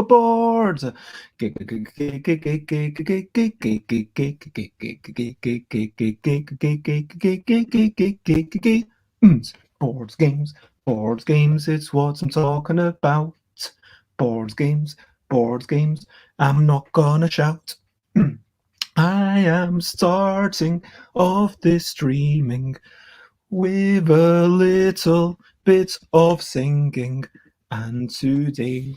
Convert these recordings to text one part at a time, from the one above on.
Boards. Boards games, boards games, it's what I'm talking about. Boards games, boards games, I'm not gonna shout. I am starting off this streaming with a little bit of singing, and today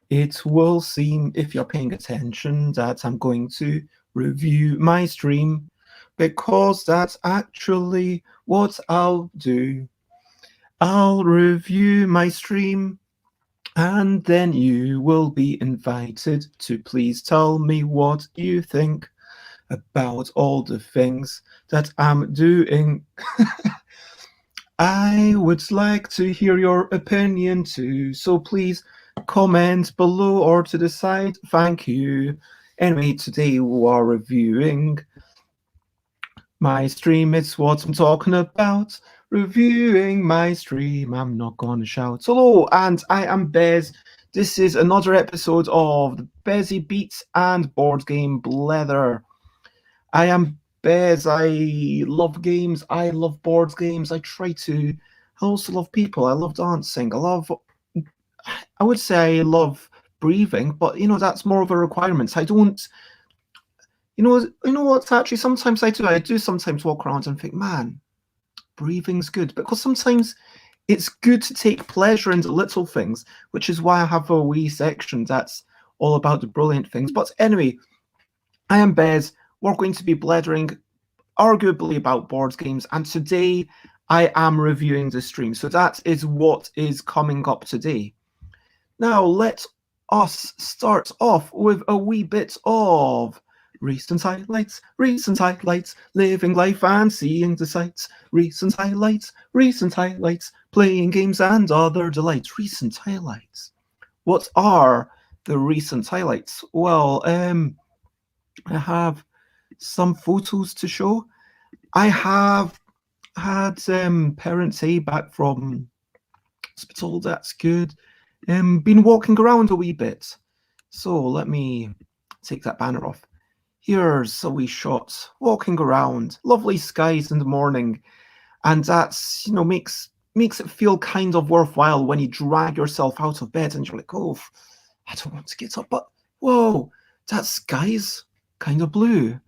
it will seem, if you're paying attention, that I'm going to review my stream, because that's actually what I'll do. I'll review my stream, and then you will be invited to please tell me what you think about all the things that I'm doing. I would like to hear your opinion too, so please comment below or to the side. Thank you. Anyway, today we are reviewing my stream. It's what I'm talking about. Reviewing my stream. I'm not gonna shout. Hello, and I am Bez. This is another episode of the Bezzy Beats and Board Game Blether. I am Bez. I love games. I love board games. I also love people. I love dancing. I would say I love breathing, but that's more of a requirement. I don't. What? Actually, sometimes I do. I do sometimes walk around and think, man, breathing's good, because sometimes it's good to take pleasure in the little things, which is why I have a wee section that's all about the brilliant things. But anyway, I am Bez. We're going to be blethering arguably about board games, and today I am reviewing the stream. So that is what is coming up today. Now let us start off with a wee bit of recent highlights, living life and seeing the sights, recent highlights, playing games and other delights, recent highlights. What are the recent highlights? Well, I have some photos to show. I have had Parents' Day back from hospital. That's good. Been walking around a wee bit. So let me take that banner off. Here's a wee shot. Walking around. Lovely skies in the morning. And that's, makes it feel kind of worthwhile when you drag yourself out of bed and you're like, oh, I don't want to get up, but whoa, that sky's kind of blue.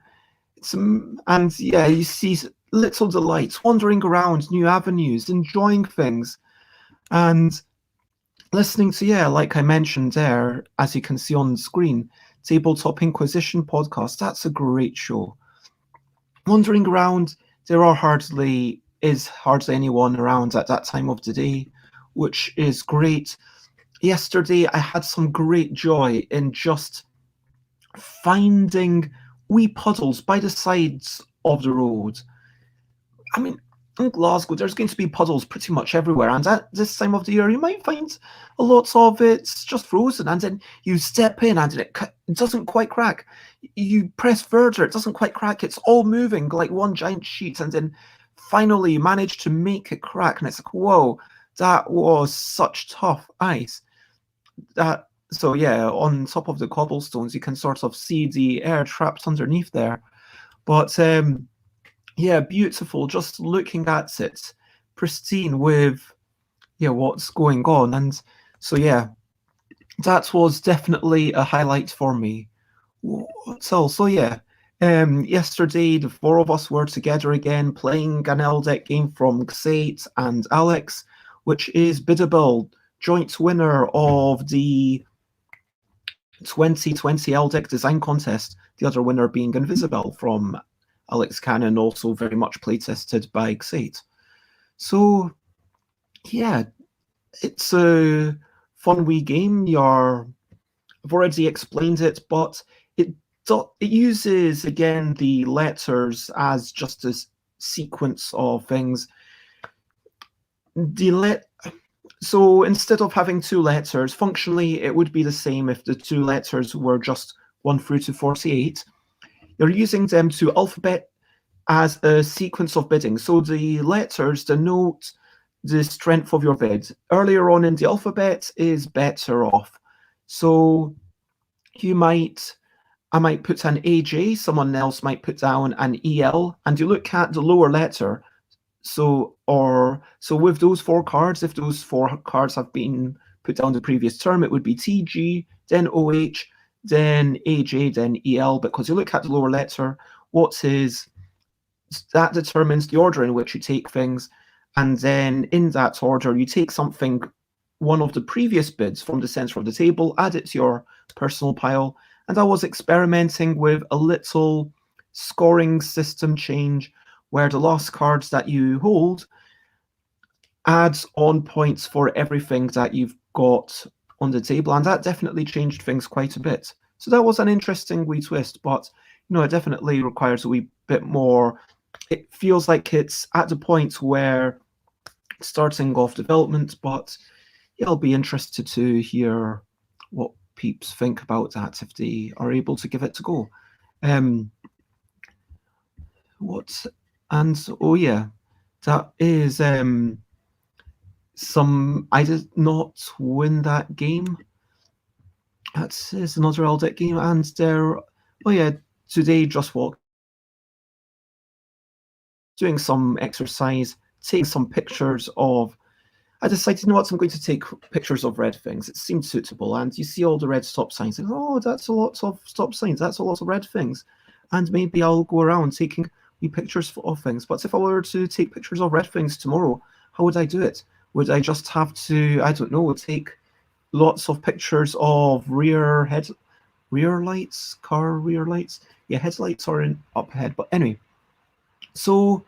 And yeah, you see little delights, wandering around new avenues, enjoying things, and listening to, like I mentioned there, as you can see on the screen, Tabletop Inquisition podcast. That's a great show. Wandering around, there is hardly anyone around at that time of the day, which is great. Yesterday, I had some great joy in just finding wee puddles by the sides of the road. I mean, in Glasgow, there's going to be puddles pretty much everywhere, and at this time of the year, you might find a lot of it's just frozen, and then you step in and it doesn't quite crack. You press further, it doesn't quite crack. It's all moving like one giant sheet, and then finally you manage to make it crack, and it's like, whoa, that was such tough ice. So yeah, on top of the cobblestones, you can sort of see the air trapped underneath there. But yeah, beautiful, just looking at it, pristine with what's going on. And so yeah, that was definitely a highlight for me. What else? So yeah, yesterday the four of us were together again playing an LDEC game from Xate and Alex, which is BBBB, joint winner of the 2020 LDEC design contest, the other winner being Invisible from Alex Cannon, also very much playtested by Xate. So yeah, it's a fun wee game. I've already explained it, but it uses again the letters as just a sequence of things. So instead of having two letters, functionally it would be the same if the two letters were just 1 through to 48. You're using them to alphabet as a sequence of bidding. So the letters denote the strength of your bid. Earlier on in the alphabet is better off. So I might put an AJ, someone else might put down an EL, and you look at the lower letter. So with those four cards, if those four cards have been put down the previous term, it would be TG, then OH, then AJ, then EL, because you look at the lower letter, that determines the order in which you take things, and then in that order, you take something, one of the previous bids from the center of the table, add it to your personal pile, and I was experimenting with a little scoring system change where the last cards that you hold adds on points for everything that you've got on the table, and that definitely changed things quite a bit. So that was an interesting wee twist, but it definitely requires a wee bit more. It feels like it's at the point where it's starting off development, but yeah, I'll be interested to hear what peeps think about that if they are able to give it a go. Oh yeah, that is I did not win that game. That is another Eldic game, and today just walked, doing some exercise, taking some pictures of. I decided, I'm going to take pictures of red things. It seemed suitable, and you see all the red stop signs. And, that's a lot of stop signs. That's a lot of red things, and maybe I'll go around taking pictures of things. But if I were to take pictures of red things tomorrow, how would I do it? Would I just have to, I don't know, take lots of pictures of rear lights, car rear lights? Yeah, headlights are up ahead. But anyway, so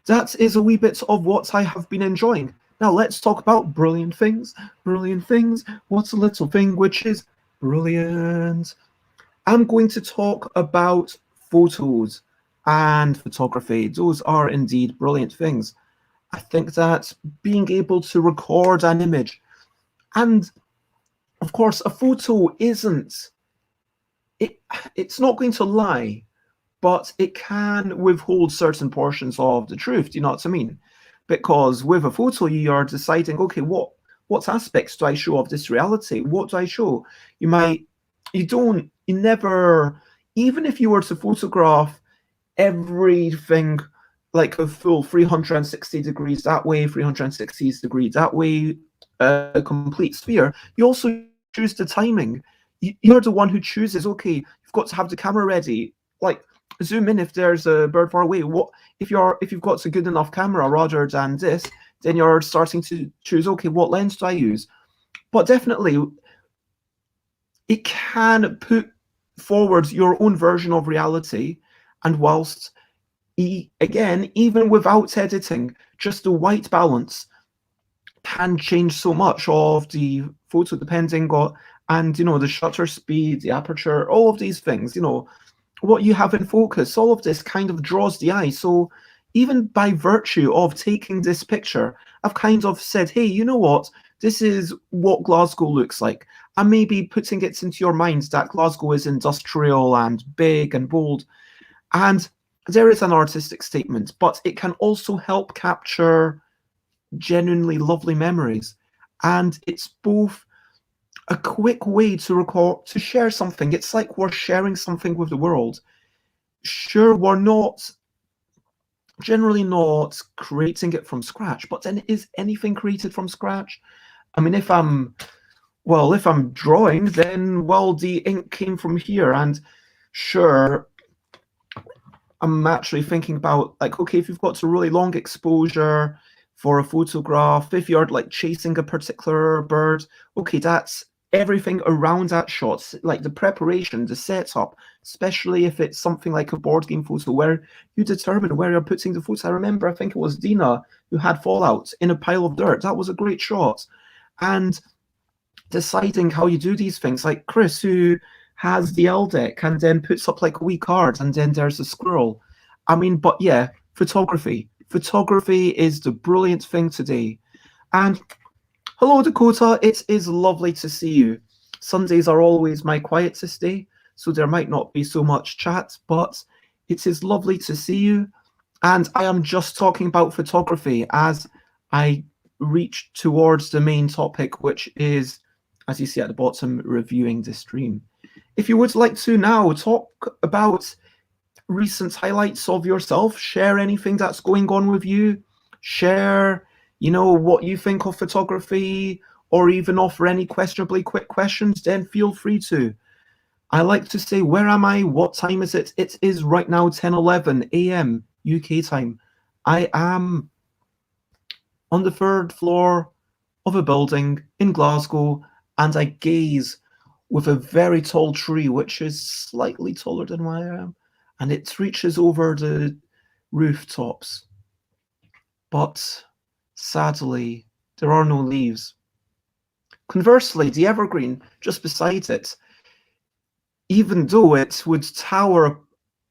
that is a wee bit of what I have been enjoying. Now let's talk about brilliant things. Brilliant things. What's a little thing which is brilliant? I'm going to talk about photos and photography. Those are indeed brilliant things. I think that being able to record an image, and of course a photo it's not going to lie, but it can withhold certain portions of the truth. Do you know what I mean? Because with a photo, you are deciding, okay, what aspects do I show of this reality? What do I show? Even if you were to photograph everything like a full 360 degrees that way, 360 degrees that way, a complete sphere, you also choose the timing. You're the one who chooses, okay, you've got to have the camera ready. Like, zoom in if there's a bird far away. If you've got a good enough camera rather than this, then you're starting to choose, okay, what lens do I use? But definitely, it can put forward your own version of reality, and whilst again, even without editing, just the white balance can change so much of the photo depending on, and the shutter speed, the aperture, all of these things, what you have in focus, all of this kind of draws the eye. So even by virtue of taking this picture, I've kind of said, hey, you know what? This is what Glasgow looks like. And maybe putting it into your mind that Glasgow is industrial and big and bold. And there is an artistic statement, but it can also help capture genuinely lovely memories. And it's both a quick way to share something. It's like we're sharing something with the world. Sure, we're generally not creating it from scratch, but then is anything created from scratch? I mean, if I'm drawing, then, the ink came from here. And sure, I'm actually thinking about, like, okay, if you've got a really long exposure for a photograph, if you're like chasing a particular bird, okay, that's everything around that shot, like the preparation, the setup, especially if it's something like a board game photo where you determine where you're putting the photo. I remember, I think it was Dina who had Fallout in a pile of dirt. That was a great shot. And deciding how you do these things, like Chris, who has the L deck and then puts up like a wee card and then there's a squirrel. I mean, but yeah, photography. Photography is the brilliant thing today. And Hello, Dakota. It is lovely to see you. Sundays are always my quietest day, so there might not be so much chat, but it is lovely to see you. And I am just talking about photography as I reach towards the main topic, which is, as you see at the bottom, reviewing the stream. If you would like to now talk about recent highlights of yourself, share anything that's going on with you, share, what you think of photography, or even offer any questionably quick questions, then feel free to. I like to say, where am I? What time is it? It is right now 10:11 a.m. UK time. I am on the third floor of a building in Glasgow, and I gaze with a very tall tree, which is slightly taller than where I am, and it reaches over the rooftops. But sadly, there are no leaves. Conversely, the evergreen just beside it, even though it would tower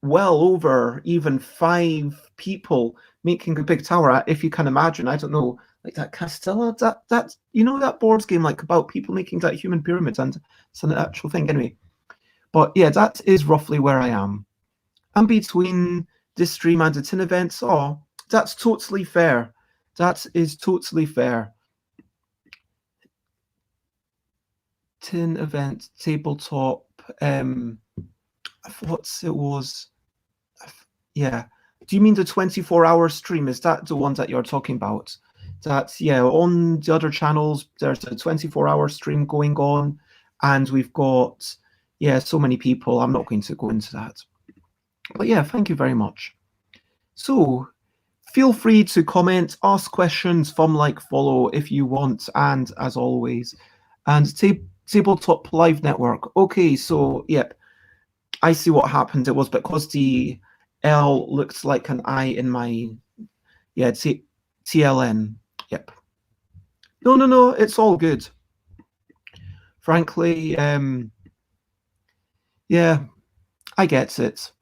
well over even 5 people, making a big tower, if you can imagine, I don't know, like that Castella, that that board game like about people making that human pyramid, and it's an actual thing anyway. But yeah, that is roughly where I am. And between this stream and the tin events, oh, that's totally fair. That is totally fair. Tin event, tabletop, I thought it was, yeah. Do you mean the 24-hour stream? Is that the one that you're talking about? That's, yeah, on the other channels, there's a 24-hour stream going on, and we've got, yeah, so many people. I'm not going to go into that. But yeah, thank you very much. So feel free to comment, ask questions, like, follow if you want, and as always. And Tabletop Live Network. Okay, so, yep, I see what happened. It was because the L looks like an I in my, yeah, TLN. Yep. No, it's all good. Frankly, yeah, I get it.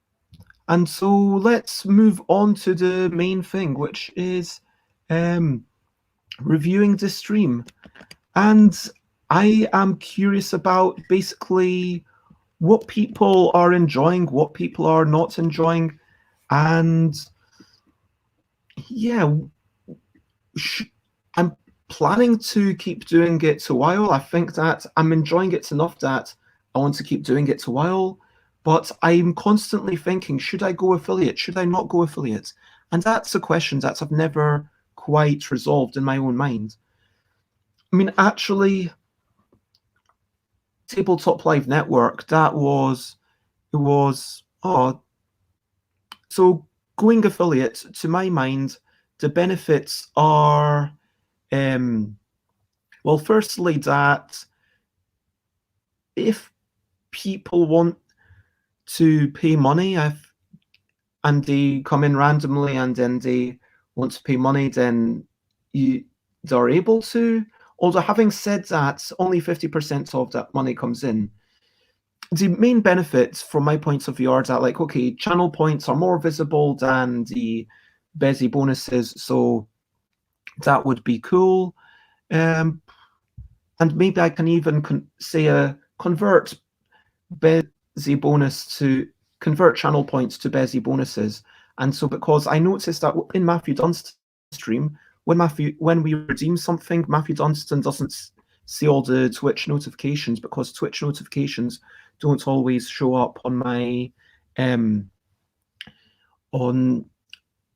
And so let's move on to the main thing, which is reviewing the stream. And I am curious about basically what people are enjoying, what people are not enjoying, and yeah, I'm planning to keep doing it a while. I think that I'm enjoying it enough that I want to keep doing it a while, but I'm constantly thinking, should I go affiliate? Should I not go affiliate? And that's a question that I've never quite resolved in my own mind. I mean, actually, Tabletop Live Network, so going affiliate, to my mind, the benefits are, well, firstly, that if people want to pay money, and they come in randomly and then they want to pay money, then they're able to. Although having said that, only 50% of that money comes in. The main benefits from my point of view are that, like, okay, channel points are more visible than the Bezzy bonuses, so that would be cool. And maybe I can even convert Bezzy bonus to convert channel points to Bezzy bonuses. And so, because I noticed that in Matthew Dunstan's stream, when we redeem something, Matthew Dunstan doesn't see all the Twitch notifications, because Twitch notifications don't always show up on my on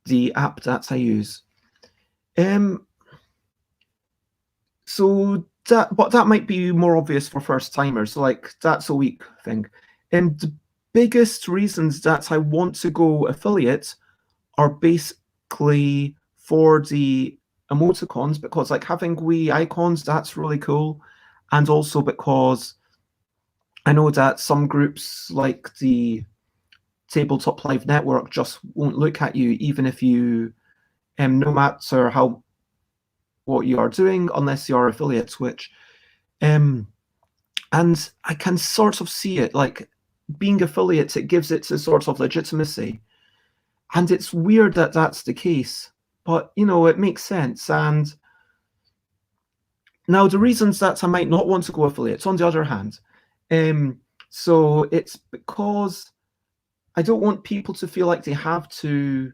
the app that I use. So that might be more obvious for first timers. So, like, that's a weak thing. And the biggest reasons that I want to go affiliate are basically for the emoticons, because, like, having wee icons, that's really cool. And also because I know that some groups, like the Tabletop Live Network, just won't look at you, even if you, no matter what you are doing, unless you are affiliate, which, and I can sort of see it, like, being affiliate, it gives it a sort of legitimacy. And it's weird that that's the case, but, it makes sense. And Now, the reasons that I might not want to go affiliates, on the other hand, so it's because I don't want people to feel like they have to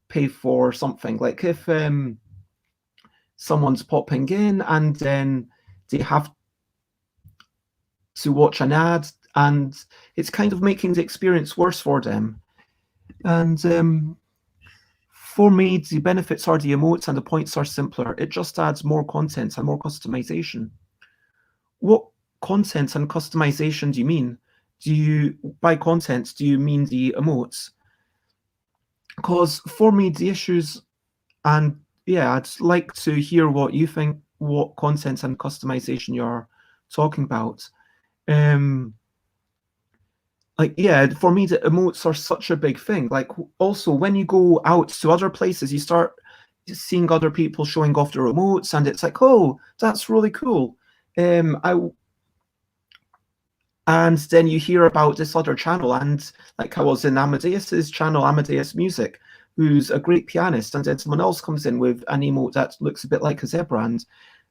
pay for something. Like if someone's popping in and then they have to watch an ad, and it's kind of making the experience worse for them. And for me, the benefits are the emotes and the points are simpler. It just adds more content and more customization. What content and customization do you mean? By content, do you mean the emotes? Because for me, the issues, and yeah, I'd like to hear what you think, what content and customization you're talking about. Like, yeah, for me, the emotes are such a big thing. Like, also, when you go out to other places, you start seeing other people showing off their emotes, and it's like, oh, that's really cool. And then you hear about this other channel, and like I was in Amadeus's channel, Amadeus Music, who's a great pianist, and then someone else comes in with an emote that looks a bit like a zebra, and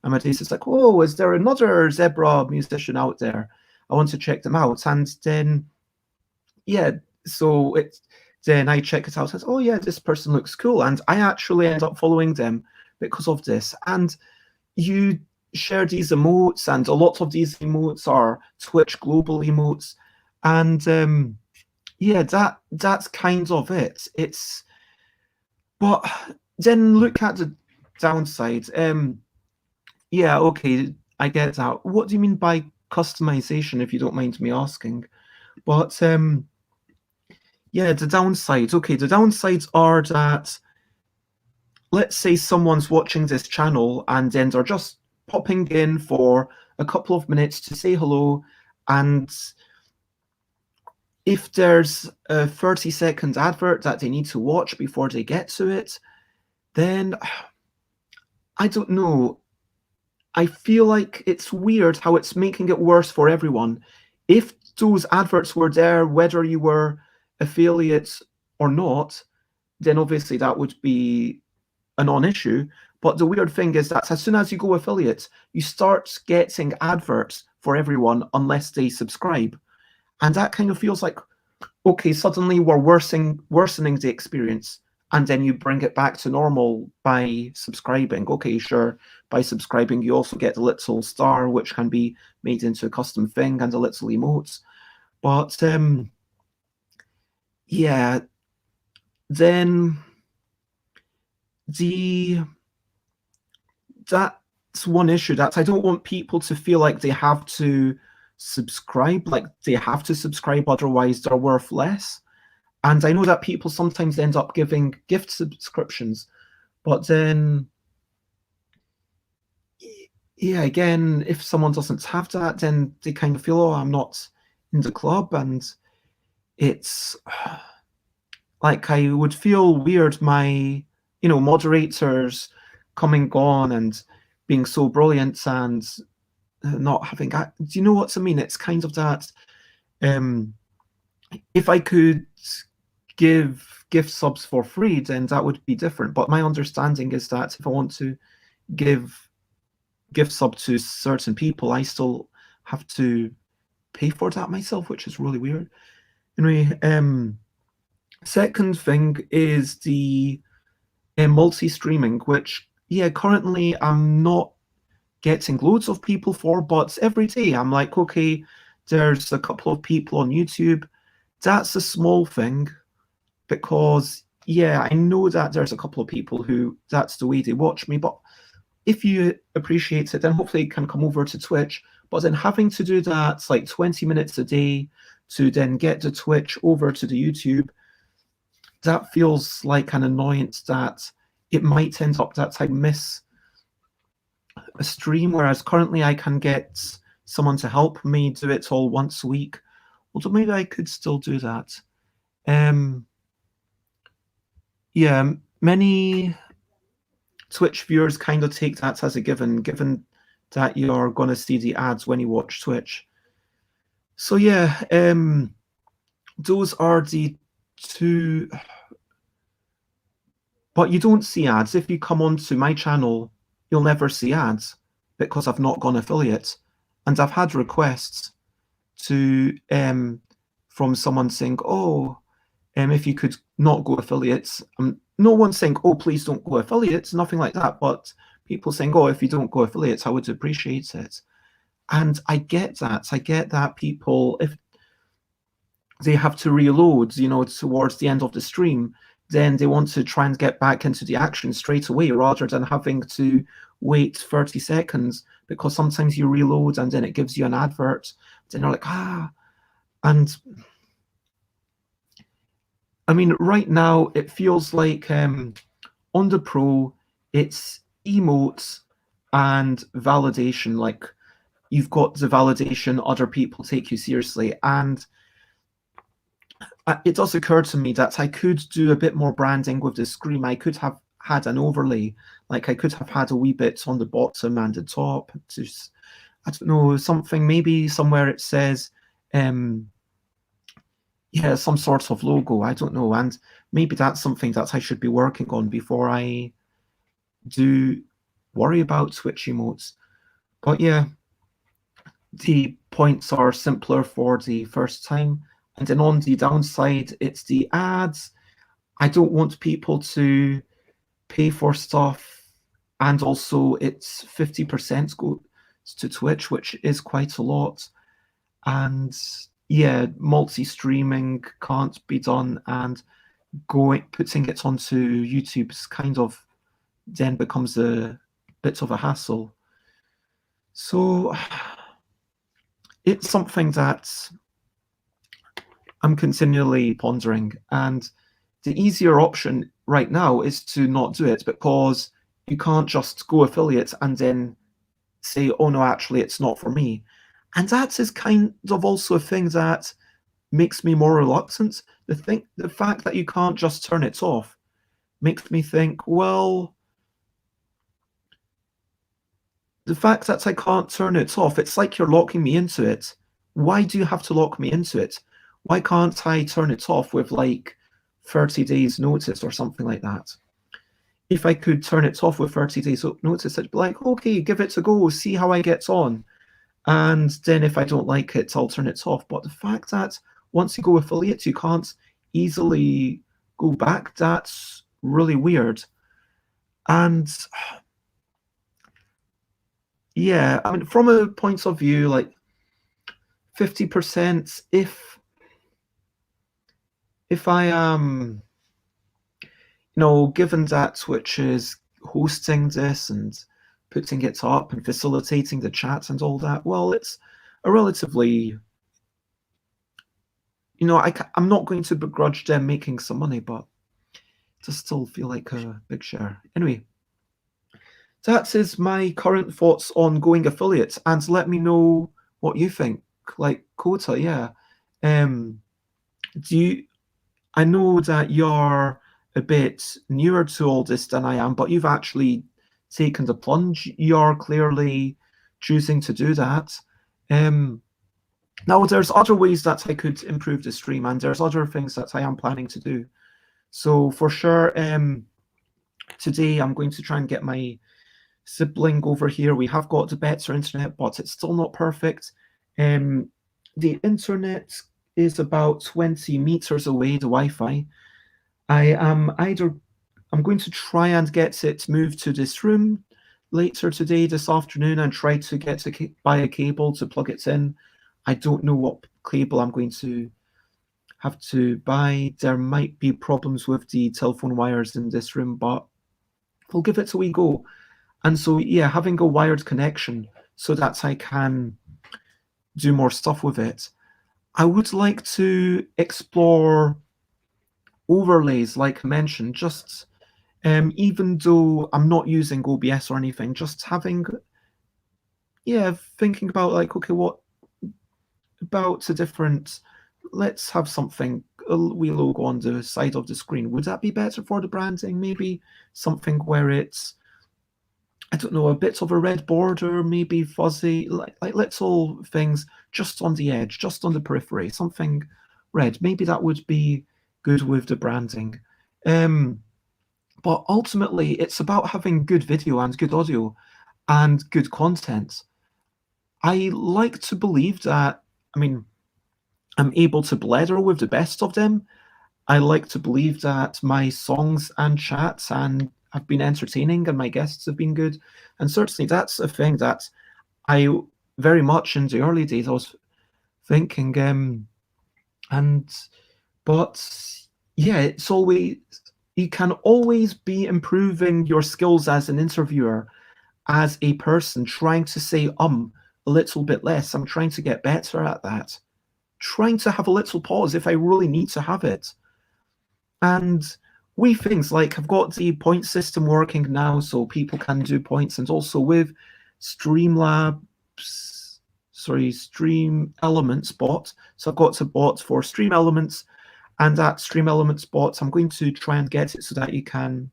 Amadeus is like, oh, is there another zebra musician out there? I want to check them out. And then, yeah, so then I check it out, and says, oh yeah, this person looks cool, and I actually end up following them because of this. And you share these emotes, and a lot of these emotes are Twitch global emotes, and yeah, that's kind of it. But then look at the downside. Yeah, okay, I get that. What do you mean by customization, if you don't mind me asking? But yeah, the downsides. Okay, the downsides are that, let's say someone's watching this channel and then they're just popping in for a couple of minutes to say hello, and if there's a 30-second advert that they need to watch before they get to it, then I don't know. I feel like it's weird how it's making it worse for everyone. If those adverts were there, whether you were affiliates or not, then obviously that would be a non-issue. But the weird thing is that as soon as you go affiliate, you start getting adverts for everyone unless they subscribe. And that kind of feels like, okay, suddenly we're worsening the experience, and then you bring it back to normal by subscribing. Okay, sure, by subscribing you also get the little star, which can be made into a custom thing, and the little emotes. But yeah, then that's one issue, that I don't want people to feel like they have to subscribe, otherwise they're worth less. And I know that people sometimes end up giving gift subscriptions, but then, yeah, again, if someone doesn't have that, then they kind of feel, oh, I'm not in the club, and it's like I would feel weird, my moderators coming on and being so brilliant and not having. Do you know what I mean? It's kind of that. If I could give gift subs for free, then that would be different. But my understanding is that if I want to give gift sub to certain people, I still have to pay for that myself, which is really weird. Anyway, second thing is the multi-streaming, which, yeah, currently I'm not getting loads of people for, but every day I'm like, okay, there's a couple of people on YouTube. That's a small thing, because, yeah, I know that there's a couple of people who that's the way they watch me, but if you appreciate it, then hopefully you can come over to Twitch. But then having to do that like 20 minutes a day to then get the Twitch over to the YouTube, that feels like an annoyance that it might end up that I miss a stream, whereas currently I can get someone to help me do it all once a week. Although maybe I could still do that. Yeah, many Twitch viewers kind of take that as a given that you're going to see the ads when you watch Twitch. So yeah, those are the two. But you don't see ads. If you come onto my channel, you'll never see ads. because I've not gone affiliate. And I've had requests to from someone saying, oh, if you could not go affiliates. No one's saying, oh, please don't go affiliates, nothing like that. But people saying, oh, if you don't go affiliates, I would appreciate it. And I get that. I get that people, if they have to reload, towards the end of the stream, then they want to try and get back into the action straight away rather than having to wait 30 seconds, because sometimes you reload and then it gives you an advert. Then you're like, and I mean, right now it feels like on the Pro, it's emotes and validation. Like, you've got the validation, other people take you seriously. And it does occur to me that I could do a bit more branding with the screen. I could have had an overlay, like I could have had a wee bit on the bottom and the top. Just, I don't know, something, maybe somewhere it says, yeah, some sort of logo. I don't know. And maybe that's something that I should be working on before I do worry about Twitch emotes. But yeah, the points are simpler for the first time. And then on the downside, it's the ads. I don't want people to pay for stuff. And also it's 50% goes to Twitch, which is quite a lot. And yeah, multi-streaming can't be done, and putting it onto YouTube's kind of then becomes a bit of a hassle. So it's something that I'm continually pondering, and the easier option right now is to not do it, because you can't just go affiliate and then say, oh no, actually it's not for me. And that is kind of also a thing that makes me more reluctant. The fact that you can't just turn it off makes me think, well, the fact that I can't turn it off, it's like you're locking me into it. Why do you have to lock me into it? Why can't I turn it off with like 30 days notice or something like that? If I could turn it off with 30 days notice, I'd be like, okay, give it a go, see how I get on. And then if I don't like it, I'll turn it off. But the fact that once you go affiliate, you can't easily go back, that's really weird. And yeah, I mean, from a point of view, like 50%, if I am, given that Twitch is hosting this and putting it up and facilitating the chat and all that, well, it's a relatively, I'm not going to begrudge them making some money, but it does still feel like a big share. Anyway, that is my current thoughts on going affiliate, and let me know what you think. Like, Kota, yeah. I know that you're a bit newer to all this than I am, but you've actually taken the plunge. You're clearly choosing to do that. Now, there's other ways that I could improve the stream, and there's other things that I am planning to do. So for sure, today I'm going to try and get my sibling over here. We have got the better internet, but it's still not perfect. The internet is about 20 meters away, the Wi-Fi. I'm going to try and get it moved to this room later today, this afternoon, and try to buy a cable to plug it in. I don't know what cable I'm going to have to buy. There might be problems with the telephone wires in this room, but we'll give it a wee go. And so, yeah, having a wired connection so that I can do more stuff with it. I would like to explore overlays, like I mentioned, just even though I'm not using OBS or anything, just having, thinking about like, okay, what about a different, let's have something, a wee logo on the side of the screen. Would that be better for the branding? Maybe something where it's, I don't know, a bit of a red border, maybe fuzzy, like little things just on the edge, just on the periphery, something red. Maybe that would be good with the branding. But ultimately, it's about having good video and good audio. and good content. I like to believe that, I mean, I'm able to blether with the best of them. I like to believe that my songs and chats and have been entertaining and my guests have been good. And certainly that's a thing that I very much in the early days I was thinking. But yeah, it's always, you can always be improving your skills as an interviewer, as a person, trying to say a little bit less. I'm trying to get better at that. Trying to have a little pause if I really need to have it. And we things like I've got the point system working now, so people can do points, and also with Streamlabs, Stream Elements bot. So I've got a bot for Stream Elements, and that Stream Elements bot, I'm going to try and get it so that you can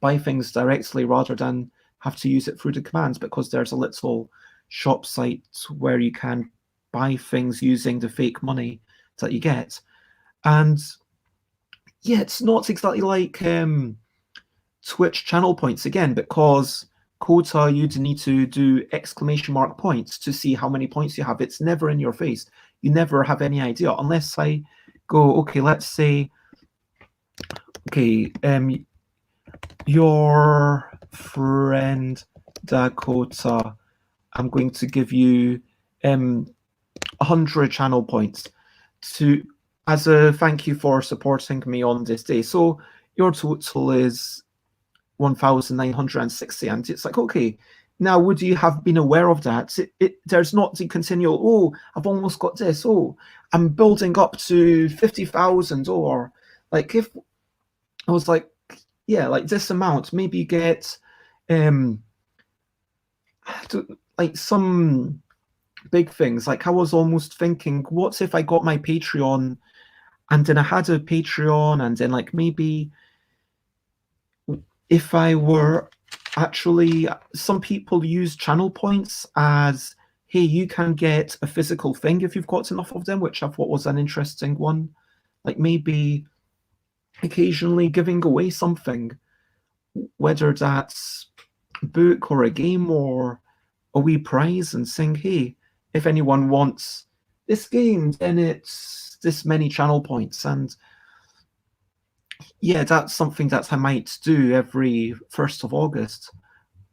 buy things directly rather than have to use it through the commands, because there's a little shop site where you can buy things using the fake money that you get. And yeah, it's not exactly like Twitch channel points again, because quota, you'd need to do exclamation mark points to see how many points you have. It's never in your face. You never have any idea unless I go, okay, let's say, okay, your friend Dakota, I'm going to give you 100 channel points as a thank you for supporting me on this day. So your total is 1,960, and it's like, okay, now would you have been aware of that? There's not the continual, oh, I've almost got this, oh, I'm building up to 50,000, or like if I was like, yeah, like this amount, maybe you get like some big things. Like I was almost thinking, what if I got my Patreon and then I had a Patreon, and then like maybe if I were actually, some people use channel points as, hey, you can get a physical thing if you've got enough of them, which I thought was an interesting one. Like maybe occasionally giving away something, whether that's a book or a game or a wee prize, and saying, hey, if anyone wants this game, then it's this many channel points. And yeah, that's something that I might do every 1st of August.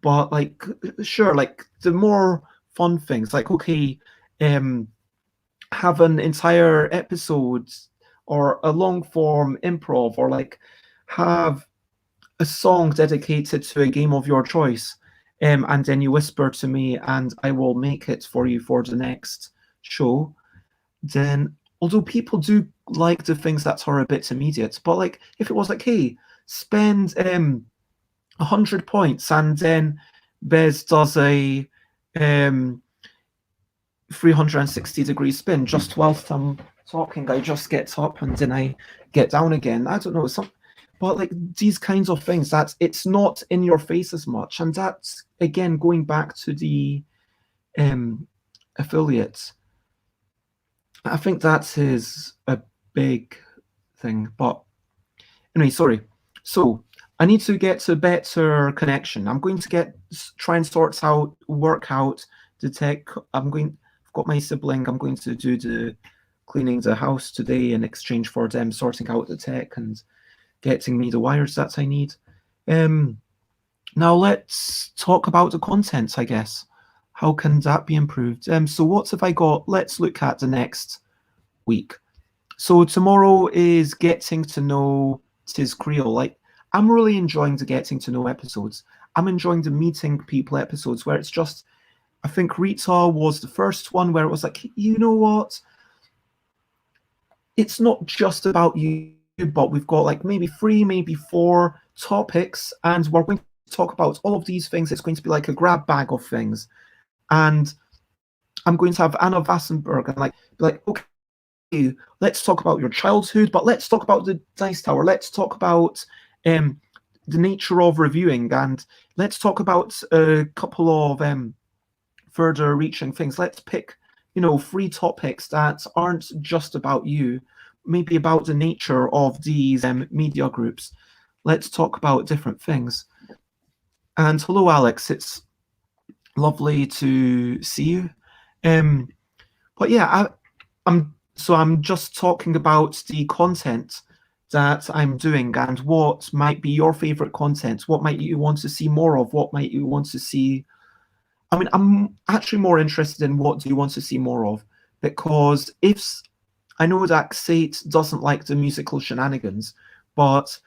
But like, sure, like the more fun things, like, okay, have an entire episode or a long form improv, or like have a song dedicated to a game of your choice, and then you whisper to me and I will make it for you for the next show. Then, although people do like the things that are a bit immediate, but like if it was like, hey, spend 100 points, and then Bez does a 360-degree spin just whilst I'm talking, I just get up and then I get down again. I don't know, but like these kinds of things, that it's not in your face as much. And that's again going back to the affiliates. I think that is a big thing. But anyway, sorry. So I need to get a better connection. I'm going to try and work out the tech. I've got my sibling. I'm going to do the cleaning the house today in exchange for them sorting out the tech and getting me the wires that I need. Now let's talk about the content, I guess. How can that be improved? So what have I got? Let's look at the next week. So tomorrow is getting to know Tis Creole. Like, I'm really enjoying the getting to know episodes. I'm enjoying the meeting people episodes where it's just, I think Rita was the first one where it was like, you know what? It's not just about you, but we've got like maybe 3, maybe 4 topics, and we're going to talk about all of these things. It's going to be like a grab bag of things. And I'm going to have Anna Vassenberg and be like, okay, let's talk about your childhood, but let's talk about the Dice Tower. Let's talk about the nature of reviewing, and let's talk about a couple of further reaching things. Let's pick, 3 topics that aren't just about you, maybe about the nature of these media groups. Let's talk about different things. And hello, Alex. It's Lovely to see you. Um, but yeah, I'm just talking about the content that I'm doing and what might be your favorite content. What might you want to see more of? What might you want to see? I mean, I'm actually more interested in what do you want to see more of, because if I know that Sate doesn't like the musical shenanigans, but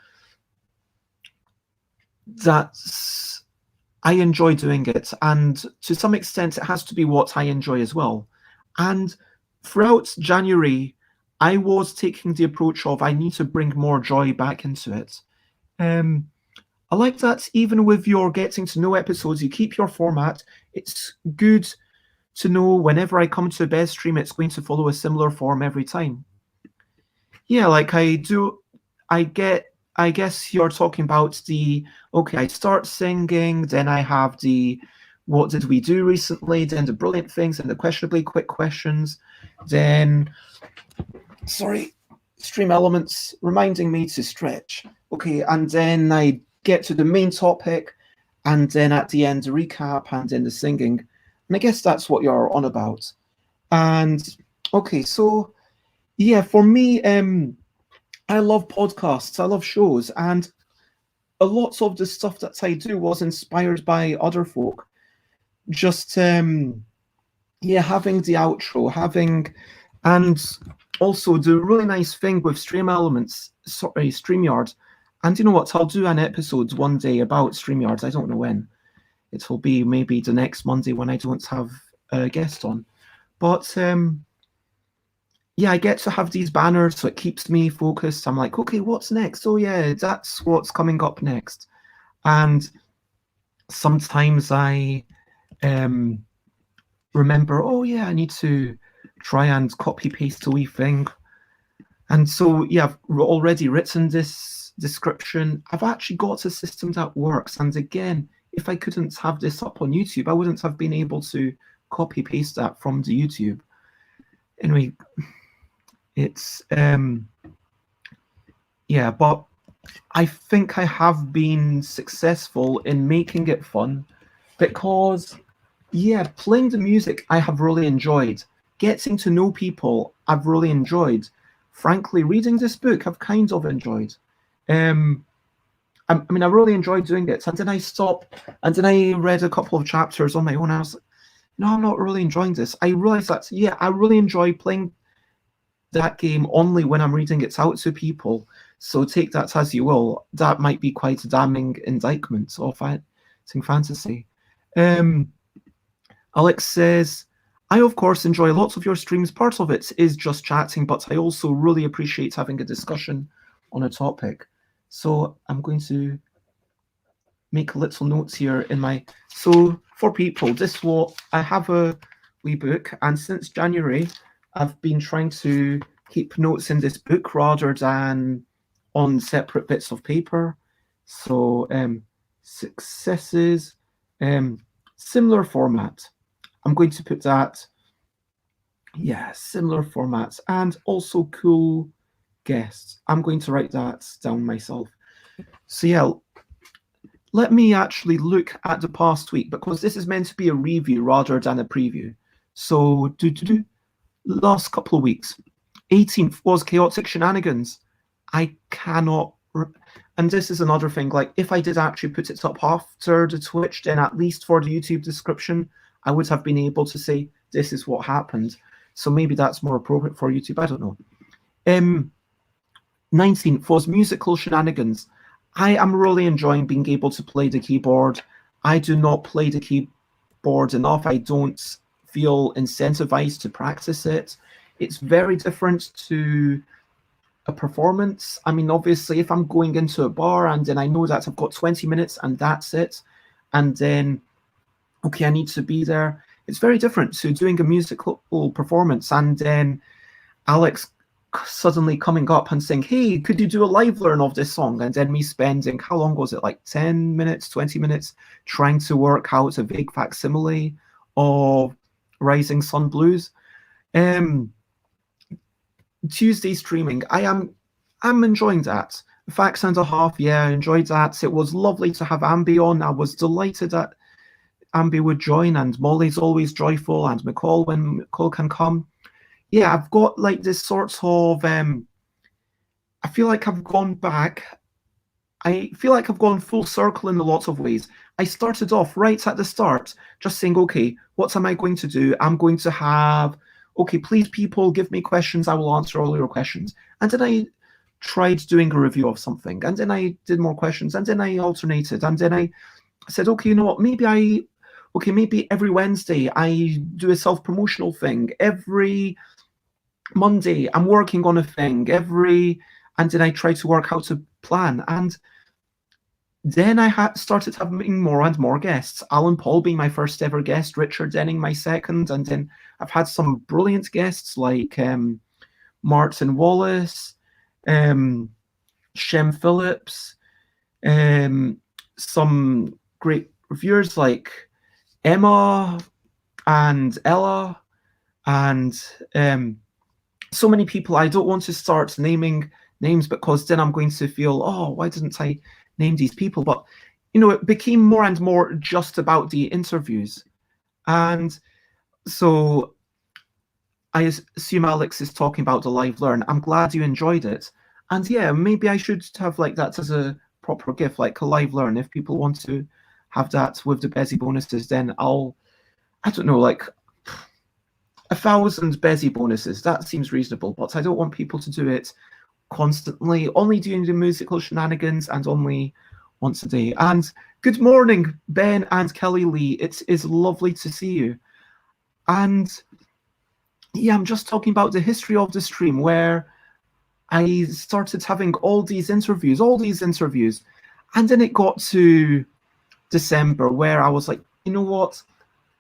that's I enjoy doing it, and to some extent, it has to be what I enjoy as well. And throughout January, I was taking the approach of I need to bring more joy back into it. Um, I like that even with your getting to know episodes, you keep your format. It's good to know whenever I come to a best stream, it's going to follow a similar form every time. Yeah, like I do, I get, I guess you're talking about the, okay, I start singing, then I have the, what did we do recently, then the brilliant things and the questionably quick questions, then, sorry, stream elements reminding me to stretch. Okay, and then I get to the main topic, and then at the end, the recap, and then the singing. And I guess that's what you're on about. And okay, so yeah, for me, I love podcasts, I love shows, and a lot of the stuff that I do was inspired by other folk. Just yeah, having the outro, having, and also the really nice thing with Stream Elements, sorry, StreamYard. And you know what? I'll do an episode one day about StreamYard. I don't know when. It will be maybe the next Monday when I don't have a guest on. But yeah, I get to have these banners, so it keeps me focused. I'm like, okay, what's next? Oh yeah, that's what's coming up next. And sometimes I remember, oh yeah, I need to try and copy paste a wee thing. And so yeah, I've already written this description. I've actually got a system that works. And again, if I couldn't have this up on YouTube, I wouldn't have been able to copy paste that from the YouTube. Anyway, it's yeah, but I think I have been successful in making it fun because yeah, playing the music I have really enjoyed. Getting to know people I've really enjoyed. Frankly, reading this book I've kind of enjoyed. I mean, I really enjoyed doing it. And then I stopped, and then I read a couple of chapters on my own. I was like, no, I'm not really enjoying this. I realized that, yeah, I really enjoy playing that game only when I'm reading it out to people. So take that as you will. That might be quite a damning indictment of fantasy. Alex says, I of course enjoy lots of your streams. Part of it is just chatting, but I also really appreciate having a discussion on a topic. So I'm going to make little notes here in my, so for people, this will, I have a wee book, and since January, I've been trying to keep notes in this book rather than on separate bits of paper. So successes, similar format. I'm going to put that, yeah, similar formats, and also cool guests. I'm going to write that down myself. So yeah, let me actually look at the past week, because this is meant to be a review rather than a preview. So last couple of weeks. 18th was Chaotic Shenanigans. I cannot, and this is another thing, like if I did actually put it up after the Twitch, then at least for the YouTube description, I would have been able to say, this is what happened. So maybe that's more appropriate for YouTube, I don't know. 19th was Musical Shenanigans. I am really enjoying being able to play the keyboard. I do not play the keyboard enough. I don't feel incentivized to practice it. It's very different to a performance. I mean, obviously, if I'm going into a bar and then I know that I've got 20 minutes and that's it, and then, okay, I need to be there. It's very different to doing a musical performance and then Alex suddenly coming up and saying, hey, could you do a live learn of this song? And then me spending, how long was it, like 10 minutes, 20 minutes, trying to work out a vague facsimile of Rising Sun Blues. Tuesday streaming, I'm enjoying that. Facts and a half, yeah, I enjoyed that. It was lovely to have Ambi on. I was delighted that Ambi would join, and Molly's always joyful, and McCall when McCall can come. Yeah, I've got like this sort of I feel like I've gone back. I feel like I've gone full circle in a lot of ways. I started off right at the start, just saying, okay, what am I going to do? I'm going to have, okay, please, people, give me questions. I will answer all your questions. And then I tried doing a review of something, and then I did more questions, and then I alternated, and then I said, okay, you know what? Maybe every Wednesday I do a self-promotional thing. Every Monday I'm working on a thing. And then I try to work out a plan. And then I started having more and more guests. Alan Paul being my first ever guest, Richard Denning my second, and then I've had some brilliant guests like Martin Wallace, Shem Phillips, some great reviewers like Emma and Ella, and so many people. I don't want to start naming names because then I'm going to feel, oh, why didn't I name these people? But it became more and more just about the interviews. And so I assume Alex is talking about the live learn. I'm glad you enjoyed it. And yeah, maybe I should have like that as a proper gift, like a live learn. If people want to have that with the Bezzy bonuses, then I don't know, like 1,000 Bezzy bonuses. That seems reasonable, but I don't want people to do it constantly, only doing the musical shenanigans and only once a day. And good morning, Ben and Kelly Lee. It is lovely to see you. And yeah, I'm just talking about the history of the stream where I started having all these interviews, and then it got to December where I was like, you know what?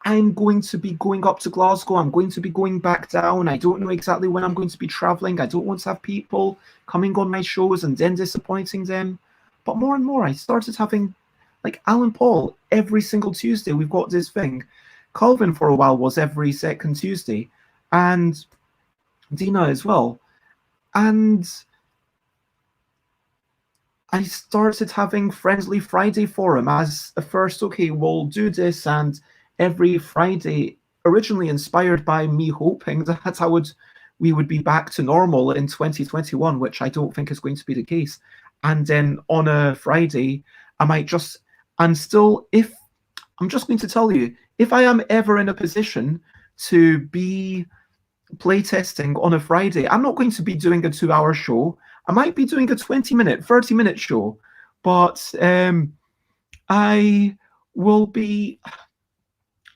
I'm going to be going up to Glasgow. I'm going to be going back down. I don't know exactly when I'm going to be traveling. I don't want to have people coming on my shows and then disappointing them. But more and more, I started having, like Alan Paul, every single Tuesday, we've got this thing. Calvin for a while was every second Tuesday, and Dina as well. And I started having Friendly Friday Forum as a first, okay, we'll do this, and every Friday, originally inspired by me hoping that we would be back to normal in 2021, which I don't think is going to be the case. And then on a Friday, I'm just going to tell you, if I am ever in a position to be playtesting on a Friday, I'm not going to be doing a 2-hour show. I might be doing a 20-minute, 30-minute show, but I will be,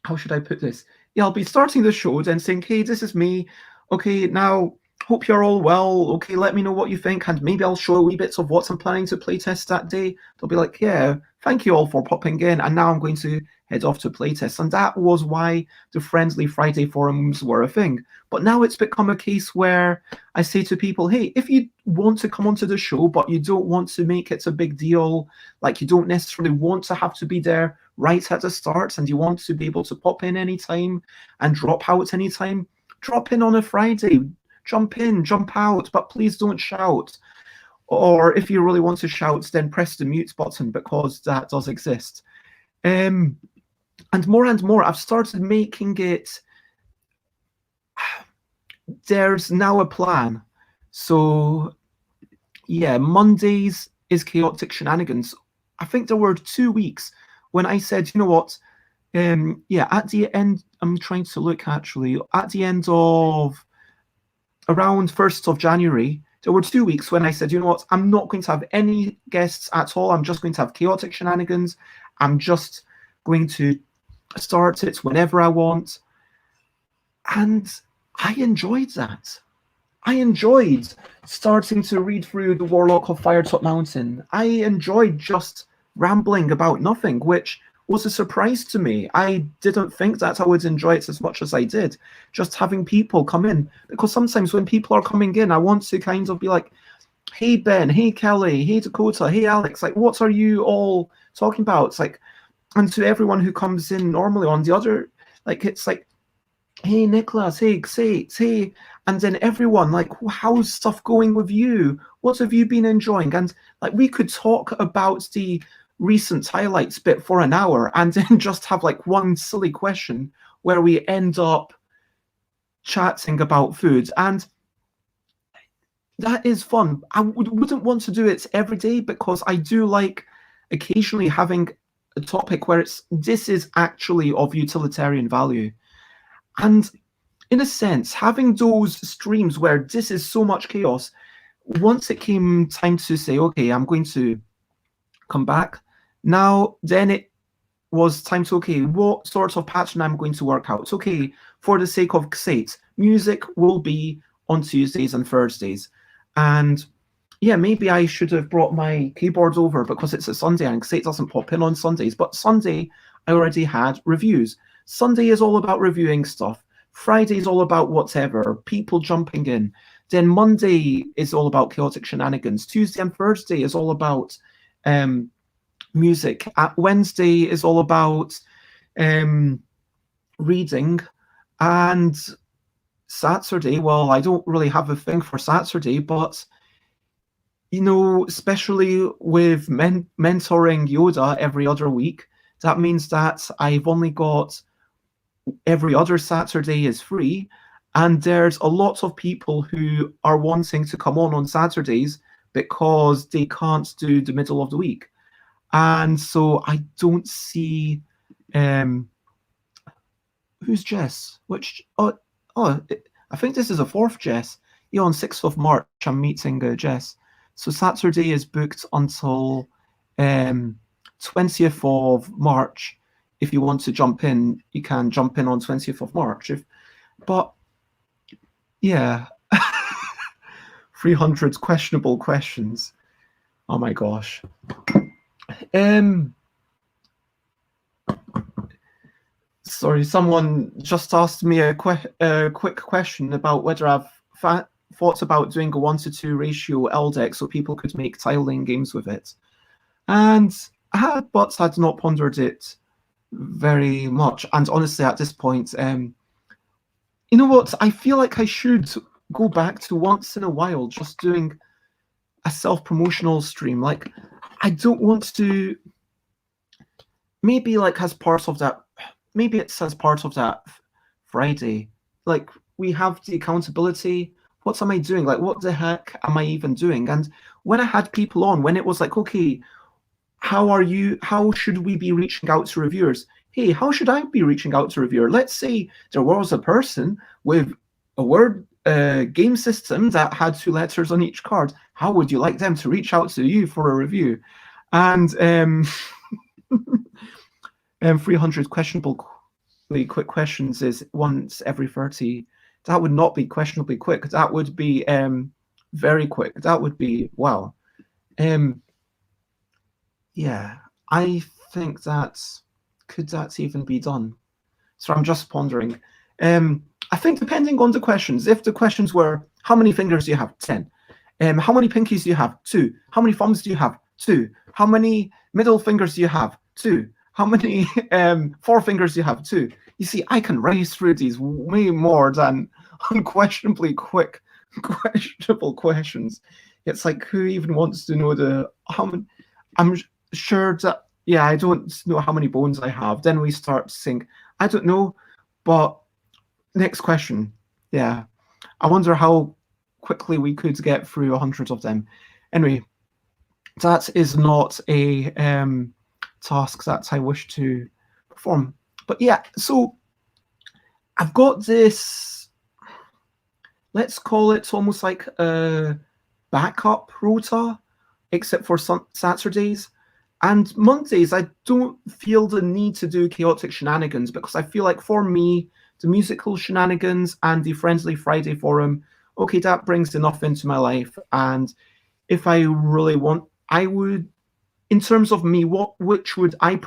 how should I put this? Yeah, I'll be starting the show and saying, hey, this is me. Okay, now, hope you're all well. Okay, let me know what you think, and maybe I'll show a wee bits of what I'm planning to playtest that day. They'll be like, yeah, thank you all for popping in, and now I'm going to head off to playtest. And that was why the Friendly Friday forums were a thing. But now it's become a case where I say to people, hey, if you want to come onto the show, but you don't want to make it a big deal, like you don't necessarily want to have to be there right at the start, and you want to be able to pop in anytime and drop out anytime, drop in on a Friday, jump in, jump out, but please don't shout. Or if you really want to shout, then press the mute button, because that does exist. And more, I've started making it, there's now a plan. So yeah, Mondays is Chaotic Shenanigans. I think there were 2 weeks when I said, you know what, yeah, at the end, I'm trying to look actually, at the end of around 1st of January, there were 2 weeks when I said, you know what, I'm not going to have any guests at all. I'm just going to have Chaotic Shenanigans. I'm just going to start it whenever I want. And I enjoyed that. I enjoyed starting to read through the Warlock of Firetop Mountain. I enjoyed just rambling about nothing, which was a surprise to me. I didn't think that I would enjoy it as much as I did, just having people come in. Because sometimes when people are coming in, I want to kind of be like, hey Ben, hey Kelly, hey Dakota, hey Alex, like what are you all talking about? It's like, and to everyone who comes in normally on the other, like it's like, hey Nicholas, hey Xate, hey, and then everyone like, how's stuff going with you? What have you been enjoying? And like we could talk about the recent highlights bit for an hour and then just have like one silly question where we end up chatting about food. And that is fun. I wouldn't want to do it every day because I do like occasionally having a topic where this is actually of utilitarian value. And in a sense, having those streams where this is so much chaos, once it came time to say, okay, I'm going to come back, now then it was time to, okay, what sort of pattern I'm going to work out. Okay, for the sake of Xate, music will be on Tuesdays and Thursdays. And yeah, maybe I should have brought my keyboard over because it's a Sunday and Xate doesn't pop in on Sundays. But Sunday, I already had reviews. Sunday is all about reviewing stuff. Friday is all about whatever, people jumping in. Then Monday is all about chaotic shenanigans. Tuesday and Thursday is all about music. Wednesday is all about reading. And Saturday, well, I don't really have a thing for Saturday, but you know, especially with mentoring Yoda every other week, that means that I've only got every other Saturday is free, and there's a lot of people who are wanting to come on Saturdays because they can't do the middle of the week. And so I don't see who's Jess? Which I think this is a fourth Jess. Yeah, on 6th of March I'm meeting Jess. So Saturday is booked until 20th of March. If you want to jump in, you can jump in on 20th of March. But yeah, 300 questionable questions. Oh my gosh. Sorry, someone just asked me a quick question about whether I've thought about doing a 1-to-2 ratio L deck so people could make tile-laying games with it. And I had, but I'd not pondered it very much. And honestly, at this point, you know what? I feel like I should go back to once in a while just doing a self-promotional stream. Like, I don't want to... Maybe like as part of that... Maybe it's as part of that Friday. Like, we have the accountability. What am I doing? Like, what the heck am I even doing? And when I had people on, when it was like, okay, how should we be reaching out to reviewers? Hey, how should I be reaching out to a reviewer? Let's say there was a person with a word game system that had 2 letters on each card. How would you like them to reach out to you for a review? And 300 questionably quick questions is once every 30. That would not be questionably quick. That would be very quick. That would be, wow. Yeah, I think could that even be done? So I'm just pondering. I think depending on the questions, if the questions were, how many fingers do you have? 10. How many pinkies do you have? 2. How many thumbs do you have? 2. How many middle fingers do you have? 2. How many forefingers do you have? 2. You see, I can race through these way more than unquestionably quick, questionable questions. It's like, who even wants to know how many? I'm sure that, yeah, I don't know how many bones I have. Then we start saying, I don't know, but next question. Yeah, I wonder how quickly we could get through 100 of them. Anyway, that is not a task that I wish to perform. But yeah, so I've got this, let's call it almost like a backup rota, except for Saturdays. And Mondays, I don't feel the need to do chaotic shenanigans because I feel like for me, the musical shenanigans and the Friendly Friday forum, okay, that brings enough into my life. And if I really want, I would, in terms of me, which would I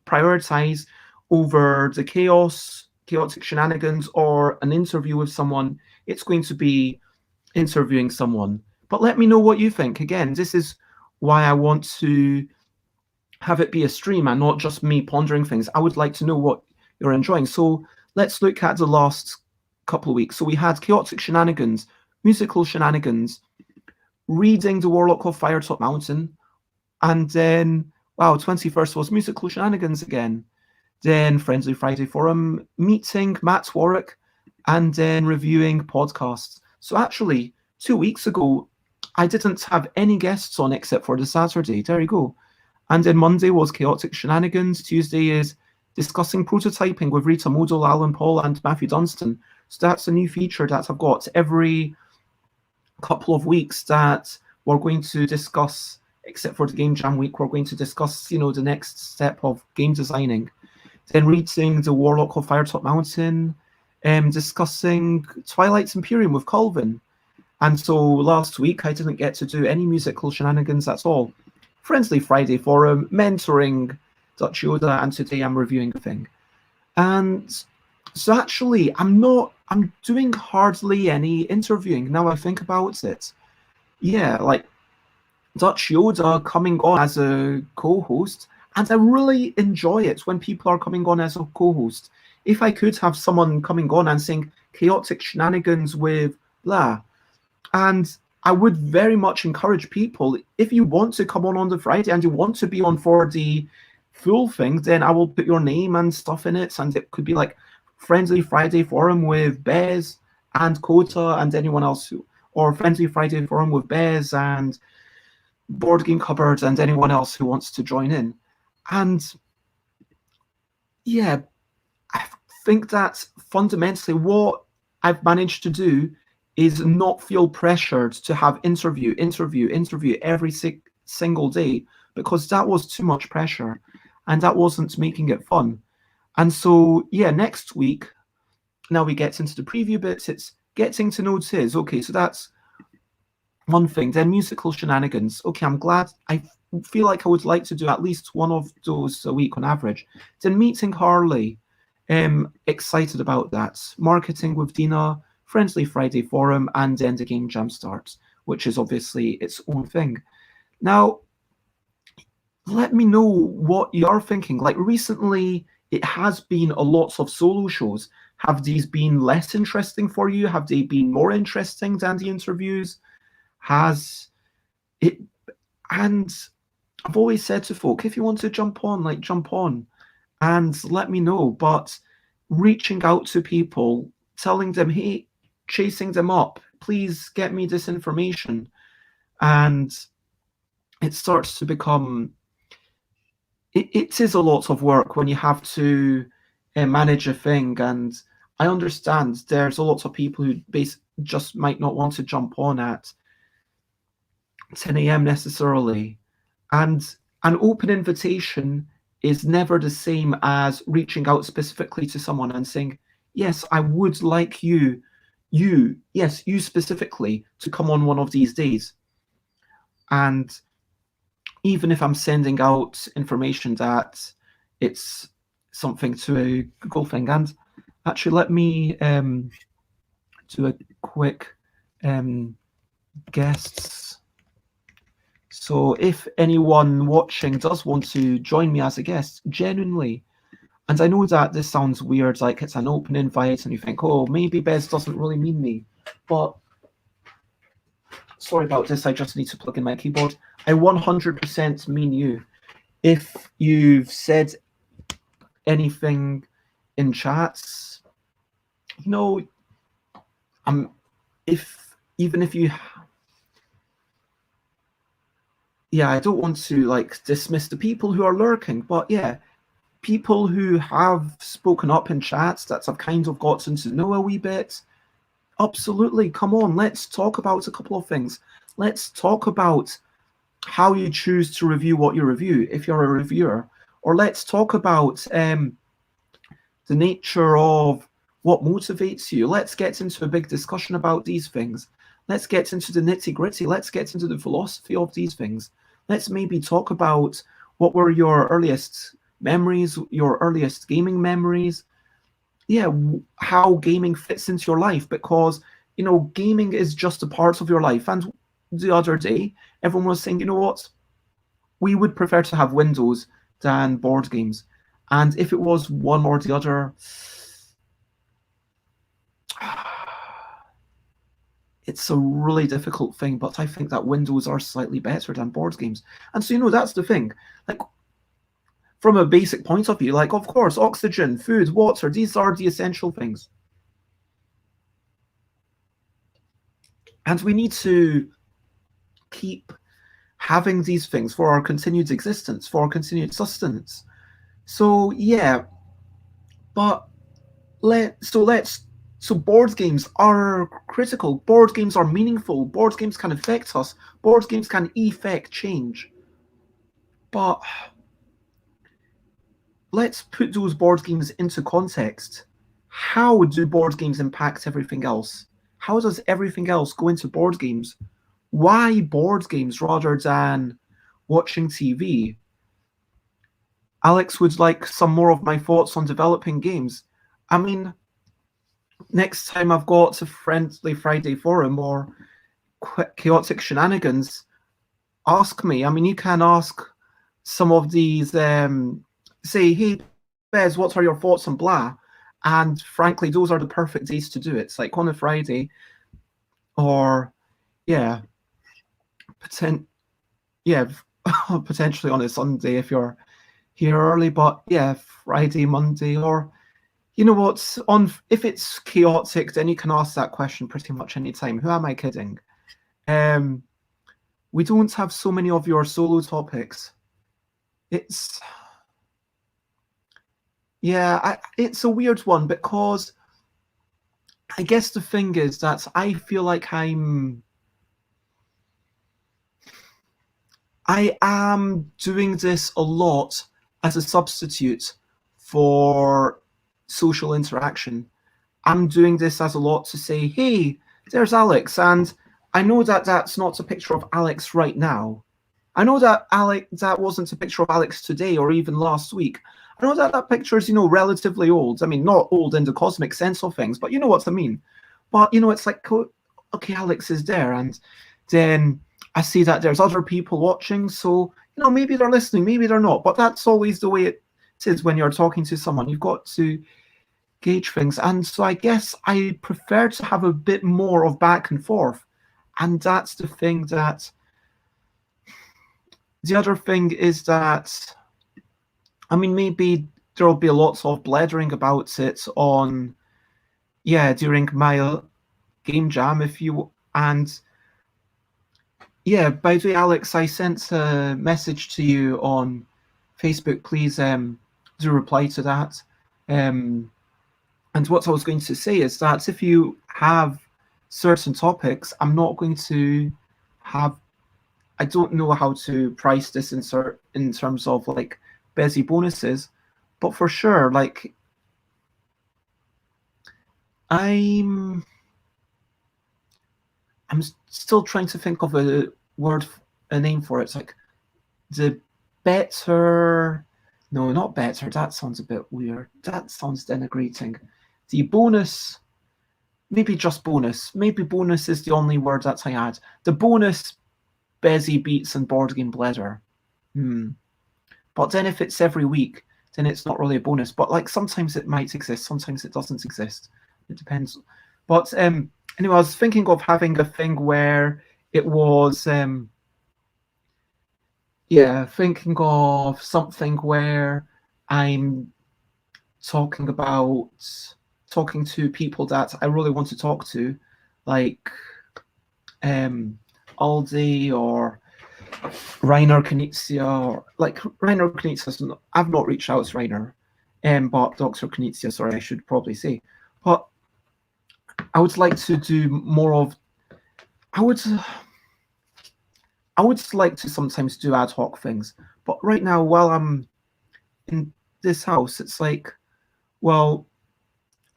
prioritize over the chaotic shenanigans or an interview with someone? It's going to be interviewing someone. But let me know what you think. Again, this is why I want to have it be a stream and not just me pondering things. I would like to know what you're enjoying. So let's look at the last couple of weeks. So we had chaotic shenanigans, musical shenanigans, reading The Warlock of Firetop Mountain, and then Wow, 21st was musical shenanigans again. Then Friendly Friday Forum, meeting Matt Warwick, and then reviewing podcasts. So actually, 2 weeks ago, I didn't have any guests on except for the Saturday. There you go. And then Monday was Chaotic Shenanigans. Tuesday is discussing prototyping with Rita Modal, Alan Paul, and Matthew Dunstan. So that's a new feature that I've got every couple of weeks that we're going to discuss, except for the Game Jam week, we're going to discuss, the next step of game designing. Then reading The Warlock of Firetop Mountain, discussing Twilight's Imperium with Colvin. And so last week I didn't get to do any musical shenanigans at all. Friendly Friday Forum, mentoring Dutch Yoda, and today I'm reviewing a thing. And so actually I'm doing hardly any interviewing now I think about it. Yeah, like Dutch Yoda coming on as a co-host, and I really enjoy it when people are coming on as a co-host. If I could have someone coming on and saying chaotic shenanigans with blah, and I would very much encourage people, if you want to come on the Friday and you want to be on for the full thing, then I will put your name and stuff in it, and it could be like Friendly Friday Forum with Bez and Kota and anyone else who, or Friendly Friday Forum with Bez and Board Game Cupboard and anyone else who wants to join in. And yeah, I think that fundamentally what I've managed to do is not feel pressured to have interview every single day, because that was too much pressure and that wasn't making it fun. And so, yeah, next week, now we get into the preview bits, it's getting to know Tiz. Okay, so that's one thing. Then musical shenanigans. Okay, I'm glad. I feel like I would like to do at least one of those a week on average. Then meeting Harley. Excited about that. Marketing with Dina, Friendly Friday Forum, and then the Game Jam starts, which is obviously its own thing. Now, let me know what you're thinking. Like recently, it has been a lot of solo shows. Have these been less interesting for you? Have they been more interesting than the interviews? Has it? And I've always said to folk, if you want to jump on, like jump on and let me know. But reaching out to people, telling them, hey, chasing them up, please get me this information. And it starts to become, it is a lot of work when you have to manage a thing. And I understand there's a lot of people who just might not want to jump on at 10 a.m. necessarily. And an open invitation is never the same as reaching out specifically to someone and saying, yes, I would like you specifically to come on one of these days. And even if I'm sending out information that it's something to a Google thing. And actually, let me do a quick guests. So if anyone watching does want to join me as a guest, genuinely, and I know that this sounds weird, like it's an open invite and you think, oh, maybe Bez doesn't really mean me, but sorry about this, I just need to plug in my keyboard. I 100% mean you. If you've said anything in chats, even if you, yeah, I don't want to like dismiss the people who are lurking, but yeah, people who have spoken up in chats that I've kind of gotten to know a wee bit, absolutely, come on, let's talk about a couple of things. Let's talk about how you choose to review what you review if you're a reviewer, or let's talk about the nature of what motivates you. Let's get into a big discussion about these things. Let's get into the nitty-gritty. Let's get into the philosophy of these things. Let's maybe talk about what were your earliest memories, your earliest gaming memories. Yeah, how gaming fits into your life, because, gaming is just a part of your life. And the other day, everyone was saying, you know what? We would prefer to have Windows than board games. And if it was one or the other, it's a really difficult thing, but I think that Windows are slightly better than board games. And so, that's the thing. Like, from a basic point of view, like, of course, oxygen, food, water, these are the essential things. And we need to keep having these things for our continued existence, for our continued sustenance. So yeah, but so board games are critical. Board games are meaningful. Board games can affect us. Board games can effect change. But let's put those board games into context. How do board games impact everything else? How does everything else go into board games? Why board games rather than watching TV? Alex would like some more of my thoughts on developing games. I mean, next time I've got a friendly Friday forum or chaotic shenanigans, ask me. I mean, you can ask some of these, say, hey, Bez, what are your thoughts on blah? And frankly, those are the perfect days to do it. It's like on a Friday or, yeah, yeah, potentially on a Sunday if you're here early, but yeah, Friday, Monday, or you know what's on if it's chaotic, then you can ask that question pretty much any time. Who am I kidding? We don't have so many of your solo topics. It's yeah, it's a weird one because I guess the thing is that I feel like I am doing this a lot as a substitute for social interaction. I'm doing this as a lot to say, hey, there's Alex. And I know that that's not a picture of Alex right now. I know that that wasn't a picture of Alex today or even last week. I know that that picture is, relatively old. I mean, not old in the cosmic sense of things, but you know what I mean. But, it's like, okay, Alex is there. And then I see that there's other people watching. So, maybe they're listening, maybe they're not. But that's always the way it is when you're talking to someone. You've got to gauge things. And so I guess I prefer to have a bit more of back and forth. And that's the thing that the other thing is that, I mean, maybe there'll be lots of blethering about it on, during my game jam and yeah, by the way, Alex, I sent a message to you on Facebook. Please do reply to that. And what I was going to say is that if you have certain topics, I'm not going to have. I don't know how to price this in terms of like busy bonuses, but for sure, like I'm still trying to think of a name for it. It's like the better. No, not better. That sounds a bit weird. That sounds denigrating. The bonus, maybe just bonus. Maybe bonus is the only word that I add. The bonus busy beats and board game bladder. But then if it's every week, then it's not really a bonus. But like sometimes it might exist, sometimes it doesn't exist. It depends. But anyway, I was thinking of having a thing where it was thinking of something where I'm talking to people that I really want to talk to, like Aldi or Rainer Knizia, or like Rainer Knizia. I've not reached out to Rainer, but Dr. Knizia, sorry, I should probably say. But I would like to do more of. I would like to sometimes do ad hoc things, but right now, while I'm in this house, it's like, well,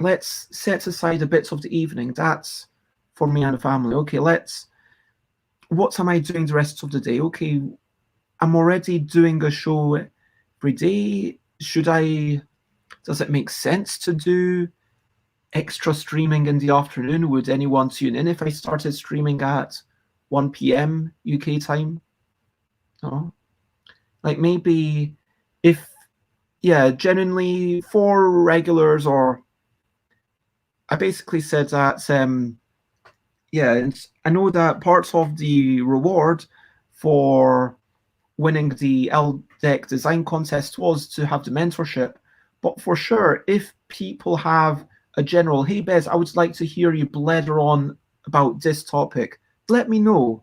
let's set aside a bit of the evening. That's for me and the family. Okay, what am I doing the rest of the day? Okay, I'm already doing a show every day. Does it make sense to do extra streaming in the afternoon? Would anyone tune in if I started streaming at 1 p.m. UK time? No. Like maybe genuinely for regulars, or I basically said that I know that parts of the reward for winning the LDEC design contest was to have the mentorship. But for sure, if people have a general, hey Bez, I would like to hear you blather on about this topic, let me know.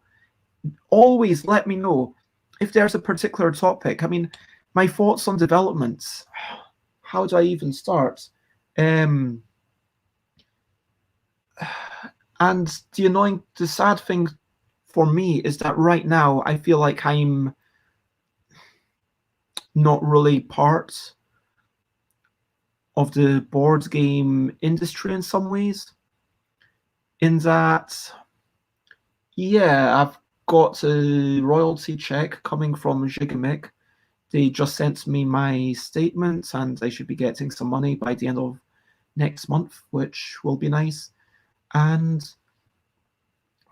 Always let me know if there's a particular topic. I mean, my thoughts on developments. How do I even start? And the sad thing for me is that right now I feel like I'm not really part of the board game industry in some ways. In that, yeah, I've got a royalty check coming from Gigamic. They just sent me my statement and I should be getting some money by the end of next month, which will be nice. And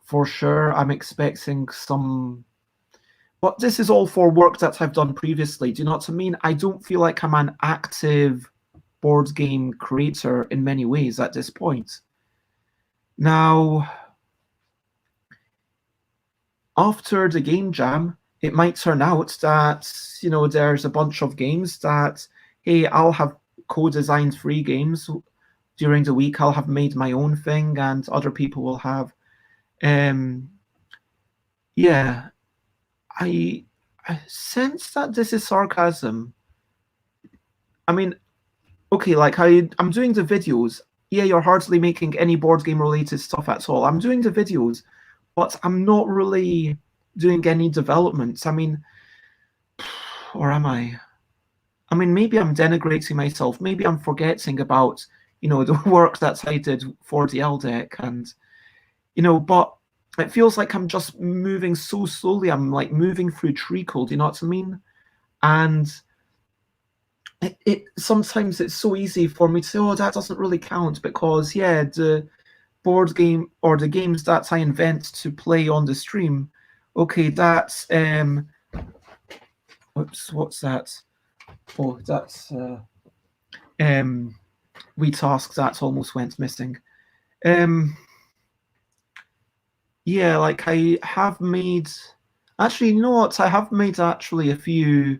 for sure, I'm expecting some. But this is all for work that I've done previously. Do you know what I mean? I don't feel like I'm an active board game creator in many ways at this point. Now, after the game jam, it might turn out that, there's a bunch of games that, hey, I'll have co-designed free games during the week. I'll have made my own thing and other people will have. Yeah, I sense that this is sarcasm. I mean, okay, like I'm doing the videos. Yeah, you're hardly making any board game related stuff at all. I'm doing the videos, but I'm not really doing any developments. I mean, or am I? I mean, maybe I'm denigrating myself. Maybe I'm forgetting about, the work that I did for the LDEC and, but it feels like I'm just moving so slowly. I'm like moving through treacle, do you know what I mean? And it sometimes it's so easy for me to say, oh, that doesn't really count because, yeah, the board game or the games that I invent to play on the stream, okay, that's, oops, what's that? Oh, that's, we task that almost went missing. Yeah, like I have made, actually, you know what? I have made actually a few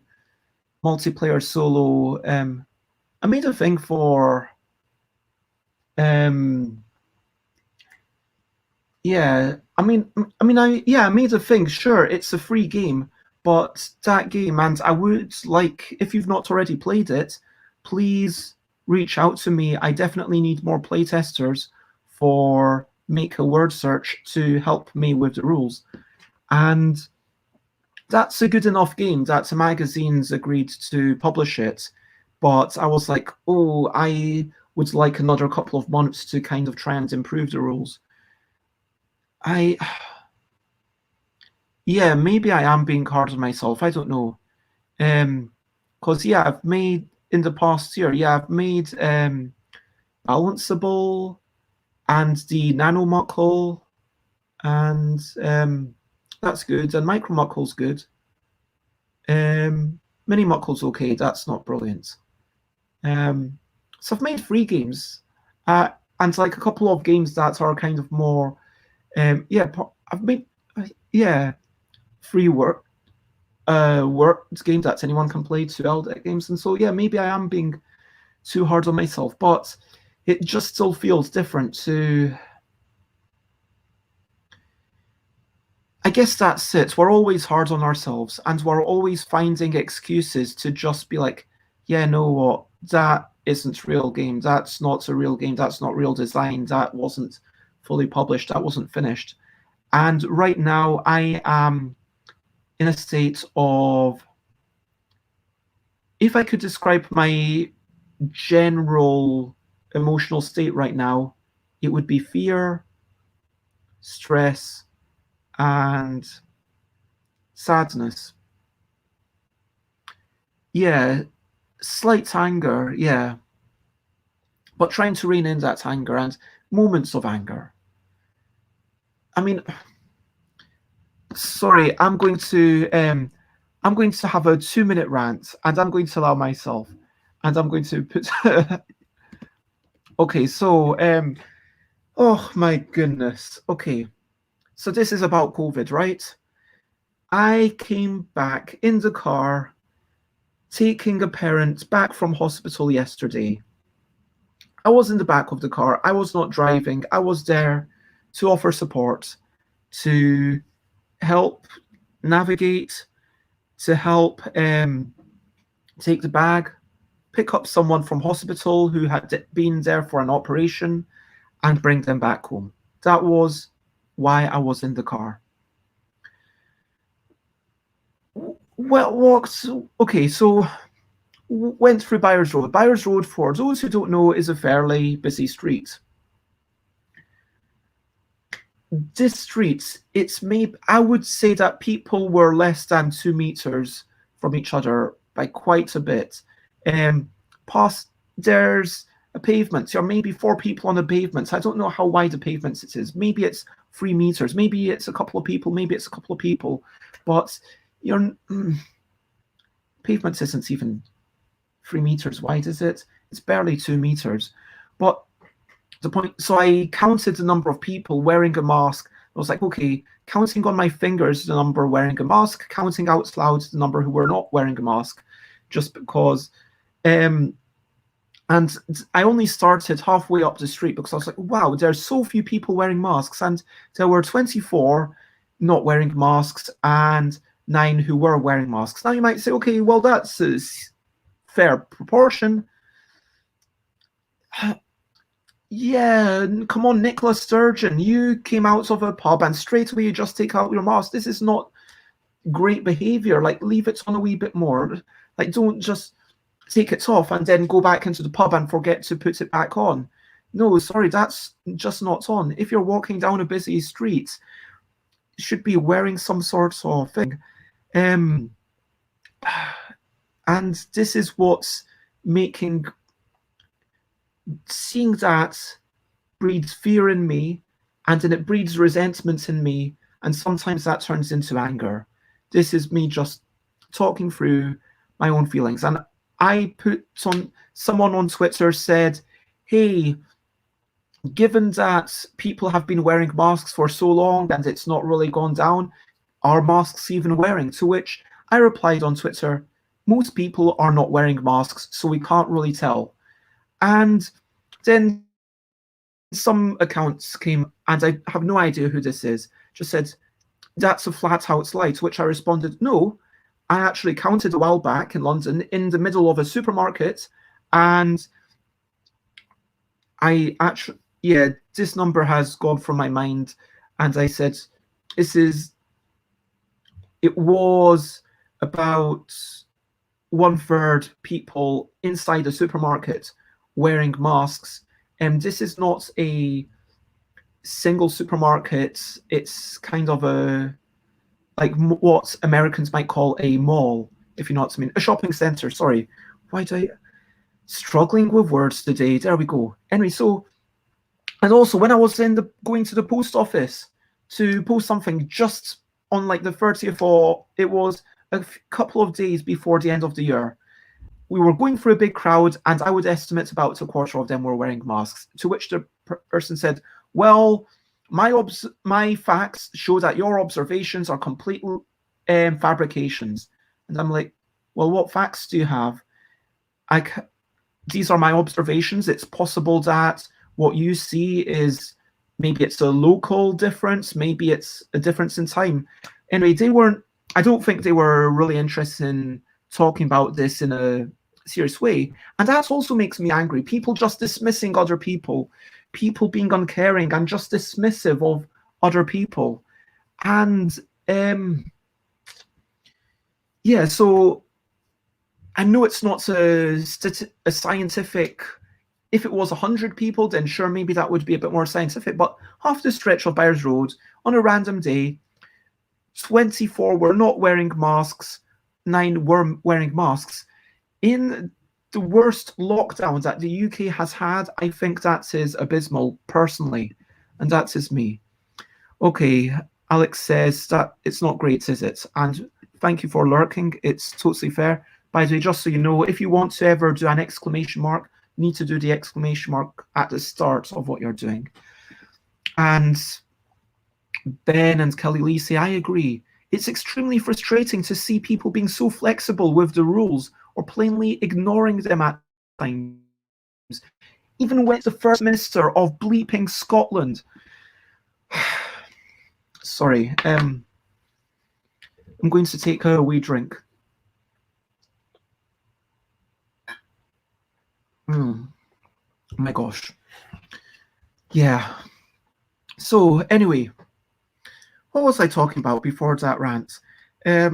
multiplayer solo. I made a thing for, yeah. I made a thing. Sure, it's a free game, but that game, and I would like, if you've not already played it, please reach out to me. I definitely need more playtesters for Make a Word Search to help me with the rules. And that's a good enough game that the magazines agreed to publish it. But I was like, oh, I would like another couple of months to kind of try and improve the rules. Yeah, maybe I am being hard on myself. I don't know. Because yeah, I've made in the past year, yeah, I've made Balanceable and the Nano Muckle, and that's good. And Micro Muckle's good. Mini Muckle's okay. That's not brilliant. So I've made free games, and like a couple of games that are kind of more, yeah. I've made, yeah, free work games that anyone can play, 2L games, and so yeah, maybe I am being too hard on myself, but it just still feels different to. I guess that's it. We're always hard on ourselves, and we're always finding excuses to just be like, yeah, know what, that isn't real game. That's not a real game. That's not real design. That wasn't fully published. That wasn't finished. And right now, I am in a state of, if I could describe my general emotional state right now, it would be fear, stress, and sadness. Yeah, slight anger, yeah. But trying to rein in that anger and moments of anger. I mean, sorry, I'm going to have a 2-minute rant, and I'm going to allow myself, and I'm going to put. Okay, so oh my goodness. Okay, so this is about COVID, right? I came back in the car, taking a parent back from hospital yesterday. I was in the back of the car. I was not driving. I was there to offer support, to help navigate, to help take the bag, pick up someone from hospital who had been there for an operation, and bring them back home. That was why I was in the car. Well, walked. Okay, so went through Byres Road. Byres Road, for those who don't know, is a fairly busy street. This street, it's maybe, I would say that people were less than 2 meters from each other by quite a bit. Past there's a pavement, or maybe 4 people on the pavement. I don't know how wide the pavement it is. Maybe it's 3 meters. Maybe it's a couple of people. Maybe it's a couple of people. But your pavement isn't even 3 meters wide, is it? It's barely 2 meters. But the point, so I counted the number of people wearing a mask. I was like, okay, counting on my fingers the number wearing a mask, counting out loud the number who were not wearing a mask, just because. And I only started halfway up the street because I was like, wow, there's so few people wearing masks, and there were 24 not wearing masks and 9 who were wearing masks. Now you might say, okay, well, that's a fair proportion. Yeah, come on, Nicola Sturgeon, you came out of a pub and straight away you just take out your mask. This is not great behavior. Like, leave it on a wee bit more. Like, don't just take it off and then go back into the pub and forget to put it back on. No, sorry, that's just not on. If you're walking down a busy street, you should be wearing some sort of thing. And this is what's making, seeing that breeds fear in me, and then it breeds resentment in me, and sometimes that turns into anger. This is me just talking through my own feelings. And I put on, someone on Twitter said, hey, given that people have been wearing masks for so long and it's not really gone down, are masks even wearing? To which I replied on Twitter, most people are not wearing masks, so we can't really tell. And then some accounts came, and I have no idea who this is, just said, that's a flat out lie, to which I responded, no, I actually counted a while back in London in the middle of a supermarket, and I actually, yeah, this number has gone from my mind, and I said, it was about 1/3 people inside a supermarket wearing masks. And this is not a single supermarket. It's kind of a, like what Americans might call a mall, if you know what I mean. A shopping center, sorry. Why do I, struggling with words today. There we go. Anyway, so, and also when I was going to the post office to post something just on like the 30th, or it was a couple of days before the end of the year, we were going through a big crowd, and I would estimate about a quarter of them were wearing masks, to which the person said, well, my facts show that your observations are complete fabrications. And I'm like, well, what facts do you have? These are my observations. It's possible that what you see is, maybe it's a local difference, maybe it's a difference in time. Anyway, I don't think they were really interested in talking about this in a serious way. And that also makes me angry. People just dismissing other people, people being uncaring and just dismissive of other people. And yeah, so I know it's not a scientific, if it was 100 people, then sure, maybe that would be a bit more scientific, but half the stretch of Byres Road on a random day, 24 were not wearing masks, 9 were wearing masks. In the worst lockdown that the UK has had, I think that is abysmal, personally, and that is me. Okay, Alex says that it's not great, is it? And thank you for lurking, it's totally fair. By the way, just so you know, if you want to ever do an exclamation mark, you need to do the exclamation mark at the start of what you're doing. And Ben and Kelly Lee say, I agree. It's extremely frustrating to see people being so flexible with the rules or plainly ignoring them at times, even when it's the First Minister of bleeping Scotland. Sorry, I'm going to take a wee drink. Oh my gosh. Yeah. So anyway, what was I talking about before that rant? Yeah,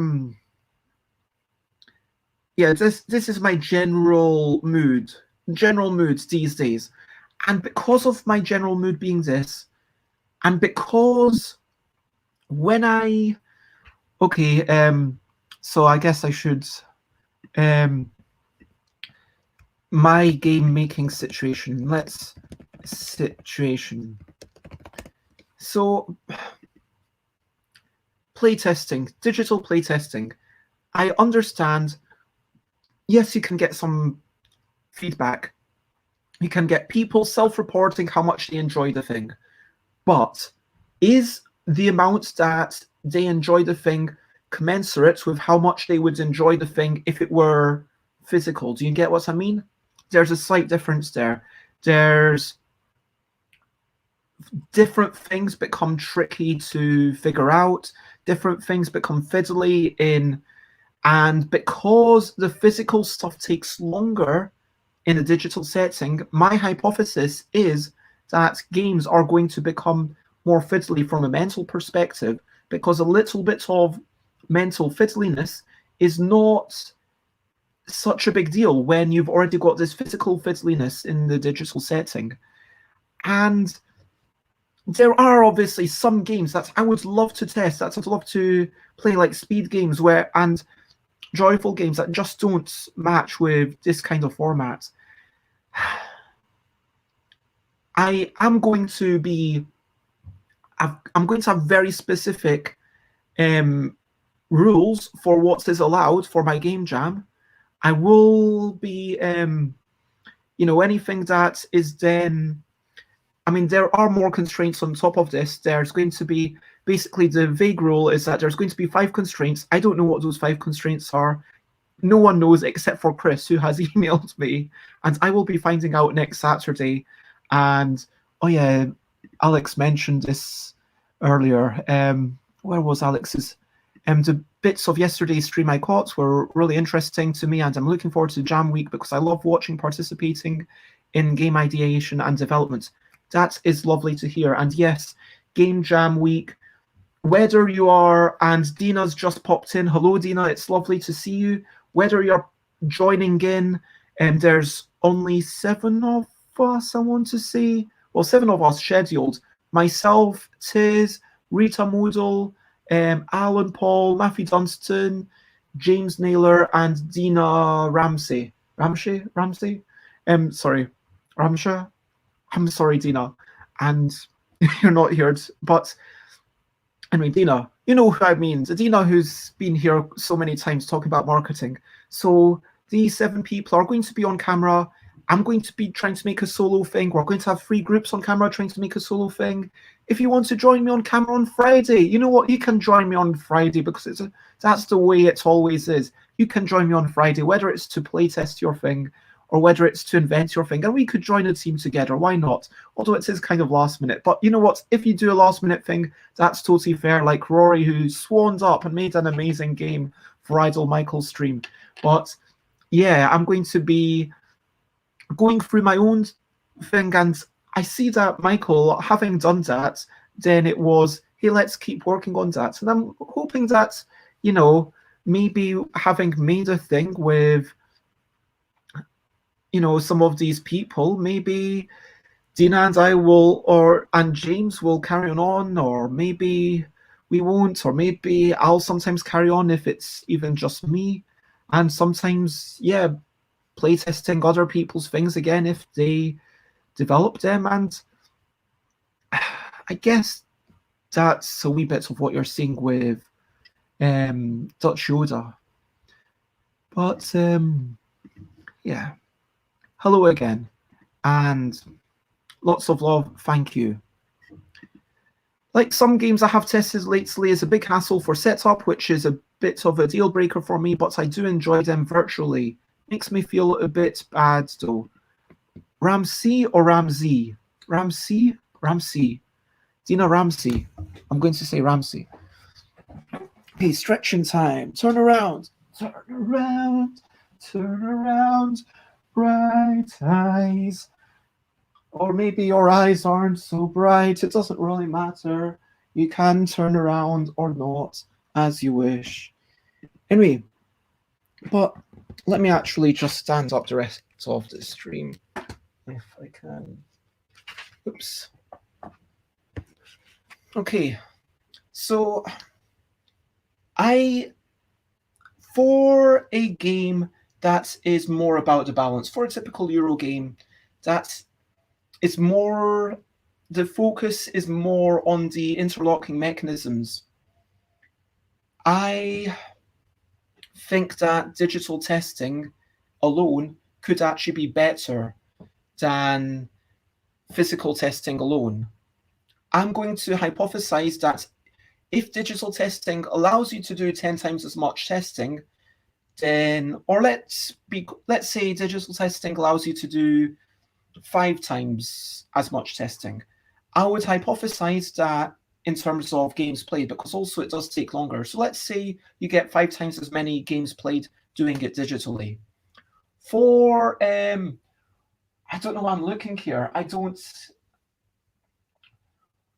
this is my general mood these days. And because of my general mood being this, and because when I so I guess I should my game making situation. So playtesting, digital playtesting. I understand, yes, you can get some feedback. You can get people self-reporting how much they enjoy the thing. But is the amount that they enjoy the thing commensurate with how much they would enjoy the thing if it were physical? Do you get what I mean? There's a slight difference there. There's different things become tricky to figure out. Different things become fiddly in, and because the physical stuff takes longer in a digital setting, my hypothesis is that games are going to become more fiddly from a mental perspective, because a little bit of mental fiddliness is not such a big deal when you've already got this physical fiddliness in the digital setting. And there are obviously some games that I would love to test, that I'd love to play, like speed games and joyful games that just don't match with this kind of format. I'm going to have very specific rules for what is allowed for my game jam. I will be, anything that is then, I mean, there are more constraints on top of this. There's going to be, basically the vague rule is that there's going to be 5 constraints. I don't know what those 5 constraints are. No one knows except for Chris, who has emailed me, and I will be finding out next Saturday. And oh yeah, Alex mentioned this earlier. Where was Alex's? The bits of yesterday's stream I caught were really interesting to me, and I'm looking forward to Jam Week because I love participating in game ideation and development. That is lovely to hear. And yes, Game Jam Week, whether you are, and Dina's just popped in. Hello, Dina. It's lovely to see you. Whether you're joining in, and there's only 7 of us, I want to say. Well, 7 of us scheduled. Myself, Tiz, Rita Modal, Alan Paul, Matthew Dunstan, James Naylor, and Dina Ramsey. Ramsey? Sorry. Ramsha? I'm sorry, Dina. And you're not here, but anyway, Dina, you know who I mean. The Dina who's been here so many times talking about marketing. So these 7 people are going to be on camera. I'm going to be trying to make a solo thing. We're going to have 3 groups on camera trying to make a solo thing. If you want to join me on camera on Friday, you know what? You can join me on Friday because that's the way it always is. You can join me on Friday, whether it's to playtest your thing or whether it's to invent your thing. And we could join a team together. Why not? Although it is kind of last minute. But you know what? If you do a last minute thing, that's totally fair. Like Rory, who swanned up and made an amazing game for Idle Michael's stream. But yeah, I'm going to be going through my own thing, and I see that Michael, having done that, then it was, hey, let's keep working on that. And I'm hoping that, maybe having made a thing with, some of these people, maybe Dina and I and James will carry on, or maybe we won't, or maybe I'll sometimes carry on if it's even just me. And sometimes, yeah, playtesting other people's things again if they develop them. And I guess that's a wee bit of what you're seeing with Dutch Yoda. But yeah, hello again, and lots of love. Thank you. Like some games I have tested lately is a big hassle for setup, which is a bit of a deal breaker for me, but I do enjoy them virtually. Makes me feel a bit bad though. Ramsey or Ramsey? Ramsey? Ramsey. Dina Ramsey. I'm going to say Ramsey. Okay, stretching time. Turn around. Turn around. Turn around. Bright eyes. Or maybe your eyes aren't so bright. It doesn't really matter. You can turn around or not, as you wish. Anyway, but let me actually just stand up the rest of the stream, if I can. Oops. Okay, so for a game that is more about the balance, for a typical Euro game, it's more, the focus is more on the interlocking mechanisms. I think that digital testing alone could actually be better than physical testing alone. I'm going to hypothesize that if digital testing allows you to do 10 times as much testing, then, or let's say digital testing allows you to do 5 times as much testing. I would hypothesize that in terms of games played, because also it does take longer. So let's say you get 5 times as many games played doing it digitally. For, I don't know why I'm looking here.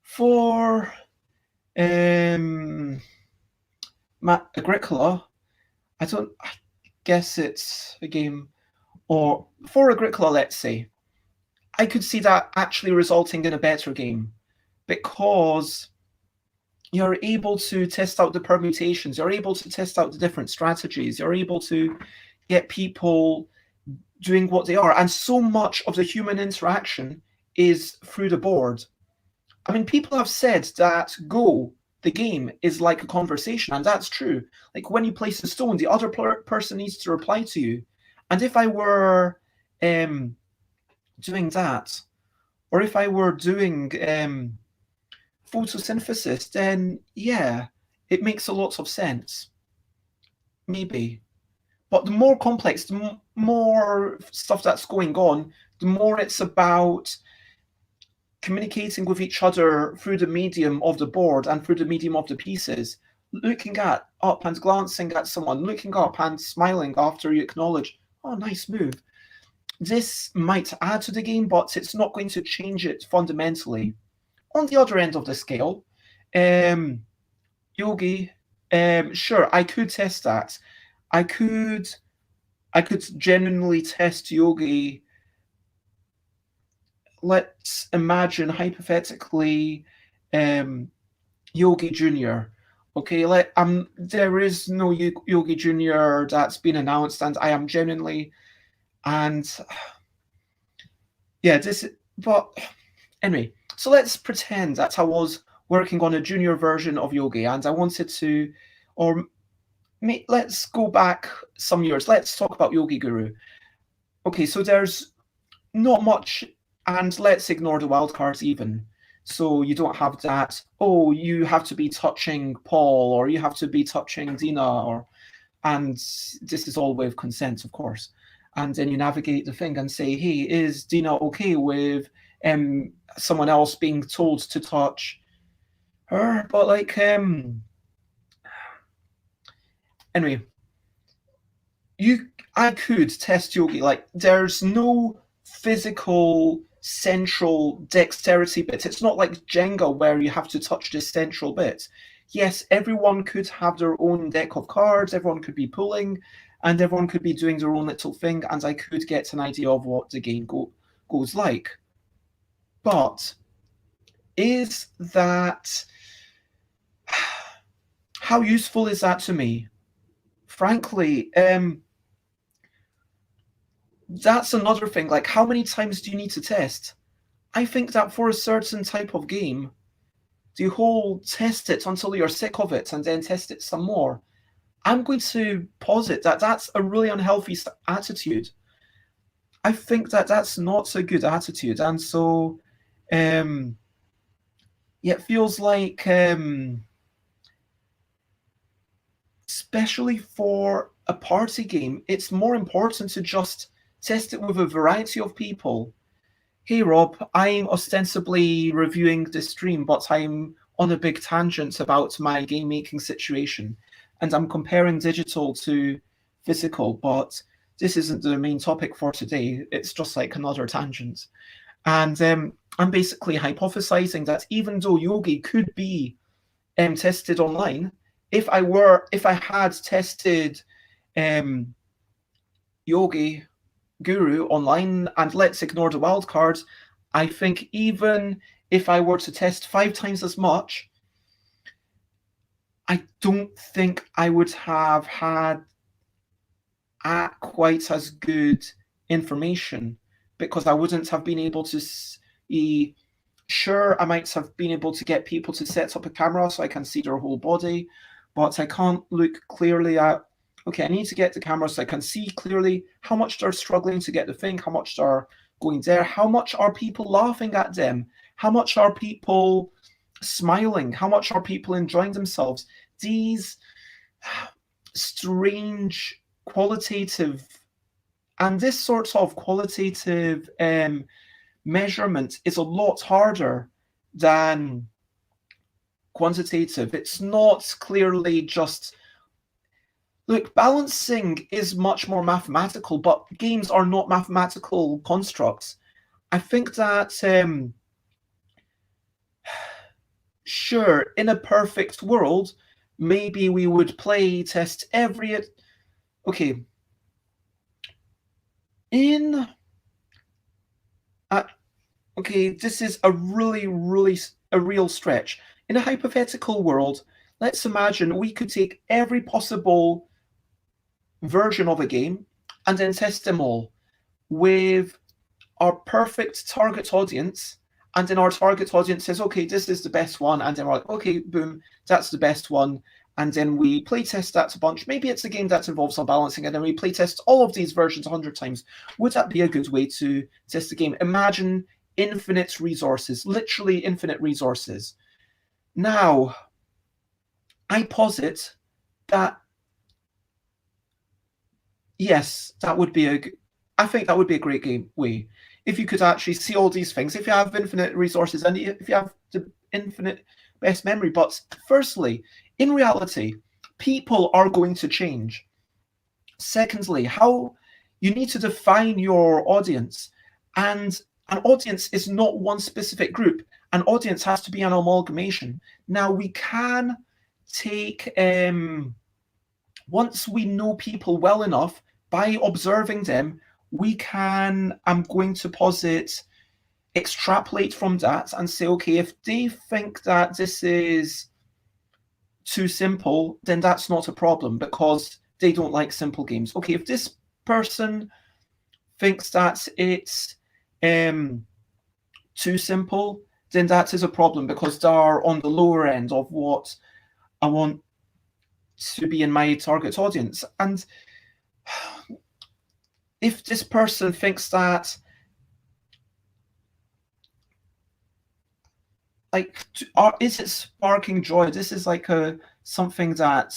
For Agricola, I guess it's a game, or for Agricola, let's say, I could see that actually resulting in a better game, because you're able to test out the permutations, you're able to test out the different strategies, you're able to get people doing what they are, and so much of the human interaction is through the board. I mean, people have said that Go, the game, is like a conversation, and that's true. Like when you place a stone, the other person needs to reply to you. And if I were doing that, or if I were doing photosynthesis, then yeah, it makes a lot of sense. Maybe. But the more complex, the more stuff that's going on, the more it's about communicating with each other through the medium of the board and through the medium of the pieces, looking up and glancing at someone, looking up and smiling after you acknowledge, oh, nice move. This might add to the game, but it's not going to change it fundamentally. On the other end of the scale, Yogi, sure, I could test that. I could genuinely test Yogi. Let's imagine hypothetically Yogi Jr. Okay, there is no Yogi Jr. that's been announced, and I am genuinely, and yeah, but anyway, so let's pretend that I was working on a junior version of Yogi, and I wanted to, or let's go back some years. Let's talk about Yogi Guru. Okay, so there's not much, and let's ignore the wildcards even. So you don't have that, oh, you have to be touching Paul, or you have to be touching Dina, and this is all with consent, of course. And then you navigate the thing and say, hey, is Dina okay with someone else being told to touch her? But like, anyway, I could test Yogi. Like, there's no physical central dexterity bit. It's not like Jenga where you have to touch this central bit. Yes, everyone could have their own deck of cards, everyone could be pulling, and everyone could be doing their own little thing, and I could get an idea of what the game goes like. But is that... how useful is that to me? Frankly, that's another thing. Like, how many times do you need to test? I think that for a certain type of game, the whole test it until you're sick of it and then test it some more, I'm going to posit that that's a really unhealthy attitude. I think that that's not a good attitude. And so Yeah, it feels like, especially for a party game, it's more important to just test it with a variety of people. Hey Rob, I'm ostensibly reviewing the stream, but I'm on a big tangent about my game making situation, and I'm comparing digital to physical, but this isn't the main topic for today. It's just like another tangent. And I'm basically hypothesizing that even though Yogi could be tested online, if I had tested um, Yogi Guru online, and let's ignore the wild cards, I think even if I were to test 5 times as much, I don't think I would have had quite as good information, because I wouldn't have been able to see. Sure, I might have been able to get people to set up a camera so I can see their whole body, but I can't look clearly at, okay, I need to get the camera so I can see clearly how much they're struggling to get the thing, how much they're going there, how much are people laughing at them, how much are people smiling, how much are people enjoying themselves. These strange qualitative, and this sort of qualitative measurement is a lot harder than quantitative. It's not clearly just, look, balancing is much more mathematical, but games are not mathematical constructs. I think that sure, in a perfect world, maybe we would play test every, okay, in okay, this is a really a real stretch. In a hypothetical world, let's imagine we could take every possible version of a game and then test them all with our perfect target audience. And then our target audience says, okay, this is the best one. And then we're like, okay, boom, that's the best one. And then we play test that a bunch. Maybe it's a game that involves some balancing, and then we play test all of these versions 100 times. Would that be a good way to test the game? Imagine infinite resources, literally infinite resources. Now, I posit that, yes, that would be I think that would be a great game way. If you could actually see all these things, if you have infinite resources and if you have the infinite best memory. But firstly, in reality, people are going to change. Secondly, how you need to define your audience. And an audience is not one specific group. An audience has to be an amalgamation. Now, we can take, once we know people well enough, by observing them, we can, I'm going to posit, extrapolate from that and say, okay, if they think that this is too simple, then that's not a problem because they don't like simple games. Okay, if this person thinks that it's too simple, then that is a problem because they're on the lower end of what I want to be in my target audience. And if this person thinks that, like, is it sparking joy? This is like something that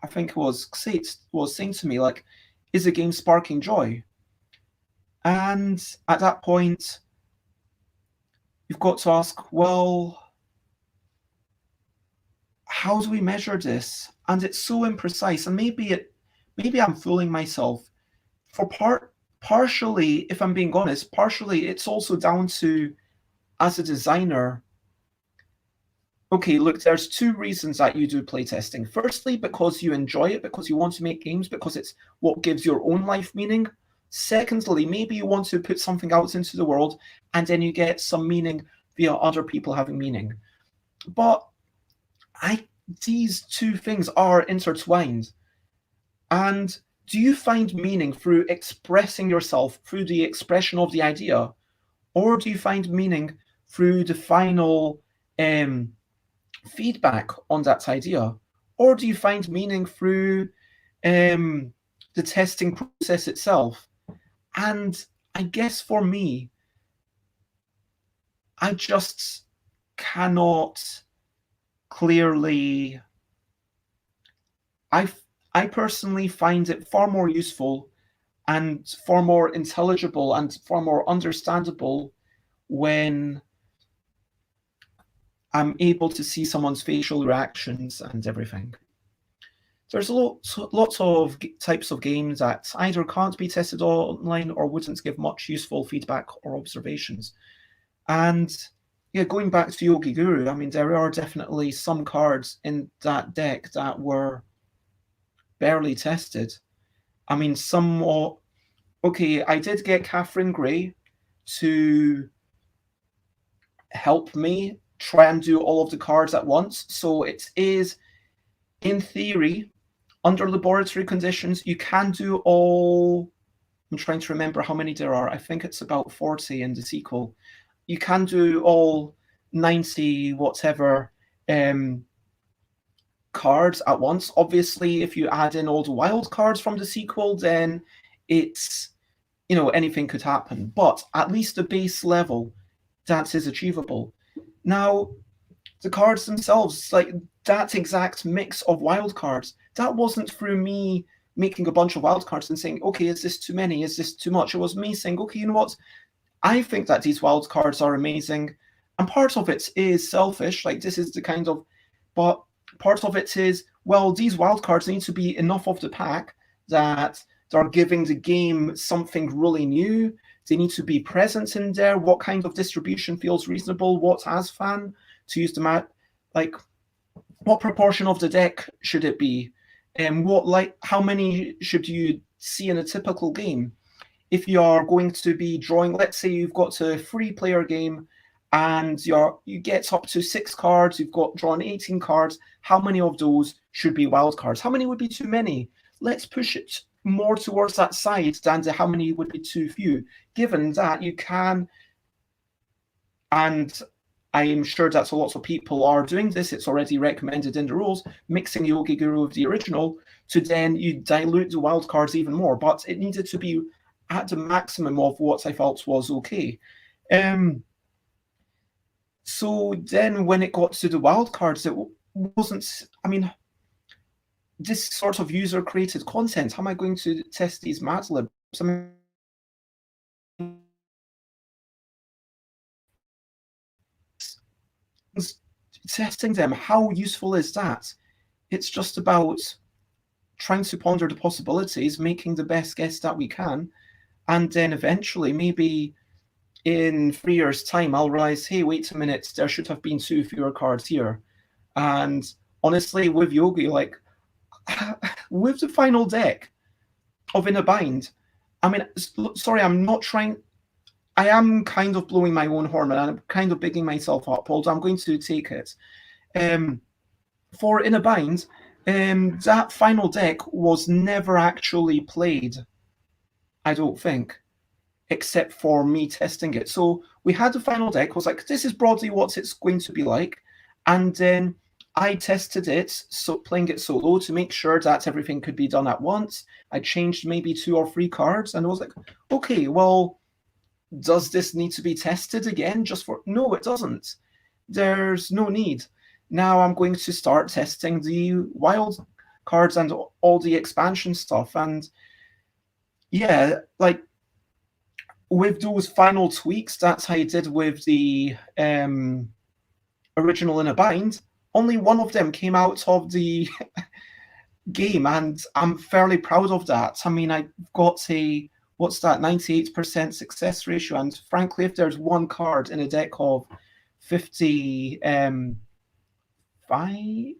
I think was saying to me, like, is the game sparking joy? And at that point, you've got to ask, well, how do we measure this? And it's so imprecise. And maybe I'm fooling myself. For partially, if I'm being honest, partially it's also down to, as a designer, okay, look, there's 2 reasons that you do playtesting. Firstly, because you enjoy it, because you want to make games, because it's what gives your own life meaning. Secondly, maybe you want to put something out into the world and then you get some meaning via other people having meaning. But these 2 things are intertwined. And do you find meaning through expressing yourself, through the expression of the idea? Or do you find meaning through the final feedback on that idea? Or do you find meaning through the testing process itself? And I guess for me, I just cannot clearly. I personally find it far more useful and far more intelligible and far more understandable when I'm able to see someone's facial reactions and everything. There's lots of types of games that either can't be tested online or wouldn't give much useful feedback or observations. And yeah, going back to Yogi Guru, I mean, there are definitely some cards in that deck that were barely tested. I mean, somewhat. Okay, I did get Catherine Gray to help me try and do all of the cards at once. So it is, in theory, under laboratory conditions, you can do all. I'm trying to remember how many there are. I think it's about 40 in the sequel. You can do all 90 whatever cards at once. Obviously, if you add in all the wild cards from the sequel, then it's, anything could happen. But at least the base level, that is achievable. Now, the cards themselves, like that exact mix of wild cards, that wasn't through me making a bunch of wild cards and saying, okay, is this too many? Is this too much? It was me saying, okay, you know what? I think that these wild cards are amazing. And part of it is selfish, like this is the kind of, but part of it is, well, these wild cards need to be enough of the pack that they're giving the game something really new. They need to be present in there. What kind of distribution feels reasonable? What's as fan to use the mat? Like, what proportion of the deck should it be? And how many should you see in a typical game? If you are going to be drawing, let's say you've got a 3-player game and you get up to 6 cards, you've got drawn 18 cards, how many of those should be wild cards? How many would be too many? Let's push it more towards that side than to how many would be too few, given that you can, and I'm sure that lots of people are doing this, it's already recommended in the rules, mixing Yogi Guru with the original, to then you dilute the wild cards even more, but it needed to be at the maximum of what I felt was okay. So then when it got to the wild cards, it wasn't, I mean, this sort of user-created content, how am I going to test these Mad Libs? I mean, testing them, how useful is that? It's just about trying to ponder the possibilities, making the best guess that we can, and then eventually, maybe in 3 years' time, I'll realize, hey, wait a minute, there should have been 2 fewer cards here. And honestly, with Yogi, like, with the final deck of In a Bind, I mean, sorry, I am kind of blowing my own horn and I'm kind of bigging myself up, although I'm going to take it. For In a Bind, that final deck was never actually played, I don't think, except for me testing it. So we had the final deck, was like, this is broadly what it's going to be like. And then I tested it, so playing it solo to make sure that everything could be done at once. I changed maybe 2 or 3 cards and I was like, okay, well, does this need to be tested again? No, it doesn't. There's no need. Now I'm going to start testing the wild cards and all the expansion stuff. And yeah, like with those final tweaks that I did with the original In a Bind, only one of them came out of the game, and I'm fairly proud of that. I mean, I've got a, what's that, 98% success ratio, and frankly, if there's one card in a deck of 50, yeah, I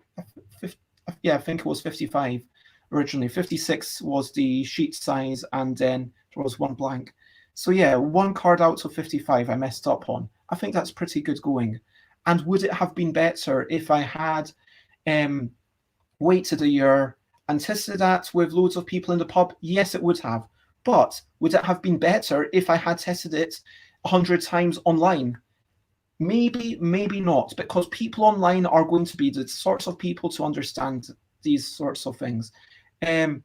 think it was 55 originally. 56 was the sheet size, and then there was one blank. So yeah, one card out of 55 I messed up on. I think that's pretty good going. And would it have been better if I had waited a year and tested that with loads of people in the pub? Yes, it would have. But would it have been better if I had tested it 100 times online? Maybe, maybe not, because people online are going to be the sorts of people to understand these sorts of things. And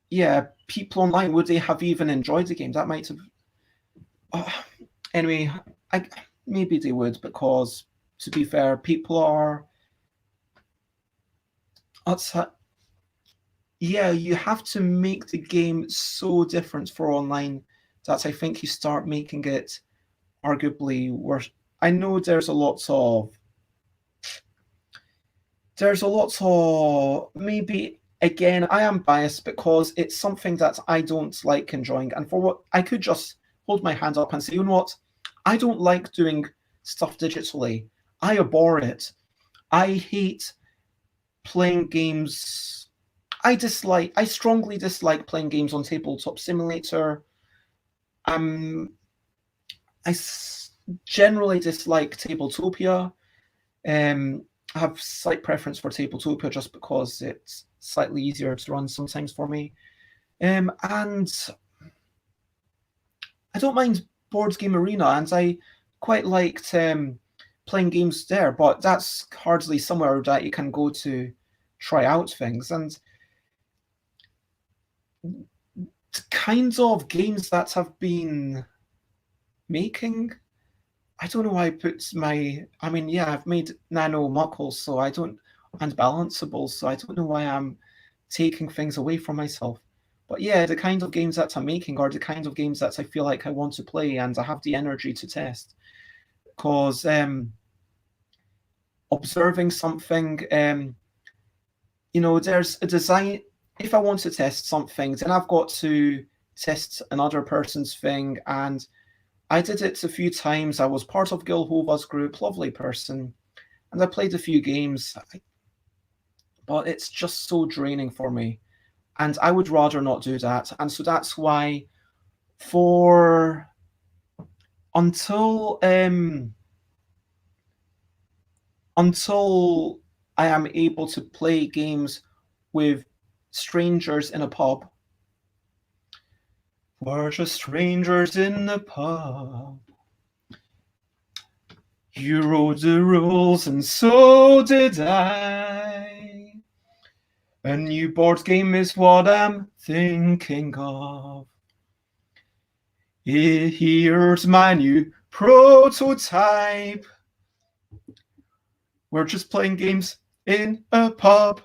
yeah, people online, would they have even enjoyed the game? That might have... Anyway, maybe they would, because to be fair, people are. Yeah, you have to make the game so different for online that I think you start making it arguably worse. I know there's a lot of maybe again I am biased because it's something that I don't like enjoying, and for what I could just hold my hand up and say, you know what, I don't like doing stuff digitally. I abhor it. I hate playing games. I strongly dislike playing games on Tabletop Simulator. Um, generally dislike Tabletopia. I have slight preference for Tabletopia just because it's slightly easier to run sometimes for me. And I don't mind Board Game Arena, and I quite liked playing games there, but that's hardly somewhere that you can go to try out things. And kinds of games that have been making, I don't know why I put I've made Nano Muckles, so I don't, and Balanceables, so I don't know why I'm taking things away from myself. But yeah, the kind of games that I'm making are the kind of games that I feel like I want to play and I have the energy to test. Because observing something, there's a design. If I want to test something, then I've got to test another person's thing. And I did it a few times. I was part of Gil Hova's group, lovely person, and I played a few games. But it's just so draining for me. And I would rather not do that. And so that's why until I am able to play games with strangers in a pub. We're just strangers in the pub. You wrote the rules and so did I. A new board game is what I'm thinking of. Here's my new prototype. We're just playing games in a pub.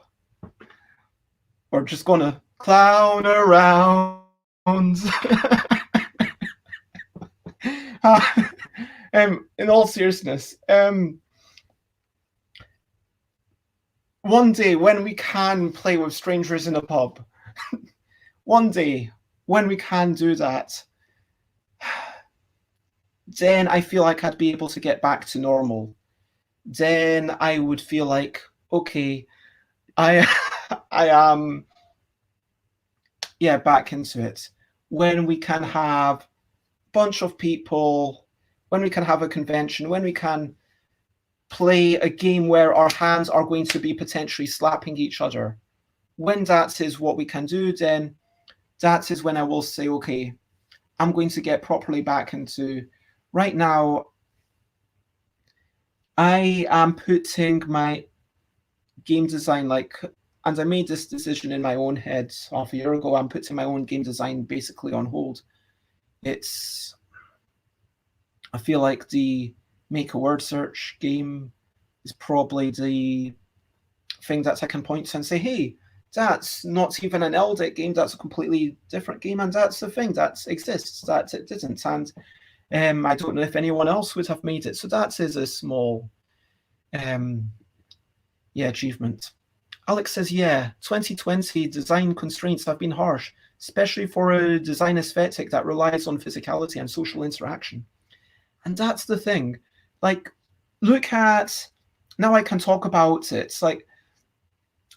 We're just gonna clown around. In all seriousness, one day when we can play with strangers in a pub, one day when we can do that, then I feel like I'd be able to get back to normal. Then I would feel like, okay, I am back into it. When we can have a bunch of people, when we can have a convention, when we can play a game where our hands are going to be potentially slapping each other, when that is what we can do, then that is when I will say, okay, I'm going to get properly back into. Right now, I am putting my game design, and I made this decision in my own head half a year ago. I'm putting my own game design basically on hold. I feel like the make a word search game is probably the thing that I can point to and say, hey, that's not even an LDIC game, that's a completely different game, and that's the thing that exists, that it didn't. And I don't know if anyone else would have made it. So that is a small achievement. Alex says, 2020 design constraints have been harsh, especially for a design aesthetic that relies on physicality and social interaction. And that's the thing. Look at, now I can talk about it.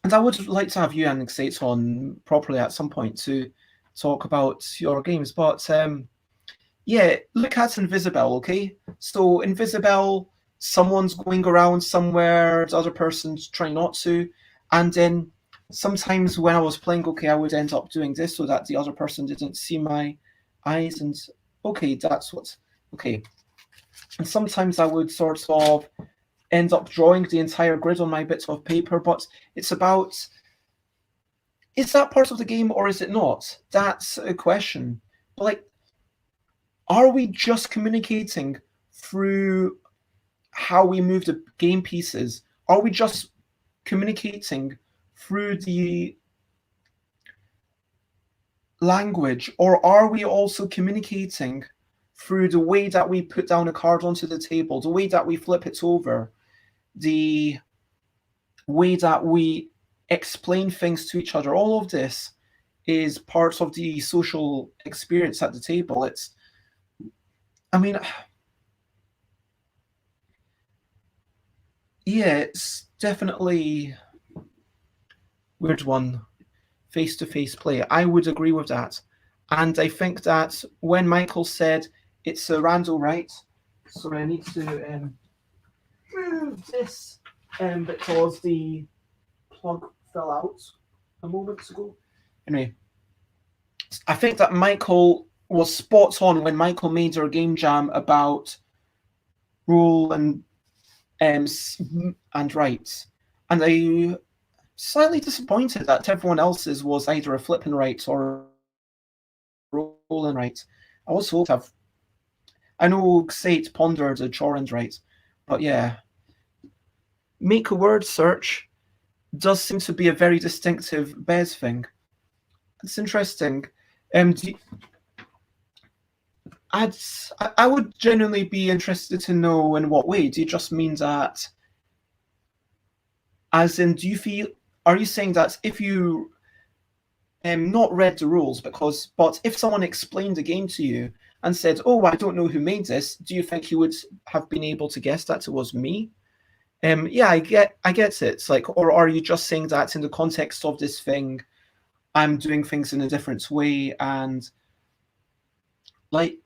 And I would like to have you and Xates on properly at some point to talk about your games. But look at Invisible, okay? So Invisible, someone's going around somewhere, the other person's trying not to. And then sometimes when I was playing, I would end up doing this so that the other person didn't see my eyes. And And sometimes I would sort of end up drawing the entire grid on my bits of paper, but it's about, is that part of the game or is it not? That's a question. But are we just communicating through how we move the game pieces? Are we just communicating through the language, or are we also communicating through the way that we put down a card onto the table, the way that we flip it over, the way that we explain things to each other? All of this is part of the social experience at the table. I mean, yeah, it's definitely weird one. Face-to-face play. I would agree with that. And I think that when Michael said it's a random right, sorry, I need to move this because the plug fell out a moment ago. Anyway, I think that Michael was spot on when Michael made our game jam about rule and rights. And I slightly disappointed that everyone else's was either a flipping right or rolling right. I was hoped have. I know Sate pondered a chorand right, but yeah. Make a word search does seem to be a very distinctive Bez thing. It's interesting. I would genuinely be interested to know in what way. Do you just mean that, as in, are you saying that if you not read the rules, but if someone explained the game to you and said, "Oh, I don't know who made this," do you think you would have been able to guess that it was me? Yeah, I get it. It's like, or are you just saying that in the context of this thing, I'm doing things in a different way, and like,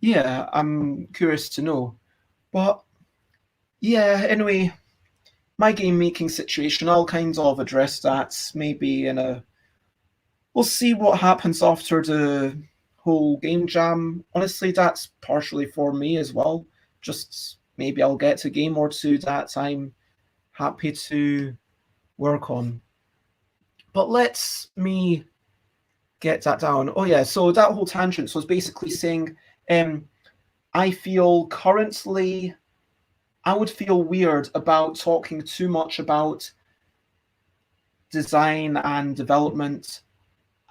yeah, I'm curious to know. But yeah, anyway, my game making situation, I'll kind of address that maybe in a. We'll see what happens after the whole game jam. Honestly, that's partially for me as well. Just maybe I'll get a game or two that I'm happy to work on. But let's me get that down. Oh yeah, so that whole tangent was basically saying I feel currently I would feel weird about talking too much about design and development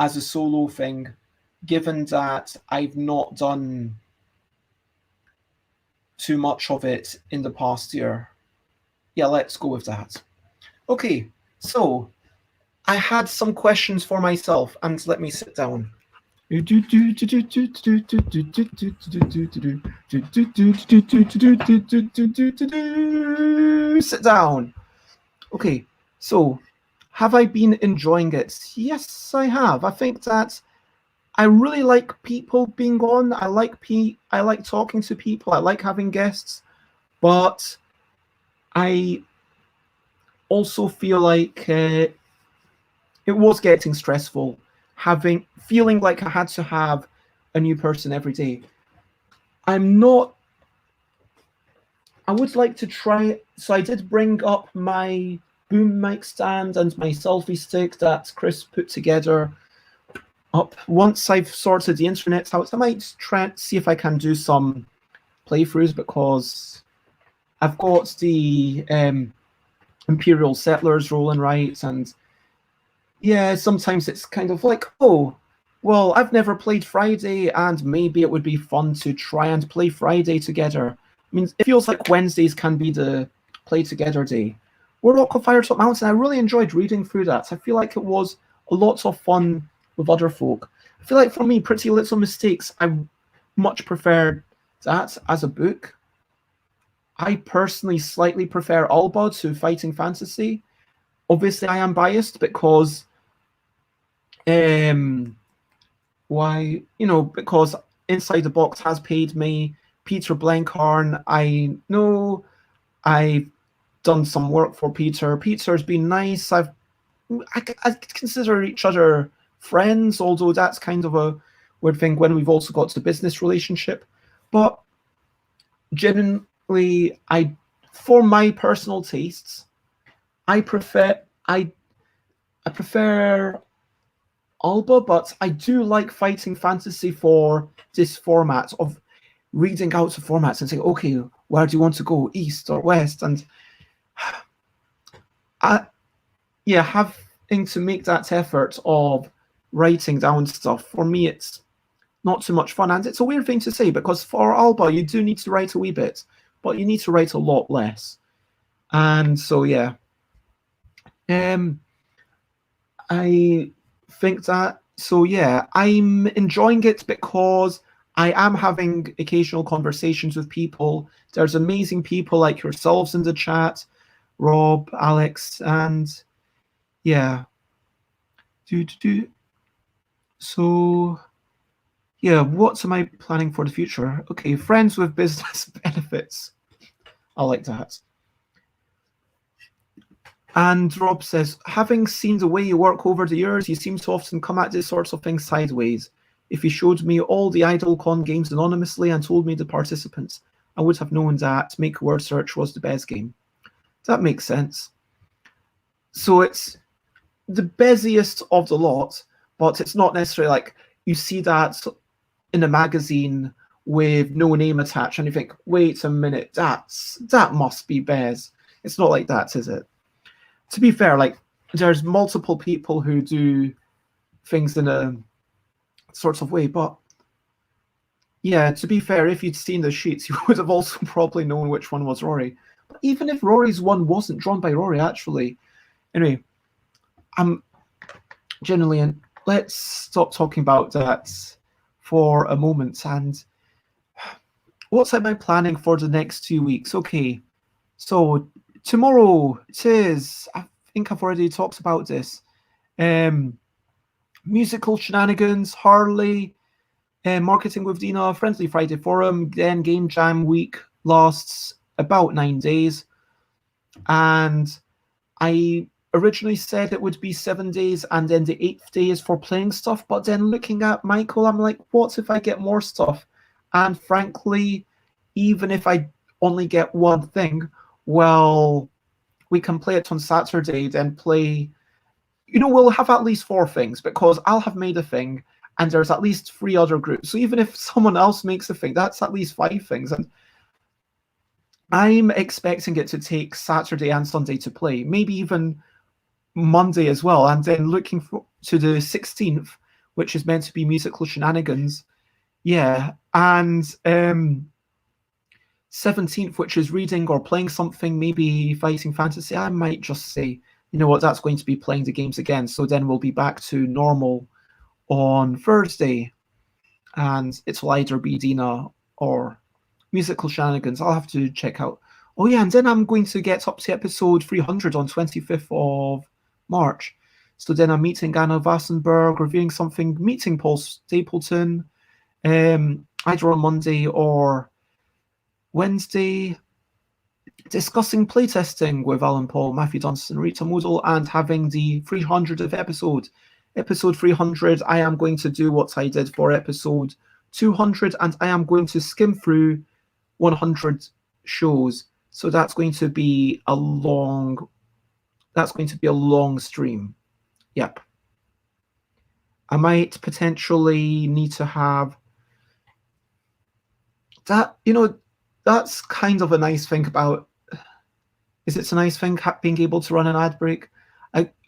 as a solo thing, given that I've not done too much of it in the past year. Yeah, let's go with that. Okay, so I had some questions for myself, and let me sit down. Sit down. Okay, so have I been enjoying it? Yes, I have. I think that I really like people being on. I like talking to people. I like having guests, but I also feel like it was getting stressful, feeling like I had to have a new person every day. I'm not. I would like to try. So I did bring up my boom mic stand and my selfie stick that Chris put together. Up once I've sorted the internet out, I might try and see if I can do some playthroughs because I've got the Imperial Settlers rolling right, and yeah, sometimes it's kind of like, oh, well, I've never played Friday, and maybe it would be fun to try and play Friday together. I mean, it feels like Wednesdays can be the play together day. Warlock of Firetop Mountain, I really enjoyed reading through that. I feel like it was a lot of fun with other folk. I feel like for me, Pretty Little Mistakes, I much prefer that as a book. I personally slightly prefer Alba to Fighting Fantasy. Obviously, I am biased because because Inside the Box has paid me. Peter Blenkhorn, I know I've done some work for Peter. Peter's been nice. I consider each other friends, although that's kind of a weird thing when we've also got the business relationship. But genuinely, for my personal tastes, I prefer Alba, but I do like fighting fantasy for this format of reading out the formats and saying, okay, where do you want to go, east or west? And yeah, having to make that effort of writing down stuff, for me, it's not too much fun. And it's a weird thing to say because for Alba, you do need to write a wee bit, but you need to write a lot less. And so, yeah. I think that, so yeah, I'm enjoying it because I am having occasional conversations with people. There's amazing people like yourselves in the chat, Rob, Alex, and yeah. So yeah, what am I planning for the future? Okay, friends with business benefits. I like that. And Rob says, having seen the way you work over the years, you seem to often come at these sorts of things sideways. If you showed me all the IdleCon games anonymously and told me the participants, I would have known that Make Word Search was the best game. That makes sense. So it's the busiest of the lot, but it's not necessarily like you see that in a magazine with no name attached and you think, wait a minute, that must be Bez. It's not like that, is it? To be fair, like there's multiple people who do things in a sort of way, but yeah, to be fair, if you'd seen the sheets, you would have also probably known which one was Rory. But even if Rory's one wasn't drawn by Rory, actually. Anyway, I'm generally, and let's stop talking about that for a moment. And what's am I planning for the next 2 weeks? Okay, so tomorrow it is, I think I've already talked about this. Musical Shenanigans, Harley, Marketing with Dina, Friendly Friday Forum, then Game Jam week lasts about 9 days. And I originally said it would be 7 days and then the 8th day is for playing stuff. But then looking at Michael, I'm like, what if I get more stuff? And frankly, even if I only get one thing, well, we can play it on Saturday, then play, we'll have at least 4 things because I'll have made a thing and there's at least 3 other groups. So even if someone else makes a thing, that's at least 5 things. And I'm expecting it to take Saturday and Sunday to play, maybe even Monday as well. And then looking to the 16th, which is meant to be Musical Shenanigans. Yeah. And 17th, which is reading or playing something, maybe fighting fantasy. I might just say, you know what, that's going to be playing the games again. So then we'll be back to normal on Thursday. And it'll either be Dina or Musical Shenanigans. I'll have to check out. Oh yeah, and then I'm going to get up to episode 300 on 25th of March. So then I'm meeting Anna Vassenberg, reviewing something, meeting Paul Stapleton, either on Monday or Wednesday, discussing playtesting with Alan Paul, Matthew Dunstan, Rita Moodle, and having the 300th episode. Episode 300, I am going to do what I did for episode 200, and I am going to skim through 100 shows. So that's going to be a long stream. Yep. I might potentially need to have that, that's kind of a nice thing about, is it a nice thing being able to run an ad break?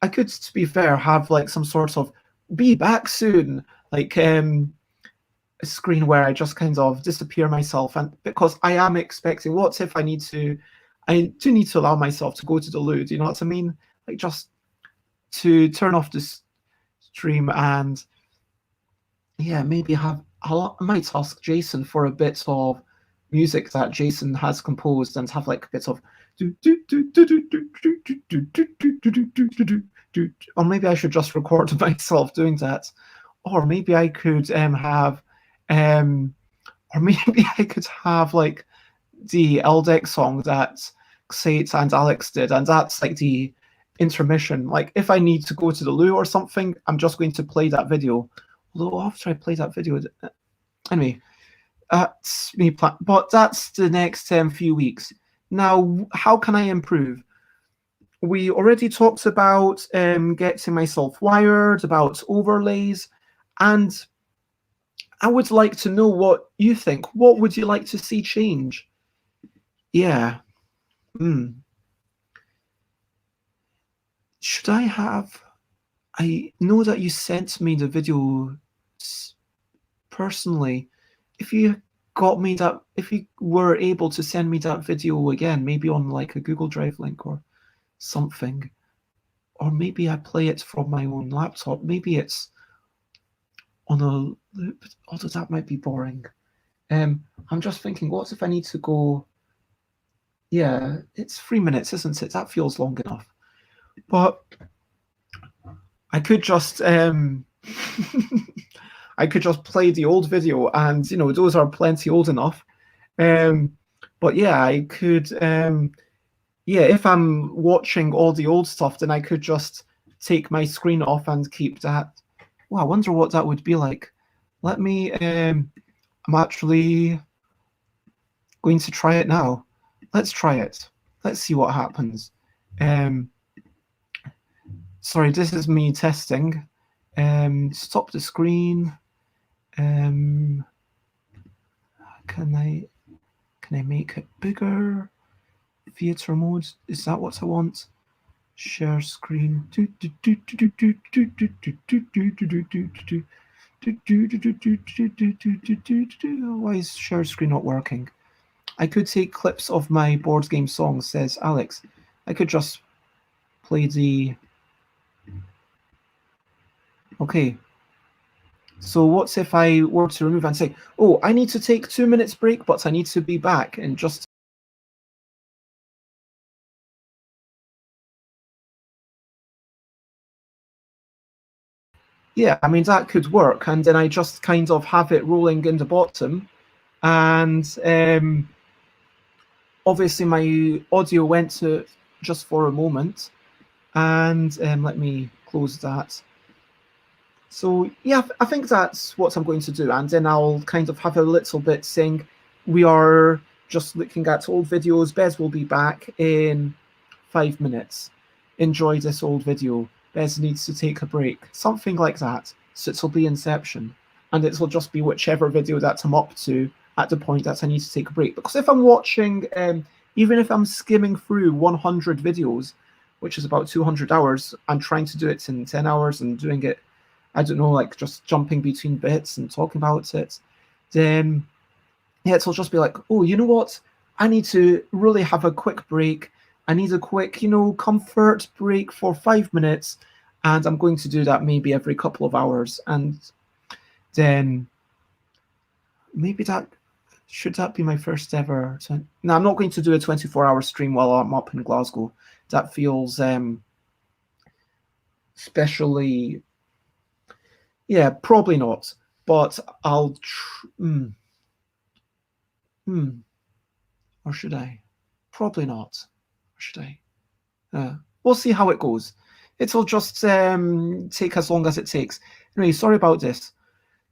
I could, to be fair, have like some sort of be back soon, like a screen where I just kind of disappear myself, and because I am expecting, what if I do need to allow myself to go to the loo, do you know what I mean? Like just to turn off the stream and yeah, maybe I might ask Jason for a bit of music that Jason has composed and have like a bit of or maybe I should just record myself doing that, or maybe I could have or maybe I could have like the Eldeck song that Xate and Alex did, and that's like the intermission. Like if I need to go to the loo or something, I'm just going to play that video. Although after I play that video, anyway, that's me. But that's the next few weeks. Now, how can I improve? we already talked about getting myself wired, about overlays, and I would like to know what you think. What would you like to see change? Yeah. Should I have... I know that you sent me the video personally. If you got me that, if you were able to send me that video again, maybe on like a Google Drive link or something, or maybe I play it from my own laptop. Maybe it's on a loop, although that might be boring. I'm just thinking, what if I need to go... Yeah, it's 3 minutes, isn't it? That feels long enough. But I could just I could just play the old video, and you know those are plenty old enough. But yeah, I could yeah, if I'm watching all the old stuff, then I could just take my screen off and keep that. Well, I wonder what that would be like. Let me I'm actually going to try it now. Let's try it. Let's see what happens. Sorry, this is me testing. Stop the screen. Can I make it bigger? Theater mode, is that what I want? Share screen. Why is share screen not working? I could take clips of my board game songs, says Alex. I could just play the... Okay. So what if I were to remove and say, oh, I need to take 2 minutes break, but I need to be back in just... Yeah, I mean, that could work. And then I just kind of have it rolling in the bottom. And obviously my audio went to just for a moment. And let me close that. So yeah, I think that's what I'm going to do. And then I'll kind of have a little bit saying, we are just looking at old videos. Bez will be back in 5 minutes. Enjoy this old video. Bez needs to take a break. Something like that. So it'll be Inception. And it'll just be whichever video that I'm up to at the point that I need to take a break. Because if I'm watching, even if I'm skimming through 100 videos, which is about 200 hours, I'm trying to do it in 10 hours and doing it, I don't know, like just jumping between bits and talking about it, then yeah, it'll just be like, oh, you know what? I need to really have a quick break. I need a quick, you know, comfort break for 5 minutes. And I'm going to do that maybe every couple of hours. And then maybe that... should that be my first ever... No, I'm not going to do a 24-hour stream while I'm up in Glasgow. That feels especially... Yeah, probably not. But I'll... Or should I? Probably not. Or should I? We'll see how it goes. It'll just take as long as it takes. Anyway, sorry about this.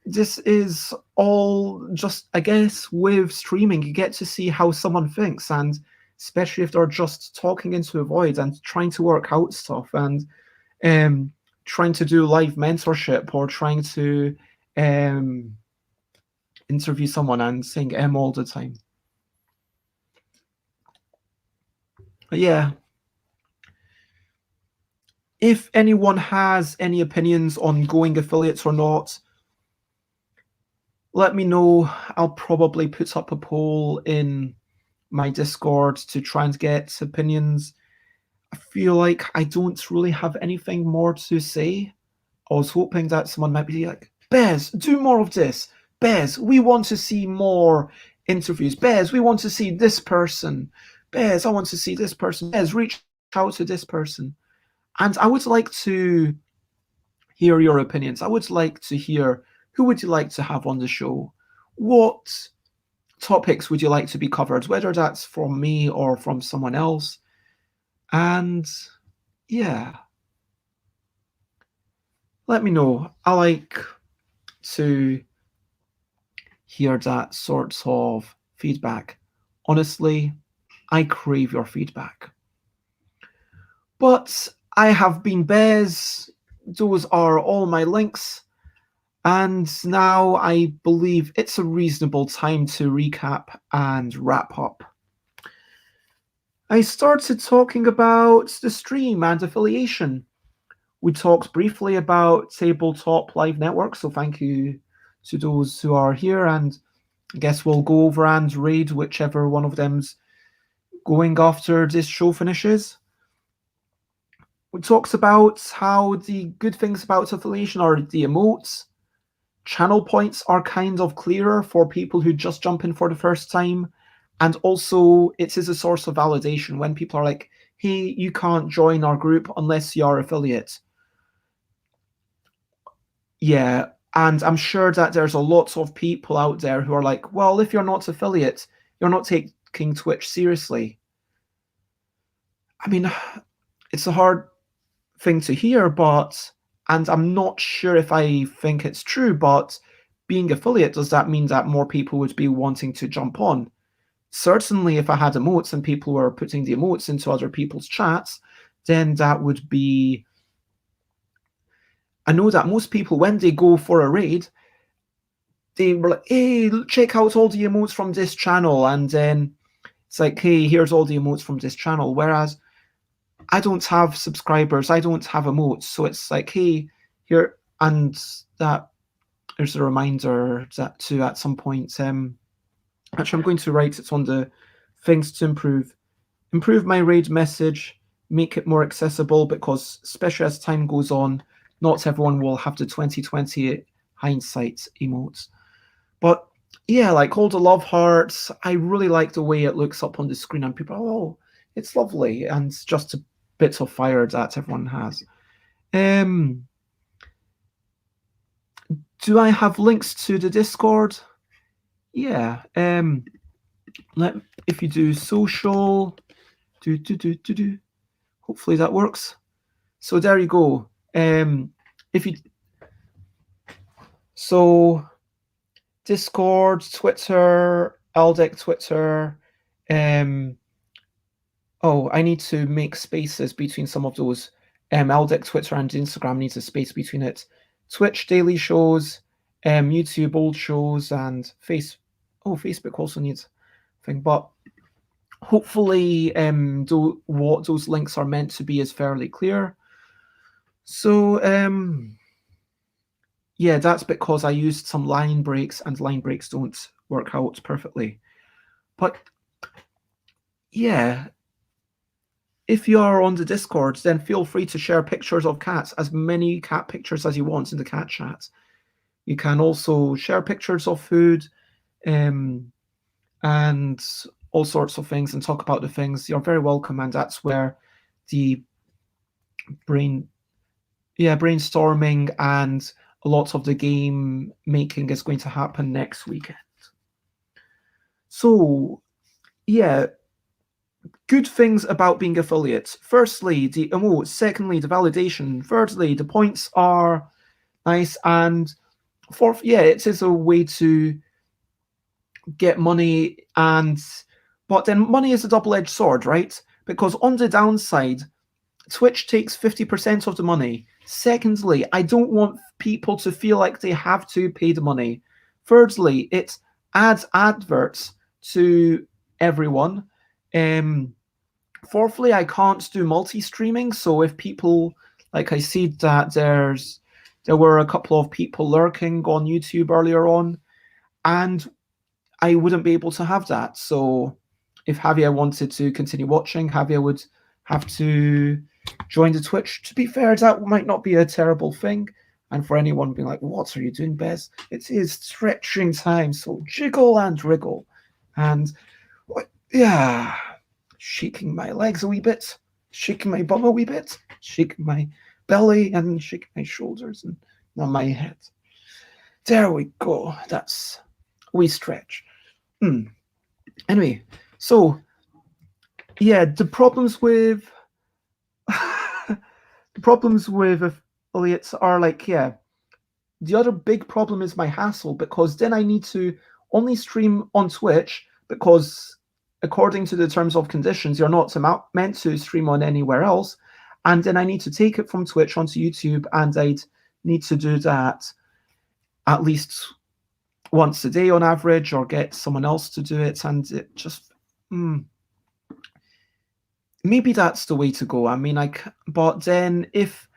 This is all just, I guess, with streaming, you get to see how someone thinks, and especially if they're just talking into a void and trying to work out stuff and trying to do live mentorship or trying to interview someone and saying all the time. But yeah, if anyone has any opinions on going affiliates or not, let me know. I'll probably put up a poll in my Discord to try and get opinions. I feel like I don't really have anything more to say. I was hoping that someone might be like, Bez, do more of this. Bez, we want to see more interviews. Bez, we want to see this person. Bez, I want to see this person. Bez, reach out to this person. And I would like to hear your opinions. I would like to hear, who would you like to have on the show? What topics would you like to be covered, whether that's from me or from someone else? And yeah, let me know. I like to hear that sort of feedback. Honestly, I crave your feedback. But I have been Bez. Those are all my links. And now I believe it's a reasonable time to recap and wrap up. I started talking about the stream and affiliation. We talked briefly about Tabletop Live Network, so thank you to those who are here, and I guess we'll go over and raid whichever one of them's going after this show finishes. We talked about how the good things about affiliation are the emotes. Channel points are kind of clearer for people who just jump in for the first time. And also, it is a source of validation when people are like, hey, you can't join our group unless you are affiliate. Yeah, and I'm sure that there's a lot of people out there who are like, well, if you're not affiliate, you're not taking Twitch seriously. I mean, it's a hard thing to hear, and I'm not sure if I think it's true, but being affiliate, does that mean that more people would be wanting to jump on? Certainly, if I had emotes and people were putting the emotes into other people's chats, then that would be... I know that most people, when they go for a raid, they were like, hey, check out all the emotes from this channel, and then it's like, hey, here's all the emotes from this channel, whereas I don't have subscribers, I don't have emotes, so it's like, hey, here, and that there's a reminder that too at some point. Actually, I'm going to write it on the things to improve. Improve my raid message, make it more accessible, because especially as time goes on, not everyone will have the 2020 hindsight emotes. But yeah, like all the love hearts, I really like the way it looks up on the screen, and people, oh, it's lovely, and just a bit of fire that everyone has. Do I have links to the Discord? Yeah. If you do social, hopefully that works. So there you go. So Discord, Twitter, Aldeck Twitter. Oh, I need to make spaces between some of those. Aldeck Twitter and Instagram needs a space between it. Twitch daily shows, YouTube old shows, and Facebook also needs a thing. But hopefully, what those links are meant to be is fairly clear. So, yeah, that's because I used some line breaks, and line breaks don't work out perfectly. But yeah, if you are on the Discord, then feel free to share pictures of cats, as many cat pictures as you want in the cat chat. You can also share pictures of food and all sorts of things and talk about the things. You're very welcome, and that's where the brainstorming and a lot of the game making is going to happen next weekend. So, yeah, good things about being affiliates. Firstly, the emotes. Secondly, the validation. Thirdly, the points are nice. And fourth, yeah, it is a way to get money, but then money is a double-edged sword, right? Because on the downside, Twitch takes 50% of the money. Secondly, I don't want people to feel like they have to pay the money. Thirdly, it adds adverts to everyone. Fourthly, I can't do multi-streaming, so if people, like I see that there were a couple of people lurking on YouTube earlier on, and I wouldn't be able to have that. So if Javier wanted to continue watching, Javier would have to join the Twitch. To be fair, that might not be a terrible thing. And for anyone being like, what are you doing, Bez? It is stretching time, so jiggle and wriggle. And yeah, shaking my legs a wee bit, shaking my bum a wee bit, shaking my belly and shaking my shoulders and on my head. There we go. That's a wee stretch. Anyway, so yeah, the problems with affiliates are like, yeah, the other big problem is my hassle, because then I need to only stream on Twitch, because according to the terms of conditions, you're not meant to stream on anywhere else. and then I need to take it from Twitch onto YouTube, and I'd need to do that at least once a day on average, or get someone else to do it, and it just maybe that's the way to go. I mean, but then if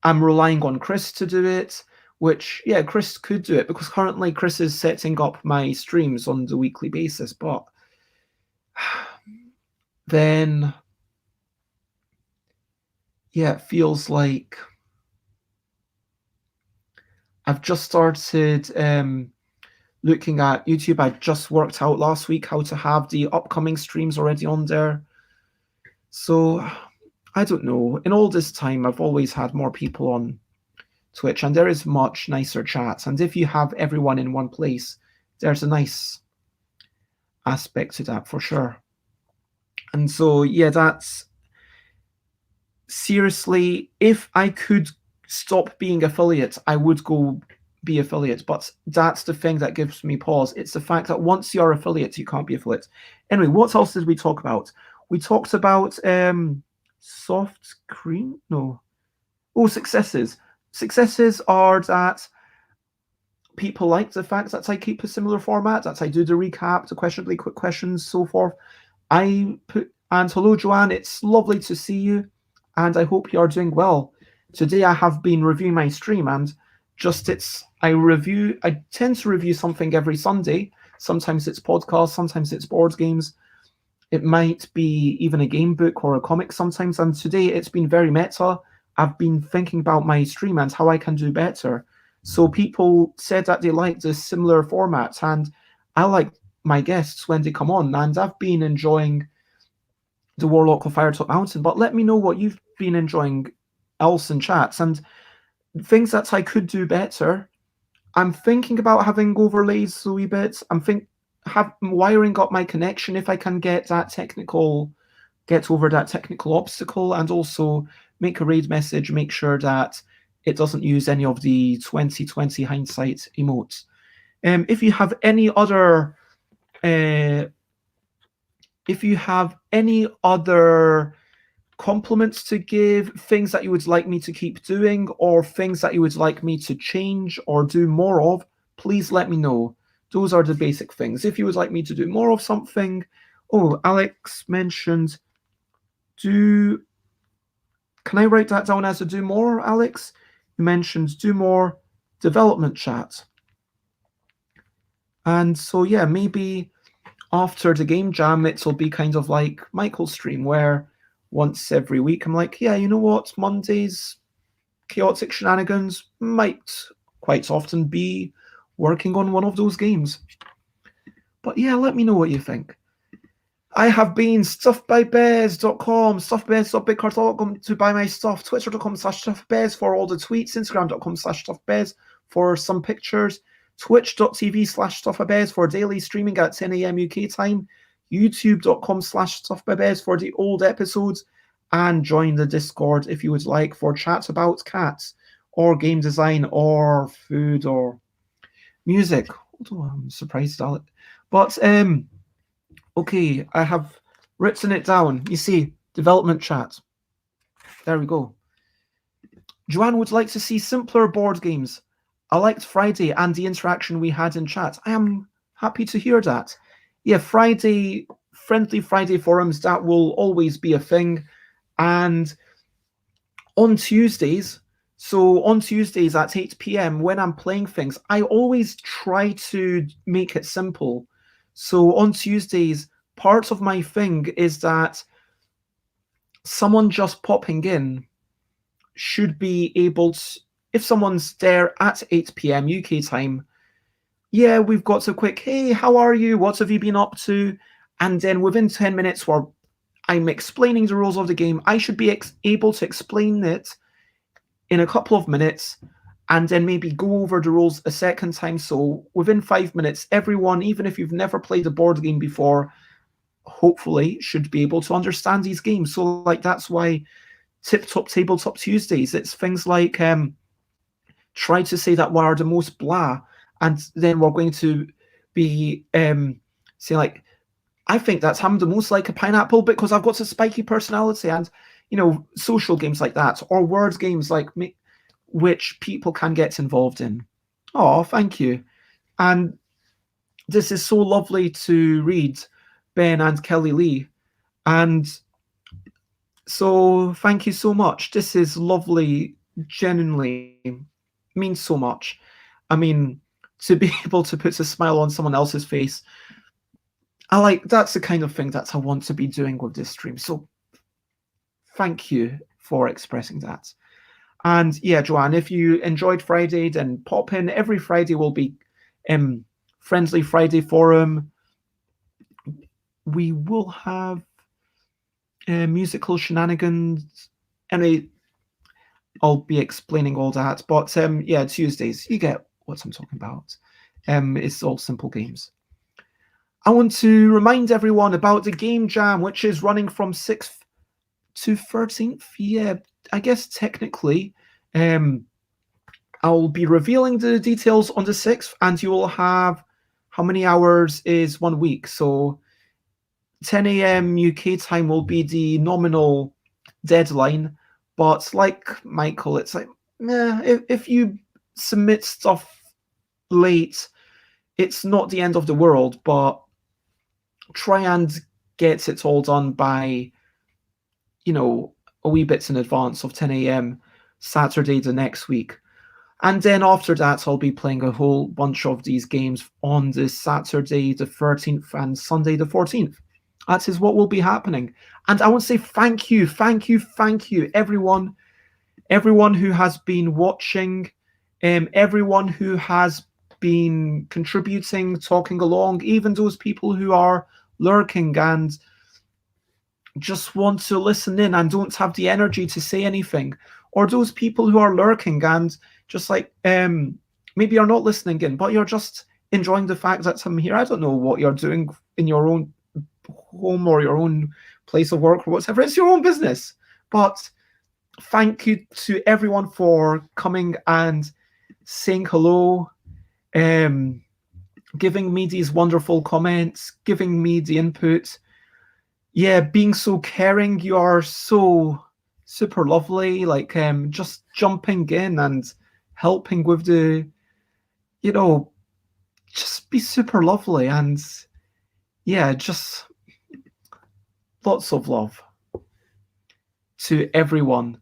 I'm relying on Chris to do it, which, yeah, Chris could do it, because currently Chris is setting up my streams on the weekly basis, but then, yeah, it feels like I've just started looking at YouTube. I just worked out last week how to have the upcoming streams already on there. So I don't know. In all this time, I've always had more people on Twitch, and there is much nicer chats. And if you have everyone in one place, there's a nice aspect to that for sure. And so, yeah, that's seriously, if I could stop being affiliate, I would go be affiliate. But that's the thing that gives me pause. It's the fact that once you're affiliate, you can't be affiliate. Anyway, what else did we talk about? We talked about soft screen. No. Oh, successes. Successes are that people like the fact that I keep a similar format, that I do the recap, the questionably quick questions, so forth. And hello, Joanne. It's lovely to see you, and I hope you are doing well. Today I have been reviewing my stream, and I tend to review something every Sunday. Sometimes it's podcasts, sometimes it's board games. It might be even a game book or a comic sometimes. And today it's been very meta. I've been thinking about my stream and how I can do better. So people said that they like the similar format, and I like my guests when they come on, and I've been enjoying the Warlock of Firetop Mountain. But let me know what you've been enjoying else in chats, and things that I could do better. I'm thinking about having overlays a wee bit. Wiring up my connection if I can get over that technical obstacle, and also make a raid message, make sure that it doesn't use any of the 2020 hindsight emotes. If you have any other compliments to give, things that you would like me to keep doing, or things that you would like me to change or do more of, please let me know. Those are the basic things. If you would like me to do more of something, Alex mentioned can I write that down as a do more, Alex? You mentioned do more development chat. And so, yeah, maybe after the game jam, it'll be kind of like Michael's stream, where once every week I'm like, yeah, you know what, Monday's chaotic shenanigans might quite often be working on one of those games. But yeah, let me know what you think. I have been stuffedbybez.com, stuffedbez.bigcartel.com to buy my stuff, twitter.com/stuffedbez for all the tweets, instagram.com/stuffedbez for some pictures, twitch.tv/stuffedbez for daily streaming at 10 a.m. UK time, youtube.com/stuffedbez for the old episodes, and join the Discord if you would like for chat about cats or game design or food or music. Although I'm surprised, Alec. But okay, I have written it down. You see, development chat. There we go. Joanne would like to see simpler board games. I liked Friday and the interaction we had in chat. I am happy to hear that. Yeah, friendly Friday forums, that will always be a thing. And on Tuesdays at 8 p.m. when I'm playing things, I always try to make it simple. So on Tuesdays, part of my thing is that someone just popping in should be able to, if someone's there at 8 p.m. UK time, yeah, we've got a quick, hey, how are you? What have you been up to? And then within 10 minutes where I'm explaining the rules of the game, I should be able to explain it in a couple of minutes, and then maybe go over the rules a second time. So within 5 minutes, everyone, even if you've never played a board game before, hopefully should be able to understand these games. So like that's why Tip-Top Tabletop Tuesdays, it's things like try to say that we are the most blah, and then we're going to be say like, I think that's I'm the most like a pineapple because I've got a spiky personality. And social games like that, or word games like which people can get involved in. Oh, thank you. And this is so lovely to read, Ben and Kelly Lee. And so thank you so much. This is lovely, genuinely means so much. I mean, to be able to put a smile on someone else's face, that's the kind of thing that I want to be doing with this stream. So thank you for expressing that. And yeah, Joanne, if you enjoyed Friday, then pop in. Every Friday will be Friendly Friday Forum. We will have musical shenanigans. Anyway, I'll be explaining all that. But yeah, Tuesdays, you get what I'm talking about. It's all simple games. I want to remind everyone about the Game Jam, which is running from 6th to 13th. Yeah, I guess technically. I'll be revealing the details on the 6th, and you will have how many hours is 1 week. So 10 a.m. UK time will be the nominal deadline. But like Michael, it's like, if you submit stuff late, it's not the end of the world, but try and get it all done by, a wee bit in advance of 10 a.m. Saturday the next week. And then after that, I'll be playing a whole bunch of these games on the Saturday the 13th and Sunday the 14th. That is what will be happening. And I want to say thank you, everyone who has been watching, everyone who has been contributing, talking along, even those people who are lurking and just want to listen in and don't have the energy to say anything, or those people who are lurking and just like maybe you're not listening in, but you're just enjoying the fact that I'm here. I don't know what you're doing in your own home or your own place of work or whatever. It's your own business. But thank you to everyone for coming and saying hello, giving me these wonderful comments, giving me the input. Yeah, being so caring. You are so super lovely. Like just jumping in and helping with the, just be super lovely. And yeah, just lots of love to everyone.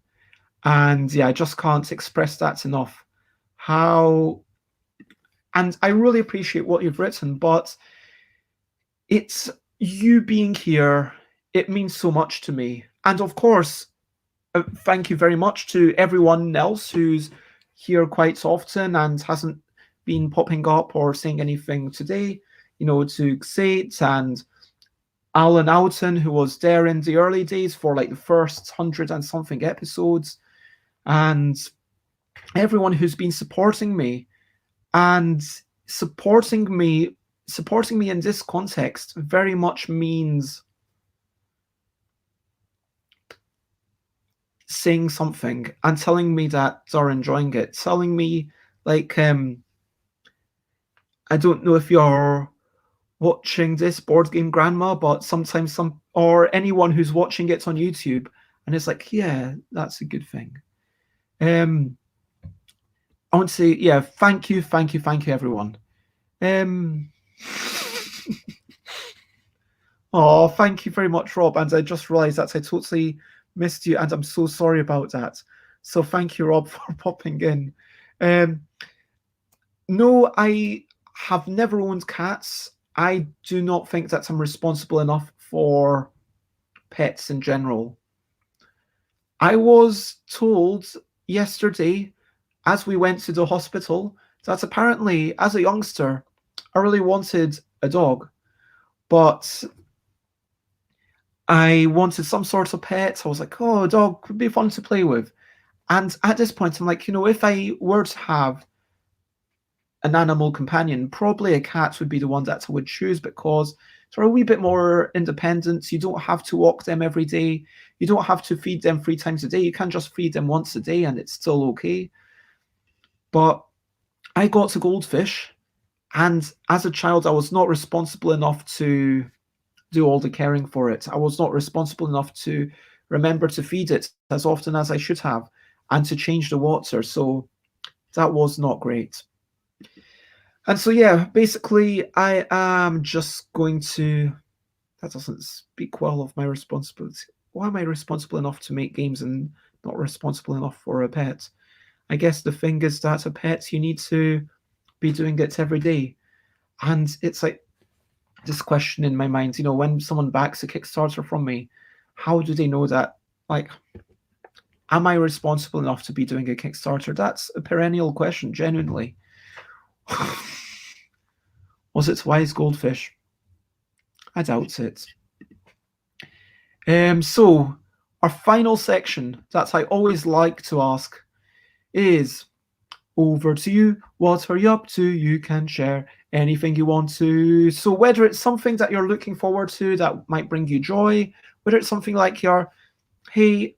And yeah, I just can't express that enough. And I really appreciate what you've written, but it's you being here. It means so much to me. And of course, thank you very much to everyone else who's here quite often and hasn't been popping up or saying anything today. To Xate and Alan Alton, who was there in the early days for like the first 100 and something episodes, and everyone who's been supporting me and supporting me in this context very much means saying something and telling me that they're enjoying it, telling me like I don't know if you're watching this Board Game Grandma, but sometimes or anyone who's watching it on YouTube, and it's like, yeah, that's a good thing. I want to say, yeah, thank you, everyone. Oh, thank you very much, Rob. And I just realized that I totally missed you, and I'm so sorry about that. So thank you, Rob, for popping in. No, I have never owned cats. I do not think that I'm responsible enough for pets in general. I was told yesterday, as we went to the hospital, that apparently, as a youngster, I really wanted a dog, but I wanted some sort of pet. I was like, oh, a dog would be fun to play with. And at this point, I'm like, if I were to have an animal companion, probably a cat would be the one that I would choose, because they're a wee bit more independent. You don't have to walk them every day. You don't have to feed them 3 times a day. You can just feed them once a day and it's still okay. But I got a goldfish, and as a child, I was not responsible enough to do all the caring for it. I was not responsible enough to remember to feed it as often as I should have, and to change the water. So that was not great. And so, yeah, basically, I am just going to. That doesn't speak well of my responsibility. Why am I responsible enough to make games and not responsible enough for a pet? I guess the thing is that a pet, you need to be doing it every day. And it's like this question in my mind, when someone backs a Kickstarter from me, how do they know that, like, am I responsible enough to be doing a Kickstarter? That's a perennial question, genuinely. Was it Wise Goldfish? I doubt it. So, our final section that I always like to ask is, over to you. What are you up to? You can share anything you want to. So whether it's something that you're looking forward to that might bring you joy, whether it's something like hey,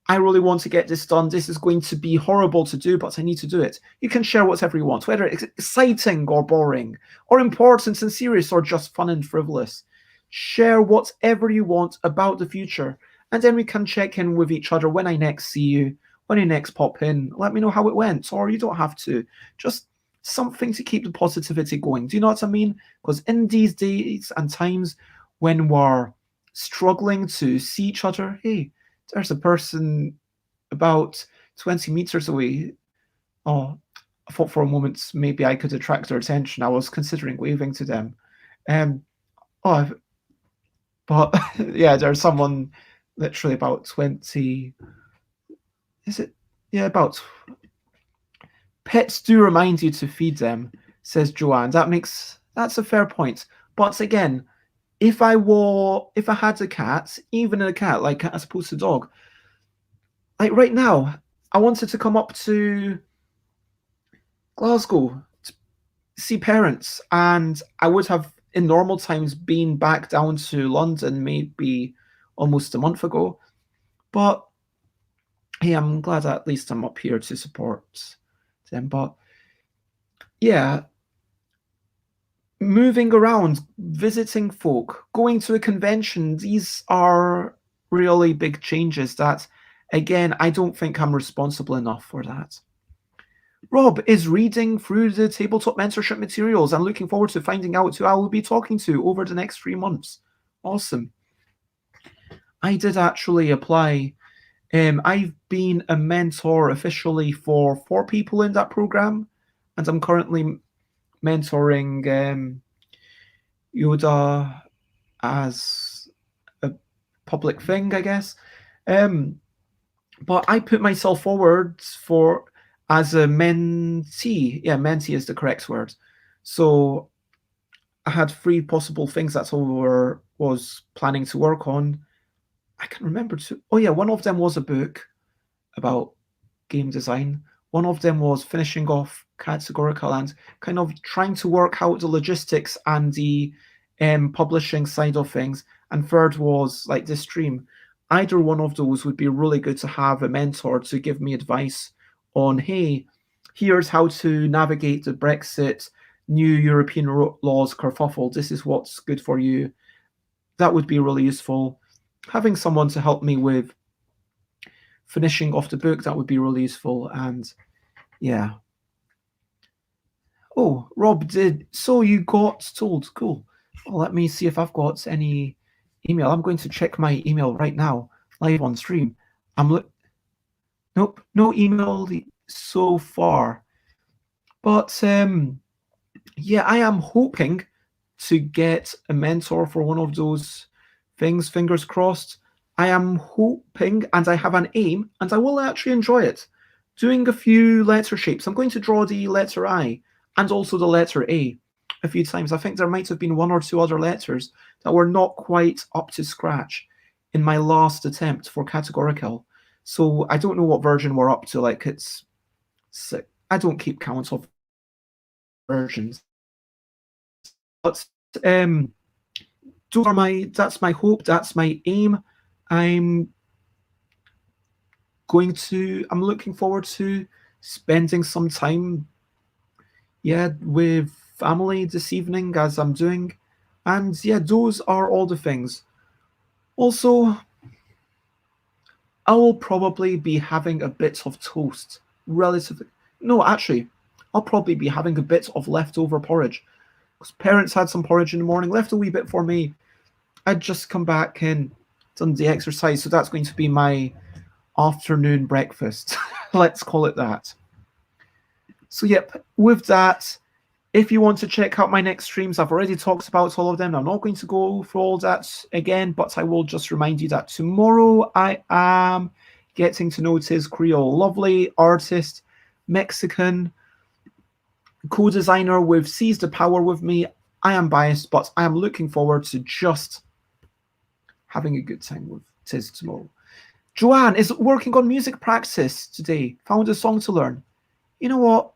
I really want to get this done. This is going to be horrible to do, but I need to do it. You can share whatever you want, whether it's exciting or boring, or important and serious, or just fun and frivolous. Share whatever you want about the future, and then we can check in with each other when I next see you, when you next pop in. Let me know how it went, or you don't have to. Just something to keep the positivity going. Do you know what I mean? Because in these days and times when we're struggling to see each other, hey, there's a person about 20 meters away. Oh, I thought for a moment maybe I could attract their attention. I was considering waving to them. Oh, but yeah, there's someone literally about 20. Is it? Yeah, about. Pets do remind you to feed them, says Joanne. That's a fair point. But again, if I had a cat, even a cat, like as opposed to a dog, like right now, I wanted to come up to Glasgow to see parents, and I would have in normal times been back down to London maybe almost a month ago. But hey, I'm glad at least I'm up here to support them. But yeah, moving around, visiting folk, going to a convention, these are really big changes that, again, I don't think I'm responsible enough for that. Rob is reading through the tabletop mentorship materials and looking forward to finding out who I will be talking to over the next 3 months. Awesome. I did actually apply. I've been a mentor officially for 4 people in that program, and I'm currently mentoring Yoda as a public thing, I guess. But I put myself forward for as a mentee. Yeah, mentee is the correct word. So I had 3 possible things that's all was planning to work on. I can remember two. Oh yeah, one of them was a book about game design. One of them was finishing off categorical and kind of trying to work out the logistics and the publishing side of things. And third was like the stream. Either one of those would be really good to have a mentor to give me advice on, hey, here's how to navigate the Brexit, new European laws kerfuffle. This is what's good for you. That would be really useful. Having someone to help me with finishing off the book, that would be really useful. And yeah. Oh, Rob did. So you got told. Cool. Well, let me see if I've got any email. I'm going to check my email right now, live on stream. Nope, no email so far. But yeah, I am hoping to get a mentor for one of those things. Fingers crossed. I am hoping, and I have an aim, and I will actually enjoy it, doing a few letter shapes. I'm going to draw the letter I and also the letter A a few times. I think there might have been 1 or 2 other letters that were not quite up to scratch in my last attempt for categorical. So I don't know what version we're up to. Like it's sick. I don't keep count of versions. But that's my hope, that's my aim. I'm looking forward to spending some time with family this evening as I'm doing. And yeah, those are all the things. Also, I will probably be having a bit of toast. Relatively. No, actually, I'll probably be having a bit of leftover porridge. Because parents had some porridge in the morning, left a wee bit for me. I'd just come back and done the exercise, so that's going to be my afternoon breakfast. Let's call it that. So, yep, with that, if you want to check out my next streams, I've already talked about all of them. I'm not going to go through all that again, but I will just remind you that tomorrow I am getting to know Tiz Creole. Lovely artist, Mexican, co-designer with Seize the Power with me. I am biased, but I am looking forward to just having a good time with Tiz tomorrow. Joanne is working on music practice today. Found a song to learn. You know what?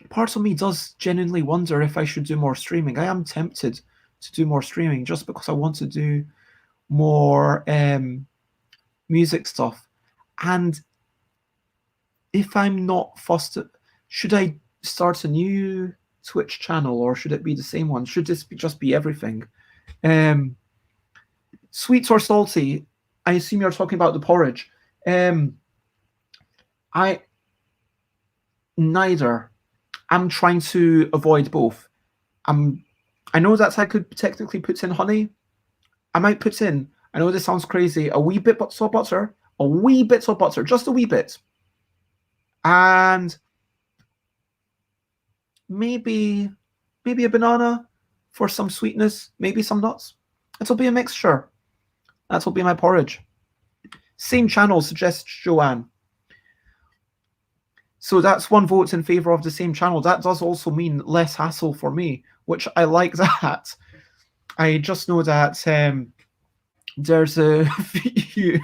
Part of me does genuinely wonder if I should do more streaming. I am tempted to do more streaming just because I want to do more music stuff. And if I'm not fussed, should I start a new Twitch channel or should it be the same one? Should this just be everything? Sweet or salty? I assume you're talking about the porridge. Neither. I'm trying to avoid both. I know that I could technically put in honey. I might put in, I know this sounds crazy, a wee bit of butter, just a wee bit. And maybe a banana for some sweetness, maybe some nuts. It'll be a mixture. That'll be my porridge. Same channel, suggests Joanne. So that's one vote in favor of the same channel. That does also mean less hassle for me, which I like that. I just know that there's a few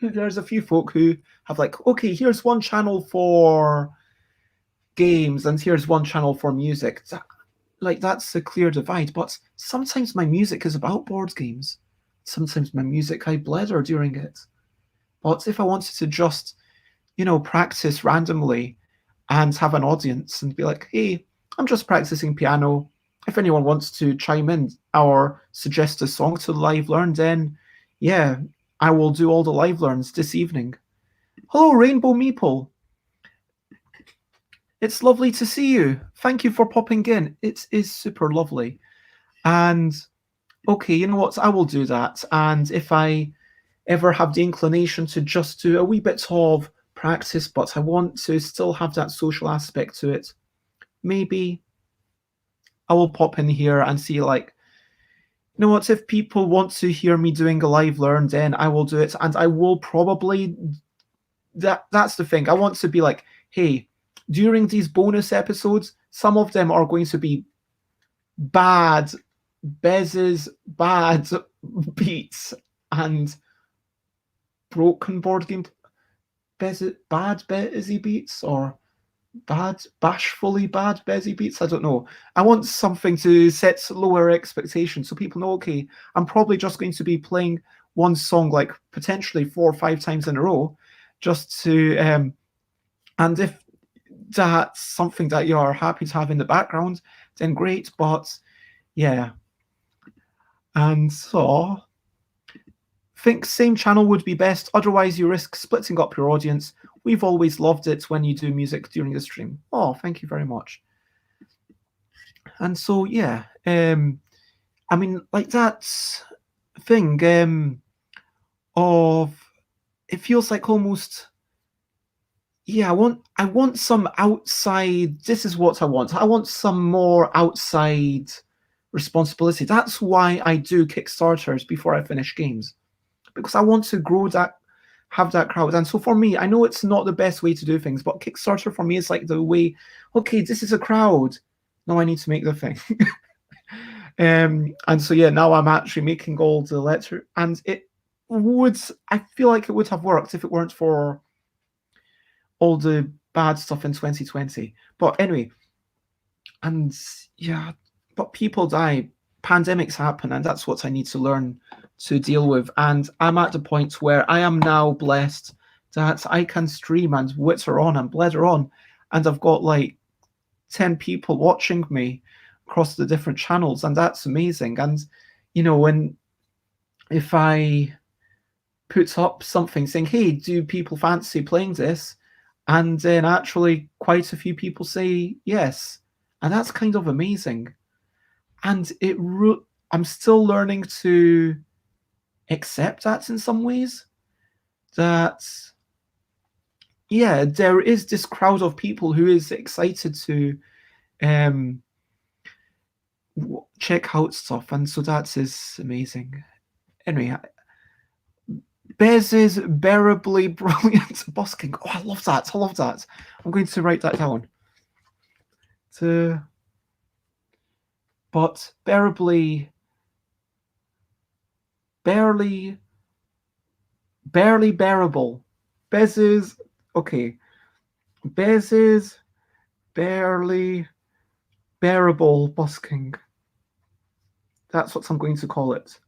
there's a few folk who have like, okay, here's one channel for games and here's one channel for music. Like, that's a clear divide. But sometimes my music is about board games. Sometimes my music, I blether during it. But if I wanted to just, practice randomly and have an audience and be like, hey, I'm just practicing piano. If anyone wants to chime in or suggest a song to live learn, then yeah, I will do all the live learns this evening. Hello, Rainbow Meeple. It's lovely to see you. Thank you for popping in. It is super lovely. And okay, you know what? I will do that. And if I ever have the inclination to just do a wee bit of practice, but I want to still have that social aspect to it, maybe I will pop in here and see, like, you know what, if people want to hear me doing a live learn, then I will do it. And I will probably, that's the thing. I want to be like, hey, during these bonus episodes, some of them are going to be bad bezies, bad beats, and broken board game. Bad bezzy beats or bashfully bad bezzy beats. I don't know. I want something to set lower expectations so people know, okay, I'm probably just going to be playing one song like potentially 4 or 5 times in a row, just to and if that's something that you are happy to have in the background, then great. But yeah, and so think same channel would be best, otherwise you risk splitting up your audience. We've always loved it when you do music during the stream. Oh, thank you very much. And so yeah, I mean, like, that thing of, it feels like almost, yeah, I want some outside, this is what I want some more outside responsibility. That's why I do Kickstarters before I finish games, because I want to grow that, have that crowd. And so for me, I know it's not the best way to do things, but Kickstarter for me is like the way, okay, this is a crowd, now I need to make the thing. And so yeah, now I'm actually making all the letter, and I feel like it would have worked if it weren't for all the bad stuff in 2020. But anyway, and yeah, but people die, pandemics happen, and that's what I need to learn to deal with. And I'm at the point where I am now blessed that I can stream and witter on and blether on, and I've got like 10 people watching me across the different channels, and that's amazing. And when if I put up something saying, "Hey, do people fancy playing this?" and then actually quite a few people say yes, and that's kind of amazing. And I'm still learning to accept that in some ways. That yeah, there is this crowd of people who is excited to um check out stuff, and so that is amazing. Anyway, Bez is bearably brilliant busking. Oh, I love that. I love that. I'm going to write that down. But barely bearable. Bez is okay. Bez is barely bearable busking. That's what I'm going to call it.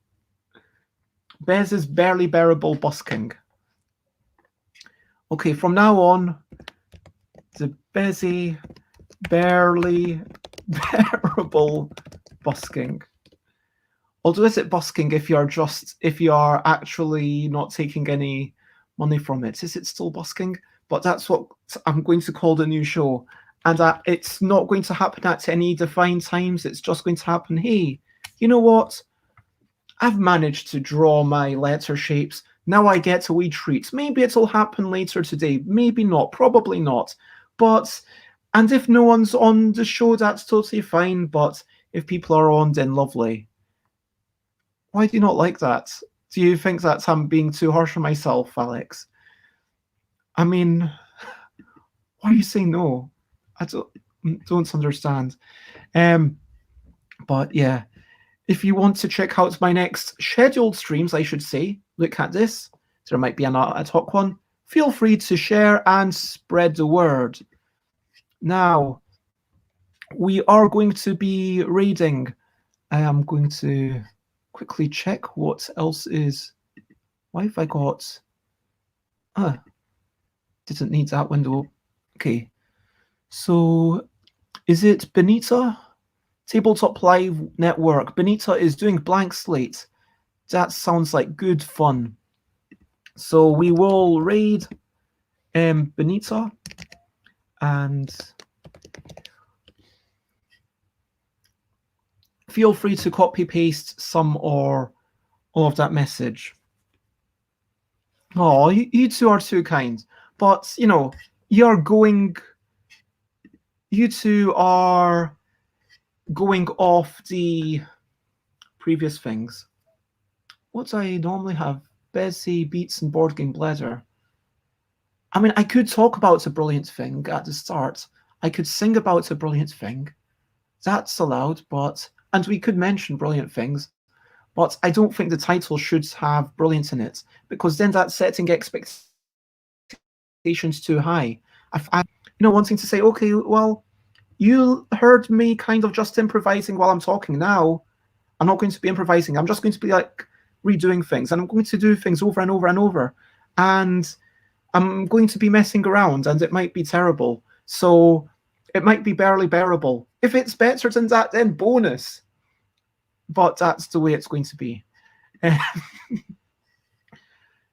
Bez is barely bearable busking. Okay, from now on, the Bezzy barely bearable busking. Although is it busking if you are actually not taking any money from it? Is it still busking? But that's what I'm going to call the new show. And it's not going to happen at any defined times. It's just going to happen. Hey, you know what? I've managed to draw my letter shapes. Now I get a wee treat. Maybe it'll happen later today. Maybe not. Probably not. And if no one's on the show, that's totally fine. But if people are on, then lovely. Why do you not like that? Do you think that I'm being too harsh on myself, Alex? I mean, why are you saying no? I don't understand. But yeah, if you want to check out my next scheduled streams, I should say, look at this. There might be an ad hoc one. Feel free to share and spread the word. Now, we are going to be raiding. I am going to quickly check what else is. Why have I got... didn't need that window. Okay. So, is it Benita? Tabletop Live Network. Benita is doing Blank Slate. That sounds like good fun. So we will raid Benita, and feel free to copy paste some or all of that message. Oh, you two are too kind. But you two are going off the previous things. What do I normally have? Bessie, Beats, and Board Game Bladder. I mean, I could talk about a brilliant thing at the start. I could sing about a brilliant thing. That's allowed, and we could mention brilliant things, but I don't think the title should have brilliant in it, because then that's setting expectations too high. Wanting to say, okay, well, you heard me kind of just improvising while I'm talking. Now I'm not going to be improvising. I'm just going to be like redoing things, and I'm going to do things over and over and over, and I'm going to be messing around, and it might be terrible. So it might be barely bearable. If it's better than that, then bonus. But that's the way it's going to be.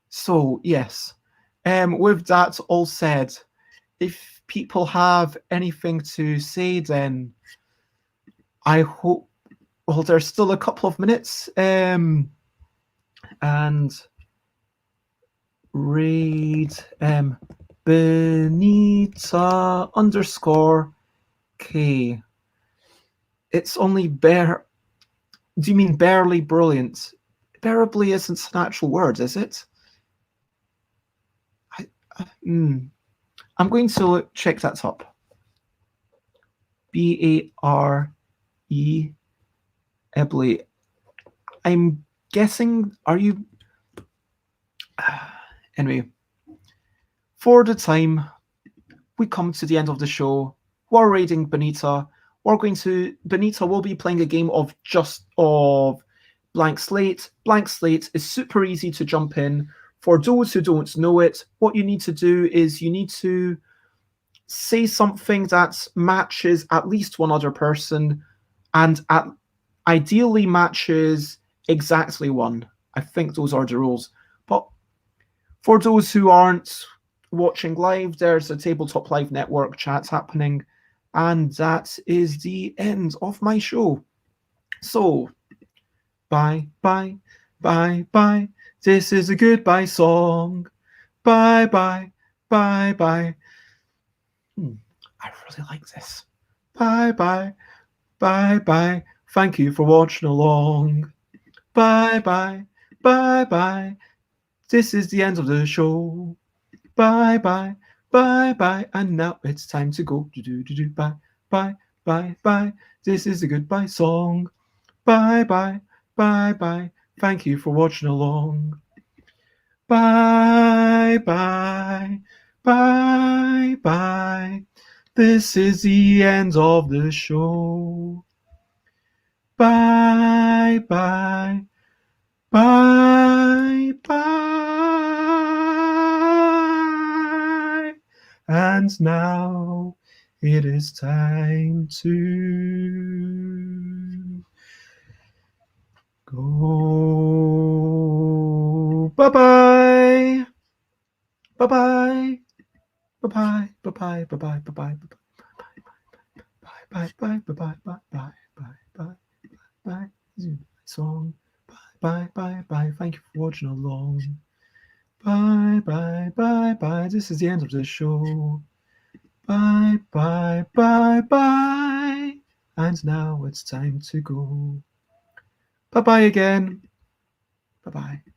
So yes, with that all said, if people have anything to say, then I hope. Well, there's still a couple of minutes, and raid Benita _K. It's only bear. Do you mean barely brilliant? Bearably isn't an actual word, is it? I'm going to check that up. BARE Ebly. I'm guessing. Are you? Anyway, for the time, we come to the end of the show. We're raiding Benita. Benita will be playing a game of Blank Slate. Blank Slate is super easy to jump in. For those who don't know it, what you need to do is you need to say something that matches at least one other person, and ideally matches exactly one. I think those are the rules. But for those who aren't watching live, there's a Tabletop Live Network chat happening, and that is the end of my show. So, bye, bye, bye, bye. This is a goodbye song. Bye, bye, bye, bye. I really like this. Bye, bye, bye, bye. Thank you for watching along. Bye, bye, bye, bye. This is the end of the show. Bye, bye, bye, bye. And now it's time to go. Bye, bye, bye, bye. This is a goodbye song. Bye, bye, bye, bye. Thank you for watching along. Bye, bye, bye, bye. This is the end of the show. Bye, bye, bye, bye. And now it is time to go. Bye-bye. Bye-bye. Bye-bye. Bye-bye. Bye-bye. Bye-bye. Bye bye bye bye bye bye bye bye bye. Song. Bye bye bye. Thank you for watching along. Bye bye bye bye. This is the end of the show. Bye bye bye bye. And now it's time to go. Bye bye again. Bye bye.